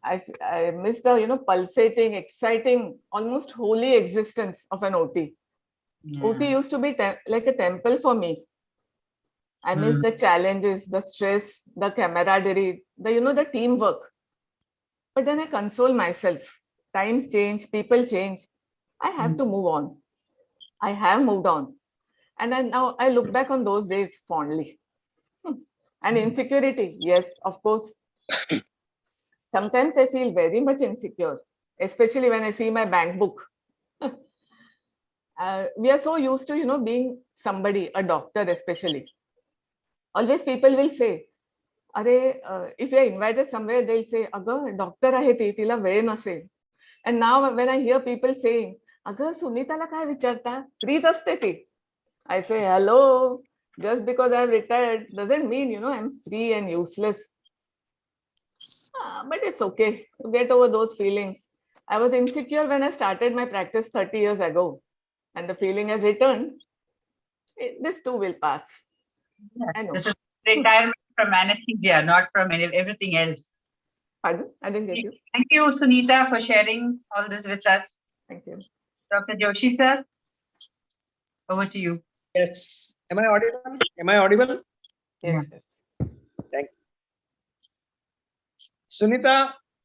I miss the, you know, pulsating, exciting, almost holy existence of an OT. Yeah. OT used to be like a temple for me. I miss the challenges, the stress, the camaraderie, the teamwork. But then I console myself. Times change, people change. I have to move on. I have moved on. And then now I look back on those days fondly. And insecurity, yes, of course. Sometimes I feel very much insecure, especially when I see my bank book. We are so used to, you know, being somebody, a doctor especially. Always people will say, if you are invited somewhere, they'll say, "Aga, doctor आहे ती, तिला वेळ नसेल." And now when I hear people saying, "Aga, सुनीताला काय विचारता? फ्रीच असते ती." I say, hello, just because I've retired doesn't mean, you know, I'm free and useless. But it's okay to get over those feelings. I was insecure when I started my practice 30 years ago, and the feeling has returned. This too will pass. Yeah. I know. This is retirement from anesthesia, not from everything else. Pardon? I didn't get you. Thank you, Sunita, for sharing all this with us. Thank you. Dr. Joshi, sir, over to you. Yes. Am I audible? Am I audible? Yes. Thank you. Sunita,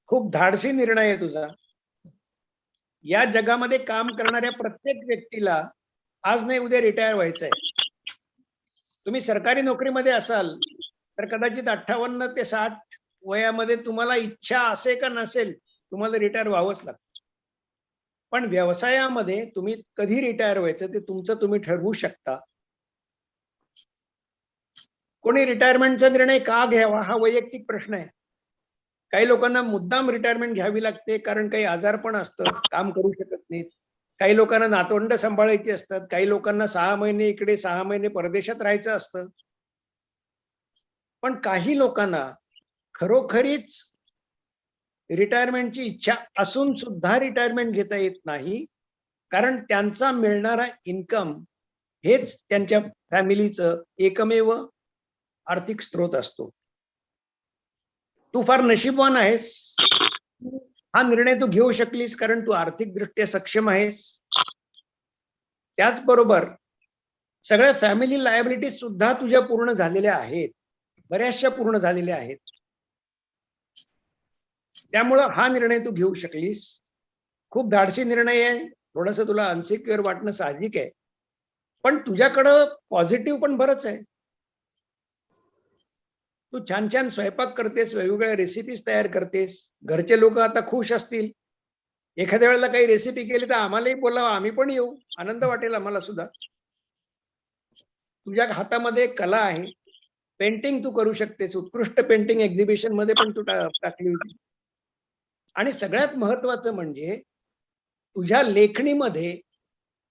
खूप धाडसी निर्णय आहे तुझा. या जगामध्ये काम करणाऱ्या प्रत्येक व्यक्तीला आज नाही उद्या रिटायर व्हायचंय. तुम्ही सरकारी नोकरीमध्ये असाल तर कदाचित 58 ते 60 वयामध्ये तुम्हाला इच्छा असे का नसेल तुम्हाला रिटायर व्हावंच लागतं. पण व्यवसायामध्ये तुम्ही कधी रिटायर व्हायचं ते तुमचं तुम्ही ठरवू शकता. कोणी रिटायरमेंटचा निर्णय का घ्यावा हा वैयक्तिक प्रश्न आहे. काही लोकांना मुद्दाम रिटायरमेंट घ्यावी लागते कारण काही आजारपण असतं, काम करू शकत नाहीत. काही लोकांना नातवंड सांभाळायची असतात, काही लोकांना 6 महिने इकडे 6 महिने परदेशात राहायचं असतं. पण काही लोकांना खरोखरीच रिटायरमेंटची इच्छा असून सुद्धा रिटायरमेंट घेता येत नाही कारण त्यांचा मिळणारा इन्कम हेच त्यांच्या फॅमिलीचं एकमेव आर्थिक स्रोत असतो. तू फार नशीबवान आहेस. हा निर्णय तू घेऊ शकलीस कारण तू आर्थिक दृष्ट्या सक्षम आहेस. त्याचबरोबर सगळ्या फॅमिली लायबिलिटी सुद्धा तुझ्या पूर्ण झालेल्या आहेत, बऱ्याचशा पूर्ण झालेल्या आहेत. त्यामुळं हा निर्णय तू घेऊ शकलीस. खूप धाडसी निर्णय आहे. थोडंसं तुला अनसिक्युअर वाटणं साहजिक आहे, पण तुझ्याकडं पॉझिटिव्ह पण बरंच आहे. तू छान छान स्वयंपाक करतेस, वेगवेगळ्या रेसिपीज तयार करतेस. घरचे लोक आता खुश असतील. एखाद्या वेळेला काही रेसिपी केली तर आम्हालाही बोलावं, आम्ही पण येऊ. आनंद वाटेल आम्हाला सुद्धा. तुझ्या हातामध्ये कला आहे. पेंटिंग तू करू शकतेस. उत्कृष्ट पेंटिंग एक्झिबिशन मध्ये पण तू टाकली होती. आणि सगळ्यात महत्वाचं म्हणजे तुझ्या लेखणीमध्ये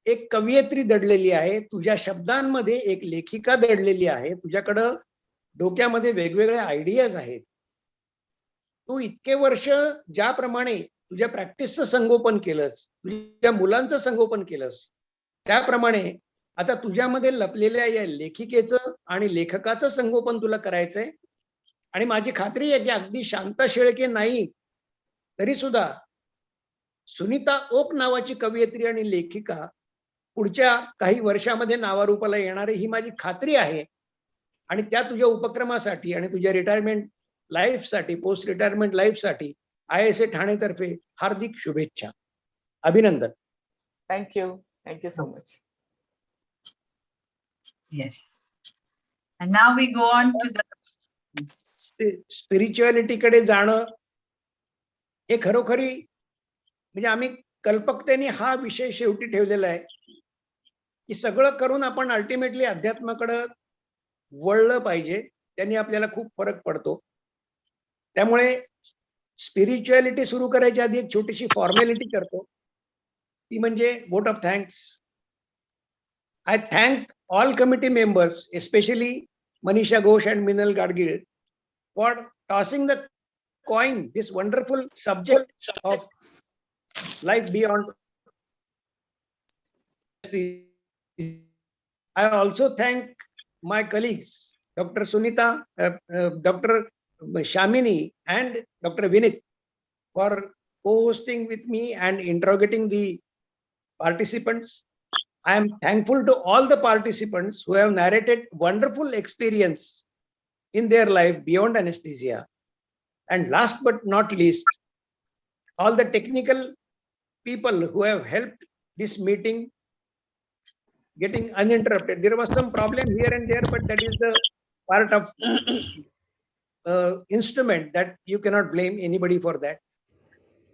एक कवयित्री दडलेली आहे. तुझ्या शब्दांमध्ये एक लेखिका दडलेली आहे. तुझ्याकडं डोक्यामध्ये वेगवेगळे आयडियाज आहेत. तू इतके वर्ष ज्याप्रमाणे तुझ्या प्रॅक्टिसचं संगोपन केलंस, तुझ्या मुलांचं संगोपन केलंस, त्याप्रमाणे आता तुझ्यामध्ये लपलेल्या या लेखिकेचं आणि लेखकाचं संगोपन तुला करायचंय. आणि माझी खात्री आहे की अगदी शांता शेळके नाही तरी सुद्धा सुनीता ओक नावाची कवयित्री आणि लेखिका पुढच्या काही वर्षामध्ये नावारूपाला येणार ही माझी खात्री आहे. आणि त्या तुझ्या उपक्रमासाठी आणि तुझ्या रिटायरमेंट लाईफसाठी, पोस्ट रिटायरमेंट लाईफसाठी ISA ठाणेतर्फे हार्दिक शुभेच्छा. अभिनंदन. Thank you so much. Yes. And now we go on to the spirituality कडे जाणं हे खरोखरी म्हणजे आम्ही कल्पकतेने हा विषय शेवटी ठेवलेला आहे की सगळं करून आपण अल्टिमेटली अध्यात्माकडे वळलं पाहिजे, त्यांनी आपल्याला खूप फरक पडतो. त्यामुळे स्पिरिच्युअलिटी सुरू करायच्या आधी एक छोटीशी फॉर्मॅलिटी करतो, ती म्हणजे vote of thanks. I thank all committee members, especially Manisha Ghosh and Minal Gadgil, for tossing the coin, this wonderful subject of life beyond. I also thank my colleagues, Dr. Sunita, Dr. Shamini, and Dr. Vinit for co-hosting with me and interrogating the participants. I am thankful to all the participants who have narrated wonderful experience in their life beyond anesthesia. And last but not least, all the technical people who have helped this meeting getting uninterrupted. There was some problem here and there, but that is the part of instrument that you cannot blame anybody for that.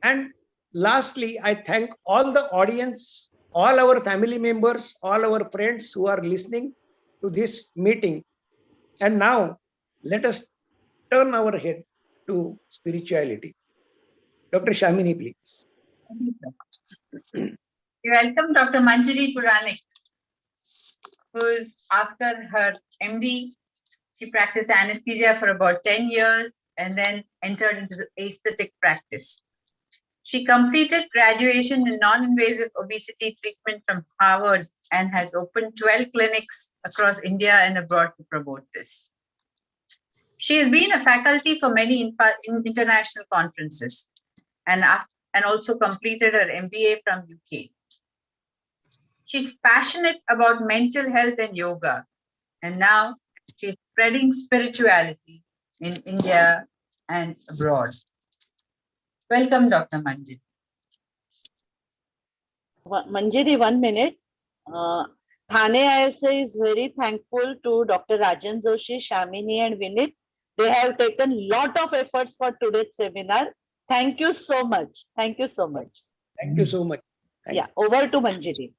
And lastly, I thank all the audience, all our family members, all our friends who are listening to this meeting. And now let us turn our head to spirituality. Dr. Shamini, please. You welcome Dr. Manjari Puranik, who is after her MD, she practiced anesthesia for about 10 years and then entered into the aesthetic practice. She completed graduation in non-invasive obesity treatment from Harvard and has opened 12 clinics across India and abroad to promote this. She has been a faculty for many international conferences and also completed her MBA from UK. She's passionate about mental health and yoga, and now she's spreading spirituality in India and abroad. Welcome, Dr. Manjari. Manjari, 1 minute. Thane ISA is very thankful to Dr. Rajan Joshi, Shamini and Vinit. They have taken lot of efforts for today's seminar. Thank you so much. Thank you so much. Thank you so much. Over to Manjari.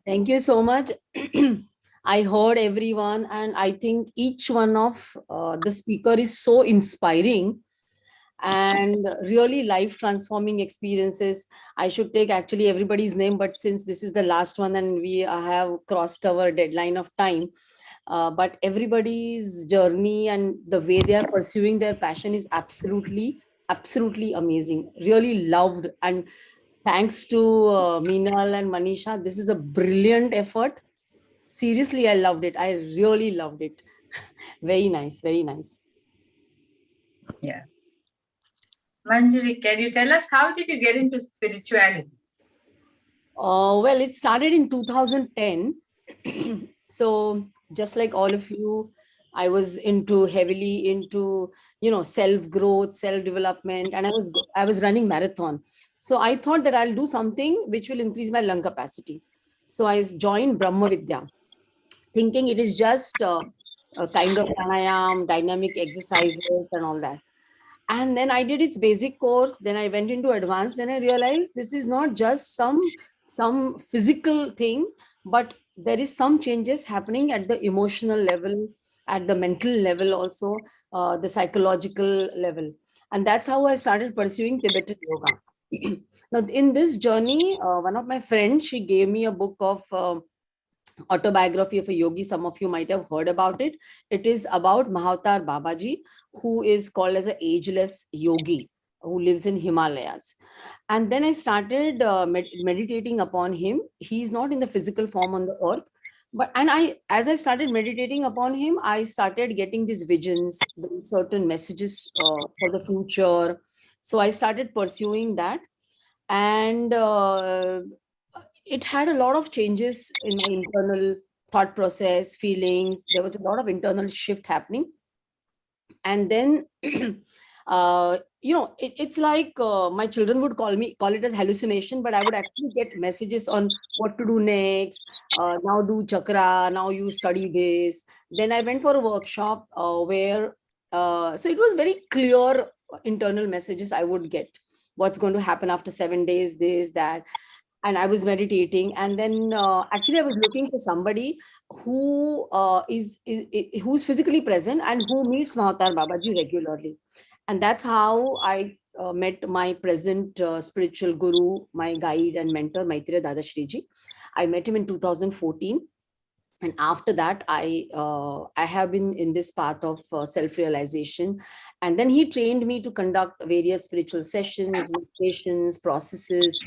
Thank you so much. I heard everyone, and I think each one of the speaker is so inspiring and really life transforming experiences. I should take actually everybody's name, but since this is the last one and we have crossed our deadline of time, but everybody's journey and the way they are pursuing their passion is absolutely amazing. Really loved, and thanks to Meenal and Manisha, this is a brilliant effort. Seriously, I loved it. I really loved it. Very nice, very nice. Yeah. Manjari, can you tell us how did you get into spirituality? Well, it started in 2010. So just like all of you, I was heavily into, self-growth, self-development, and I was running marathon. So I thought that I'll do something which will increase my lung capacity. So I joined Brahma Vidya, thinking it is just a kind of pranayam, dynamic exercises and all that. And then I did its basic course. Then I went into advanced. Then I realized this is not just some physical thing, but there is some changes happening at the emotional level, at the mental level also, the psychological level. And that's how I started pursuing Tibetan yoga. Now, in this journey, one of my friends, she gave me a book of autobiography of a yogi. Some of you might have heard about it. It is about Mahavatar Babaji, who is called as an ageless yogi who lives in Himalayas. And then I started meditating upon him. He's not in the physical form on the earth, but as I started meditating upon him, I started getting these visions, certain messages for the future. So I started pursuing that, and it had a lot of changes in my internal thought process, feelings. There was a lot of internal shift happening. And then, it's like my children would call it as hallucination, but I would actually get messages on what to do next. Now do chakra, now you study this. Then I went for a workshop where, so it was very clear internal messages I would get. What's going to happen after 7 days, this, that. and I was meditating, and then actually I was looking for somebody who who's physically present and who meets Mahatar Babaji regularly. And that's how I met my present spiritual guru, my guide and mentor, Maitreya Dada Shriji. I met him in 2014. And after that, I have been in this path of self-realization. And then he trained me to conduct various spiritual sessions, meditations, processes.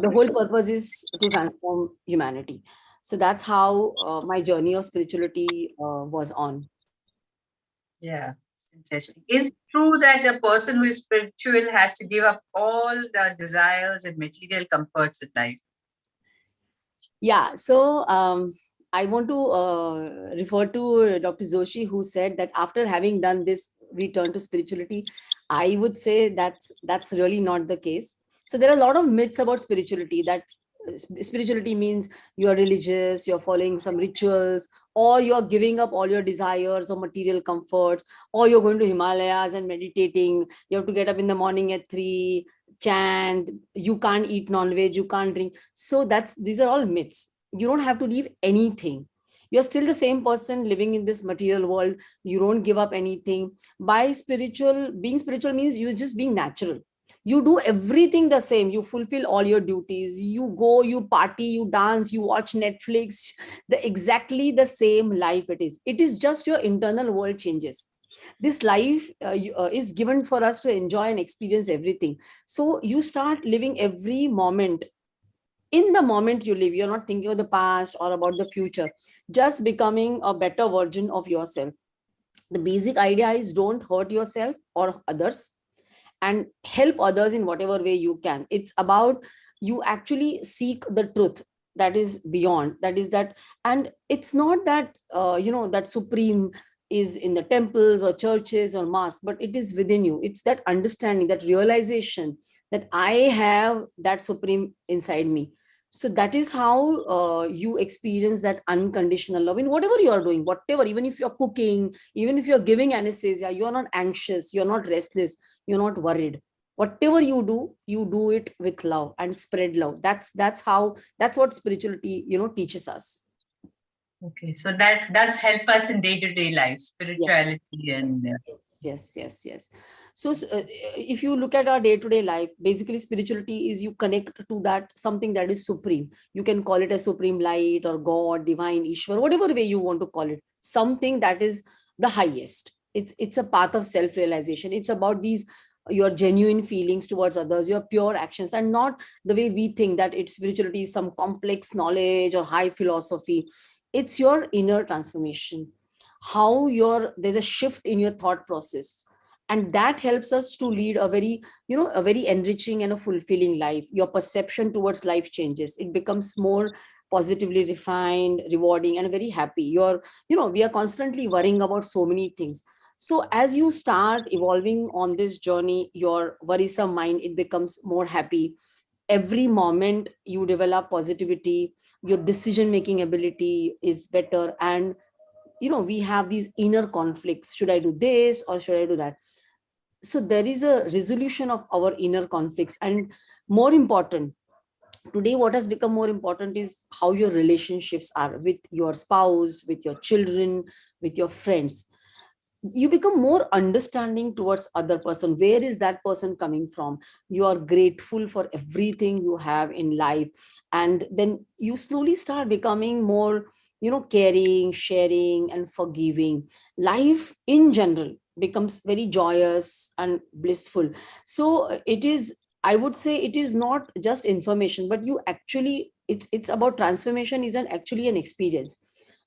The whole purpose is to transform humanity. So that's how my journey of spirituality was on. Yeah, it's interesting. Is it true that a person who is spiritual has to give up all the desires and material comforts in life? Yeah, so I want to refer to Dr. Joshi, who said that after having done this return to spirituality, I would say that's really not the case. So there are a lot of myths about spirituality, that spirituality means you are religious, you're following some rituals, or you're giving up all your desires or material comforts, or you're going to Himalayas and meditating. You have to get up in the morning at 3, chant, you can't eat non-veg, you can't drink. So these are all myths. You don't have to leave anything. You're still the same person living in this material world. You don't give up anything. Being spiritual means you're just being natural. You do everything the same. You fulfill all your duties. You go, you party, you dance, you watch Netflix. Exactly the same life it is. It is just your internal world changes. This life is given for us to enjoy and experience everything. So you start living every moment. In the moment you live, you're not thinking of the past or about the future, just becoming a better version of yourself. The basic idea is don't hurt yourself or others, and help others in whatever way you can. It's about you actually seek the truth that is beyond, that is that. And it's not that that supreme is in the temples or churches or mosques, but it is within you. It's that understanding, that realization that I have that supreme inside me. So that is how you experience that unconditional love in whatever you are doing, whatever, even if you're cooking, even if you're giving anesthesia, you're not anxious, you're not restless, you're not worried. Whatever you do it with love and spread love. That's what spirituality teaches us. Okay, so that does help us in day-to-day life, spirituality. Yes. Yes. So if you look at our day-to-day life, basically spirituality is you connect to that something that is supreme. You can call it a supreme light or God, divine, Ishwar, whatever way you want to call it, something that is the highest. It's a path of self-realization. It's about your genuine feelings towards others, your pure actions, and not the way we think that spirituality is some complex knowledge or high philosophy. It's your inner transformation, how there's a shift in your thought process, and that helps us to lead a very enriching and a fulfilling life. Your perception towards life changes. It becomes more positively refined, rewarding, and very happy. We are constantly worrying about so many things. So as you start evolving on this journey, your worrisome mind, it becomes more happy. Every moment you develop positivity, your decision making ability is better. And we have these inner conflicts. Should I do this or should I do that? So there is a resolution of our inner conflicts. And more important, today what has become more important is how your relationships are with your spouse, with your children, with your friends. You become more understanding towards other person. Where is that person coming from? You are grateful for everything you have in life, and then you slowly start becoming more caring, sharing, and forgiving. Life in general becomes very joyous and blissful. So it is, I would say, it is not just information, but you actually, it's about transformation is actually an experience.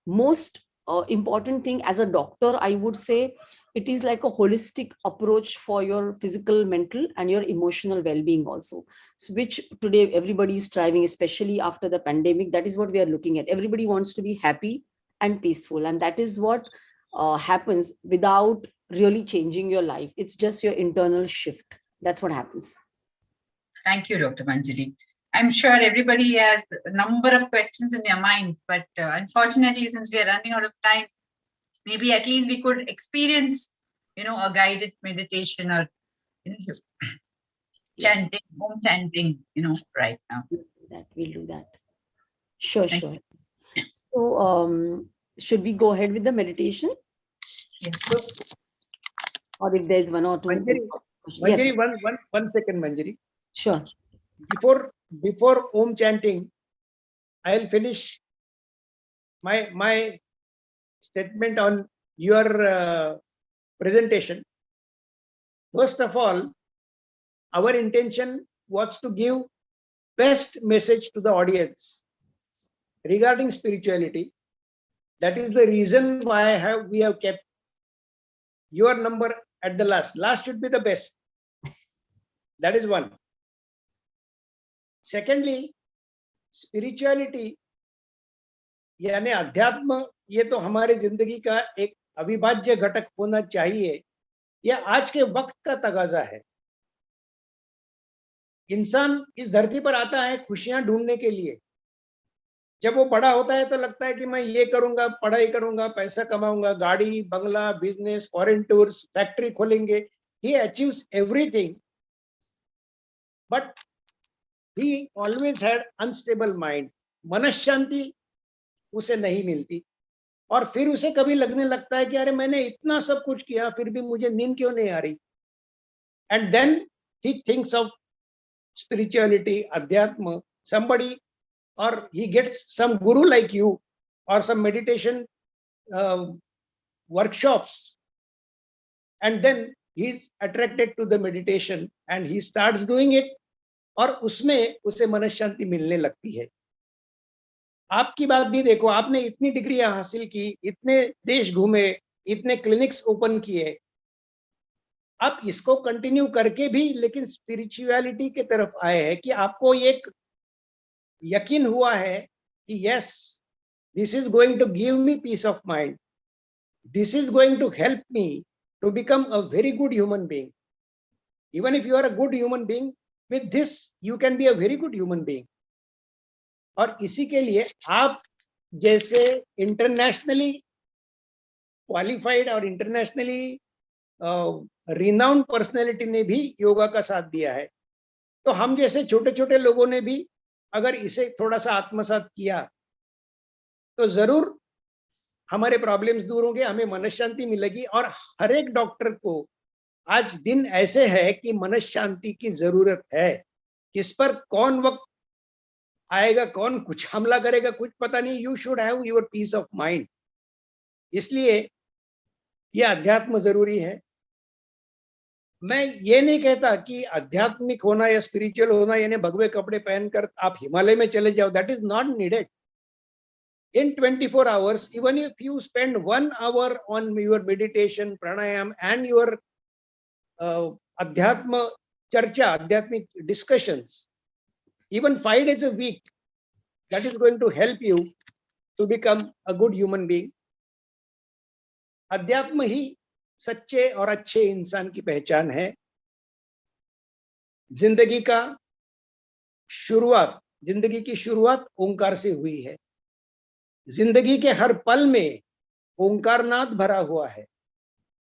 Most important thing as a doctor, I would say, it is like a holistic approach for your physical, mental, and your emotional well-being also. So which today everybody is striving, especially after the pandemic. That is what we are looking at. Everybody wants to be happy and peaceful, and that is what happens without really changing your life. It's just your internal shift. That's what happens. Thank you, Dr. Manjali. I'm sure everybody has a number of questions in their mind, but unfortunately, since we are running out of time, maybe at least we could experience, a guided meditation or chanting, home chanting, right now. We'll do that. Sure, sure. So, should we go ahead with the meditation? Yes. Or if there's one or two. Manjari, Yes. Manjari, one second, Manjari. Sure. Before Om chanting, I'll finish my statement on your presentation. First of all, our intention was to give best message to the audience regarding spirituality. That is the reason why we have kept your number at the last. Last should be the best. That is one. Secondly, spirituality यानी अध्यात्म, ये तो हमारे जिंदगी का एक अविभाज्य घटक होना चाहिए. यह आज के वक्त का तगाजा है. इंसान इस धरती पर आता है खुशियां ढूंढने के लिए. जब वो बड़ा होता है तो लगता है कि मैं ये करूंगा, पढ़ाई करूंगा, पैसा कमाऊंगा, गाड़ी, बंगला, बिजनेस, फॉरेन टूर्स, फैक्ट्री खोलेंगे. He achieves everything, but he always had unstable mind. मनःशांति उसे नहीं मिलती और फिर उसे कभी लगने लगता है कि अरे मैंने इतना सब कुछ किया फिर भी मुझे नींद क्यों नहीं आ रही. And then he thinks of spirituality, adhyatma, somebody, or he gets some guru like you or some meditation workshops, and then he's attracted to the meditation and he starts doing it और उसमें उसे मनःशांति मिलने लगती है. आपकी बात भी देखो, आपने इतनी डिग्रियां हासिल की, इतने देश घूमे, इतने क्लिनिक्स ओपन किए, आप इसको कंटिन्यू करके भी लेकिन स्पिरिचुअलिटी के तरफ आए हैं कि आपको एक यकीन हुआ है कि yes, this is going to give me peace of mind, this is going to help me to become a very good human being. Even if you are a good human being, with this you can be a very good human being. और इसी के लिए आप जैसे internationally qualified और internationally renowned personality ने भी योगा का साथ दिया है. तो हम जैसे छोटे छोटे लोगों ने भी अगर इसे थोड़ा सा आत्मसात किया तो जरूर हमारे प्रॉब्लम्स दूर होंगे, हमें मनःशांति मिलेगी. और हर एक डॉक्टर को आज दिन ऐसे है कि मनःशांति की जरूरत है. किस पर कौन वक्त आएगा, कौन कुछ हमला करेगा, कुछ पता नहीं. You should have your peace of mind. इसलिए यह अध्यात्म जरूरी है. मैं ये नहीं कहता कि आध्यात्मिक होना या स्पिरिचुअल होना यानी भगवे कपड़े पहनकर आप हिमालय में चले जाओ. That is not needed. In 24 hours, even if you spend 1 hour on your meditation, pranayam and your adhyatma charcha, adhyatmic discussions, even 5 days a week, that is going to help you to become a good human being. अध्यात्म ही सच्चे और अच्छे इंसान की पहचान है. जिंदगी की शुरुआत ओंकार से हुई है. जिंदगी के हर पल में ओंकारनाद भरा हुआ है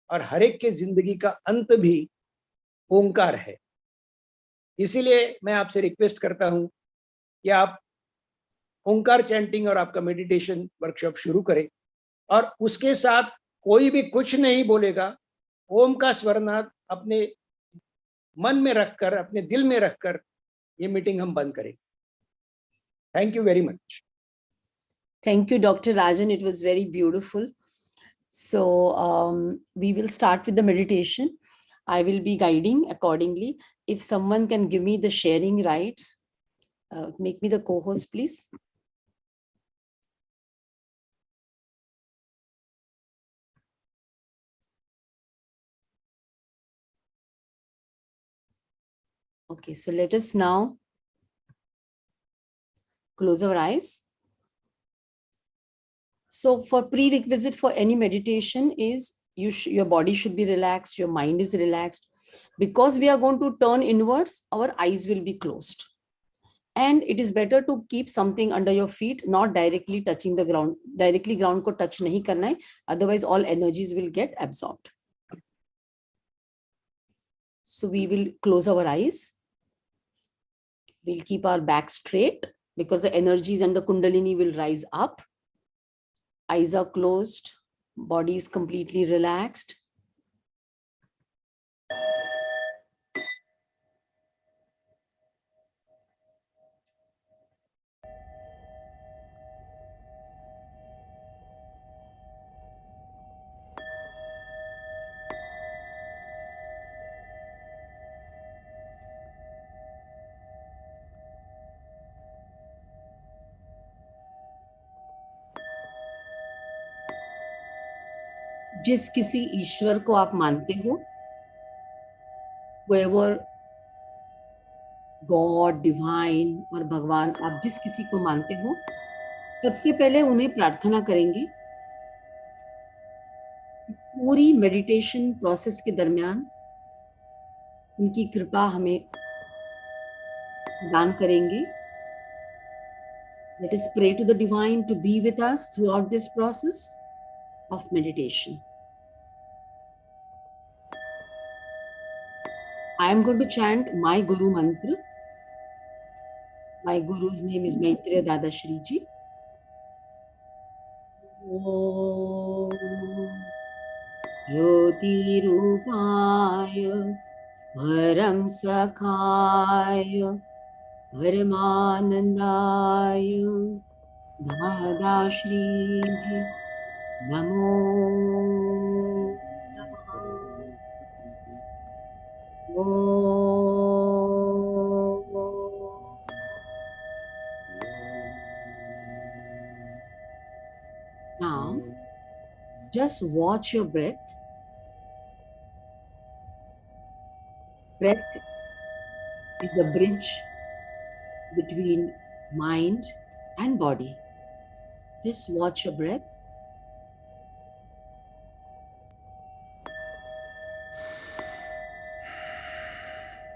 और हर एक के जिंदगी का अंत भी ओंकार है. इसीलिए मैं आपसे रिक्वेस्ट करता हूं कि आप ओंकार चैंटिंग और आपका मेडिटेशन वर्कशॉप शुरू करें और उसके साथ कोई भी कुछ नहीं बोलेगा. ओम का स्वरनाद अपने मन में रखकर, अपने दिल में रखकर ये मीटिंग हम बंद करें. Thank you very much. Thank you, Dr. Rajan. It was very beautiful. So we will start with the meditation. I will be guiding accordingly. If someone can give me the sharing rights, make me the co-host, please. Okay, so let us now close our eyes. So for prerequisite for any meditation is your body should be relaxed, your mind is relaxed. Because we are going to turn inwards, our eyes will be closed. And it is better to keep something under your feet, not directly touching the ground. Directly ground ko touch nahi karna hai, otherwise all energies will get absorbed. So we will close our eyes. We'll keep our back straight because the energies and the Kundalini will rise up. Eyes are closed, body is completely relaxed. जिस किसी ईश्वर को आप मानते हो, whoever God, divine और भगवान, आप जिस किसी को मानते हो, सबसे पहले उन्हें प्रार्थना करेंगे। पूरी मेडिटेशन प्रोसेस के दरमियान उनकी कृपा हमें प्रदान करेंगे। Let us pray to the divine to be with us throughout this process of meditation. I am going to chant my Guru mantra. My Guru's name is Maitreya Dada Shri Ji. Om Jyoti Rupaya Param Sakhaya Paramanandaya Dada Shri Ji Namo Now, just watch your breath. Breath is the bridge between mind and body. Just watch your breath.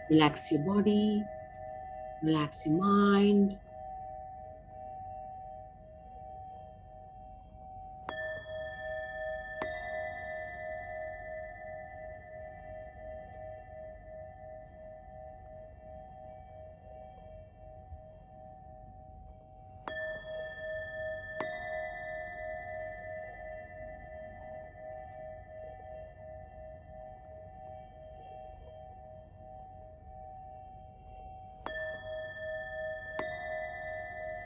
Relax your body, relax your mind.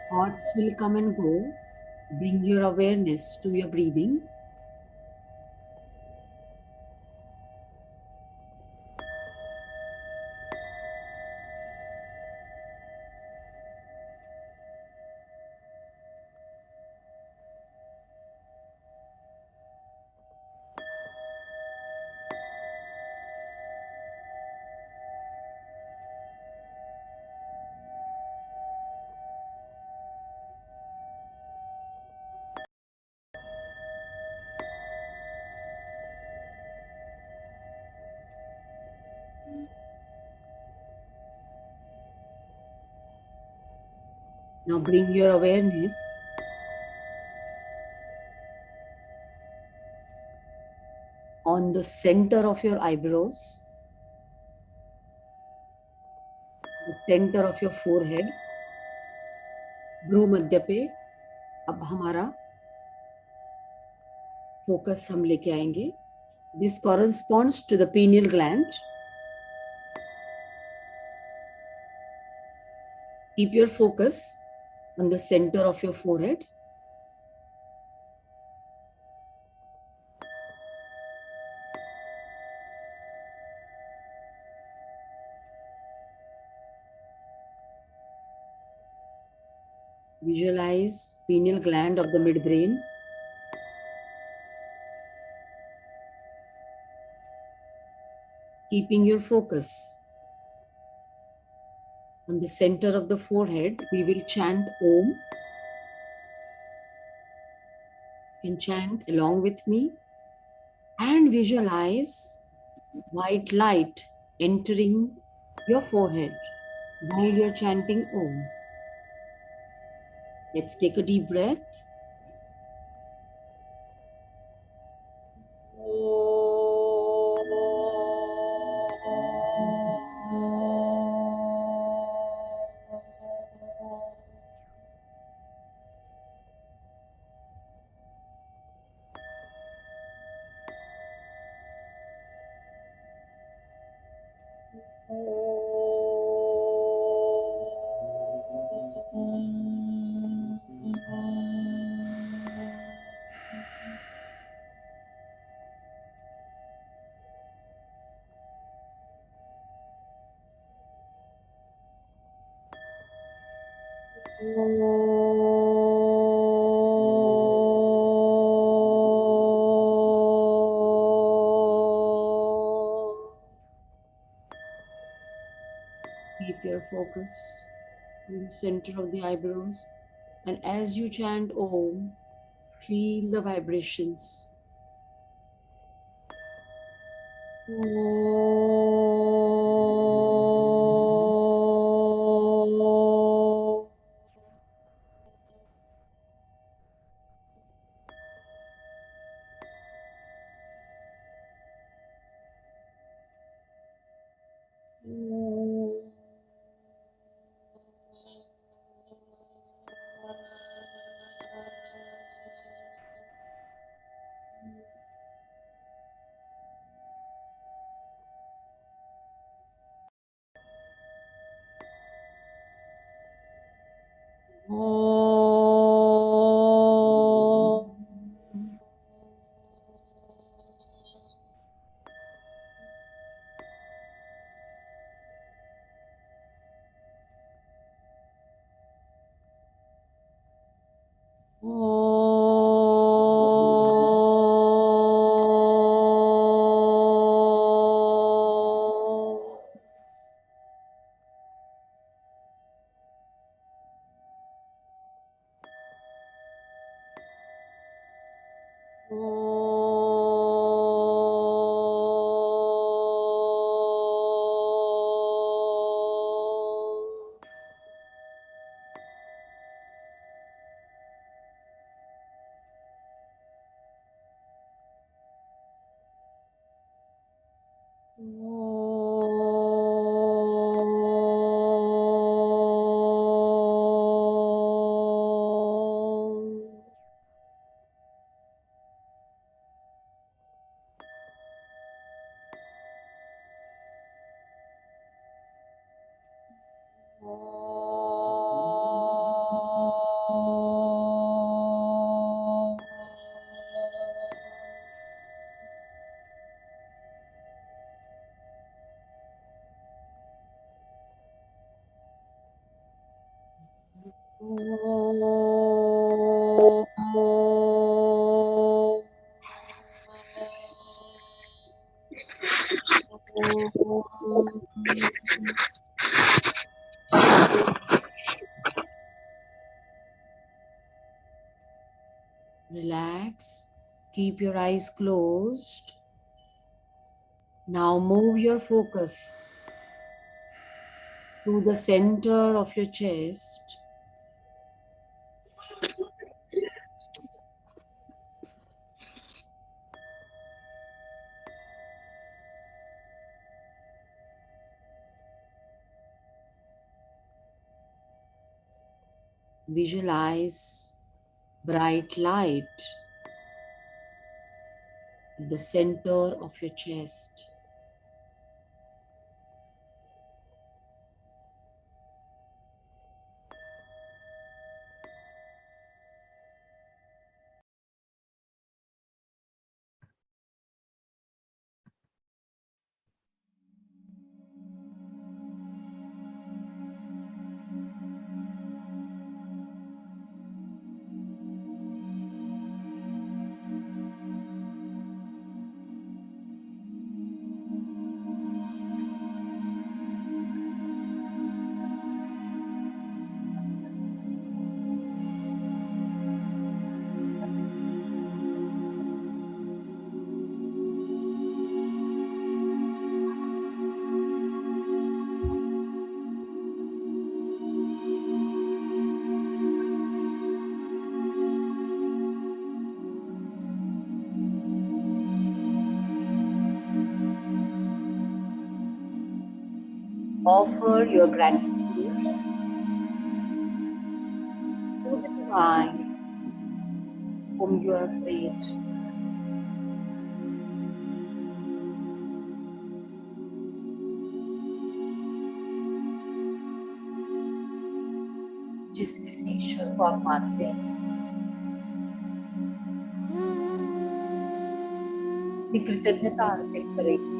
Thoughts will come and go. Bring your awareness to your breathing. Now bring your awareness on the center of your eyebrows, the center of your forehead, भ्रू मध्य पे अब हमारा focus हम लेके आएंगे. This corresponds to the pineal gland. Keep your focus on the center of your forehead. Visualize pineal gland of the midbrain. Keeping your focus on the center of the forehead, we will chant Om. You can chant along with me and visualize white light entering your forehead while you're chanting Om. Let's take a deep breath. Keep your focus in the center of the eyebrows, and as you chant Om, feel the vibrations. Relax. Keep your eyes closed. Now move your focus to the center of your chest. Visualize bright light at the center of your chest. Offer your gratitude to the divine whom you have prayed. जिसके से ईश्वर को आप मानते हैं, अपनी कृतज्ञता अर्पित करेंगे।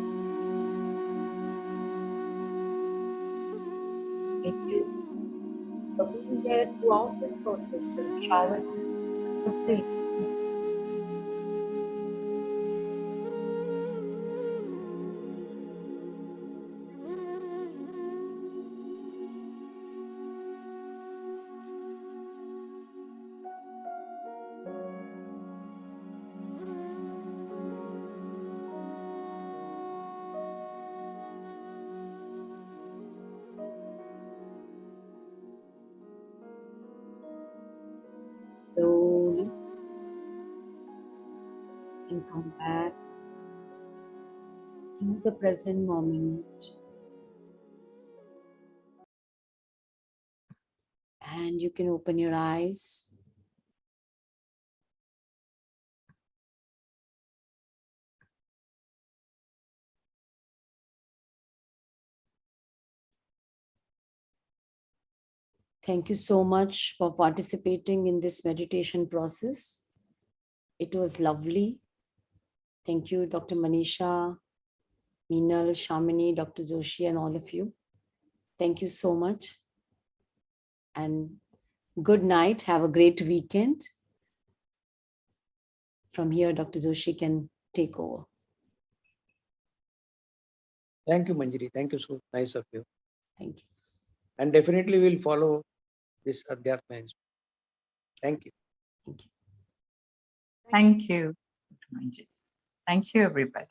Thank you for being there throughout this process of travel to pray. Slowly and come back to the present moment. And you can open your eyes. Thank you so much for participating in this meditation process. It was lovely. Thank you, Dr. Manisha, Meenal, Shamini, Dr. Joshi, and all of you. Thank you so much. And good night. Have a great weekend. From here, Dr. Joshi can take over. Thank you, Manjari. Thank you. So nice of you. Thank you. And definitely we'll follow this Adhyatma. Thank you. Thank you. Thank you. Thank you, everybody.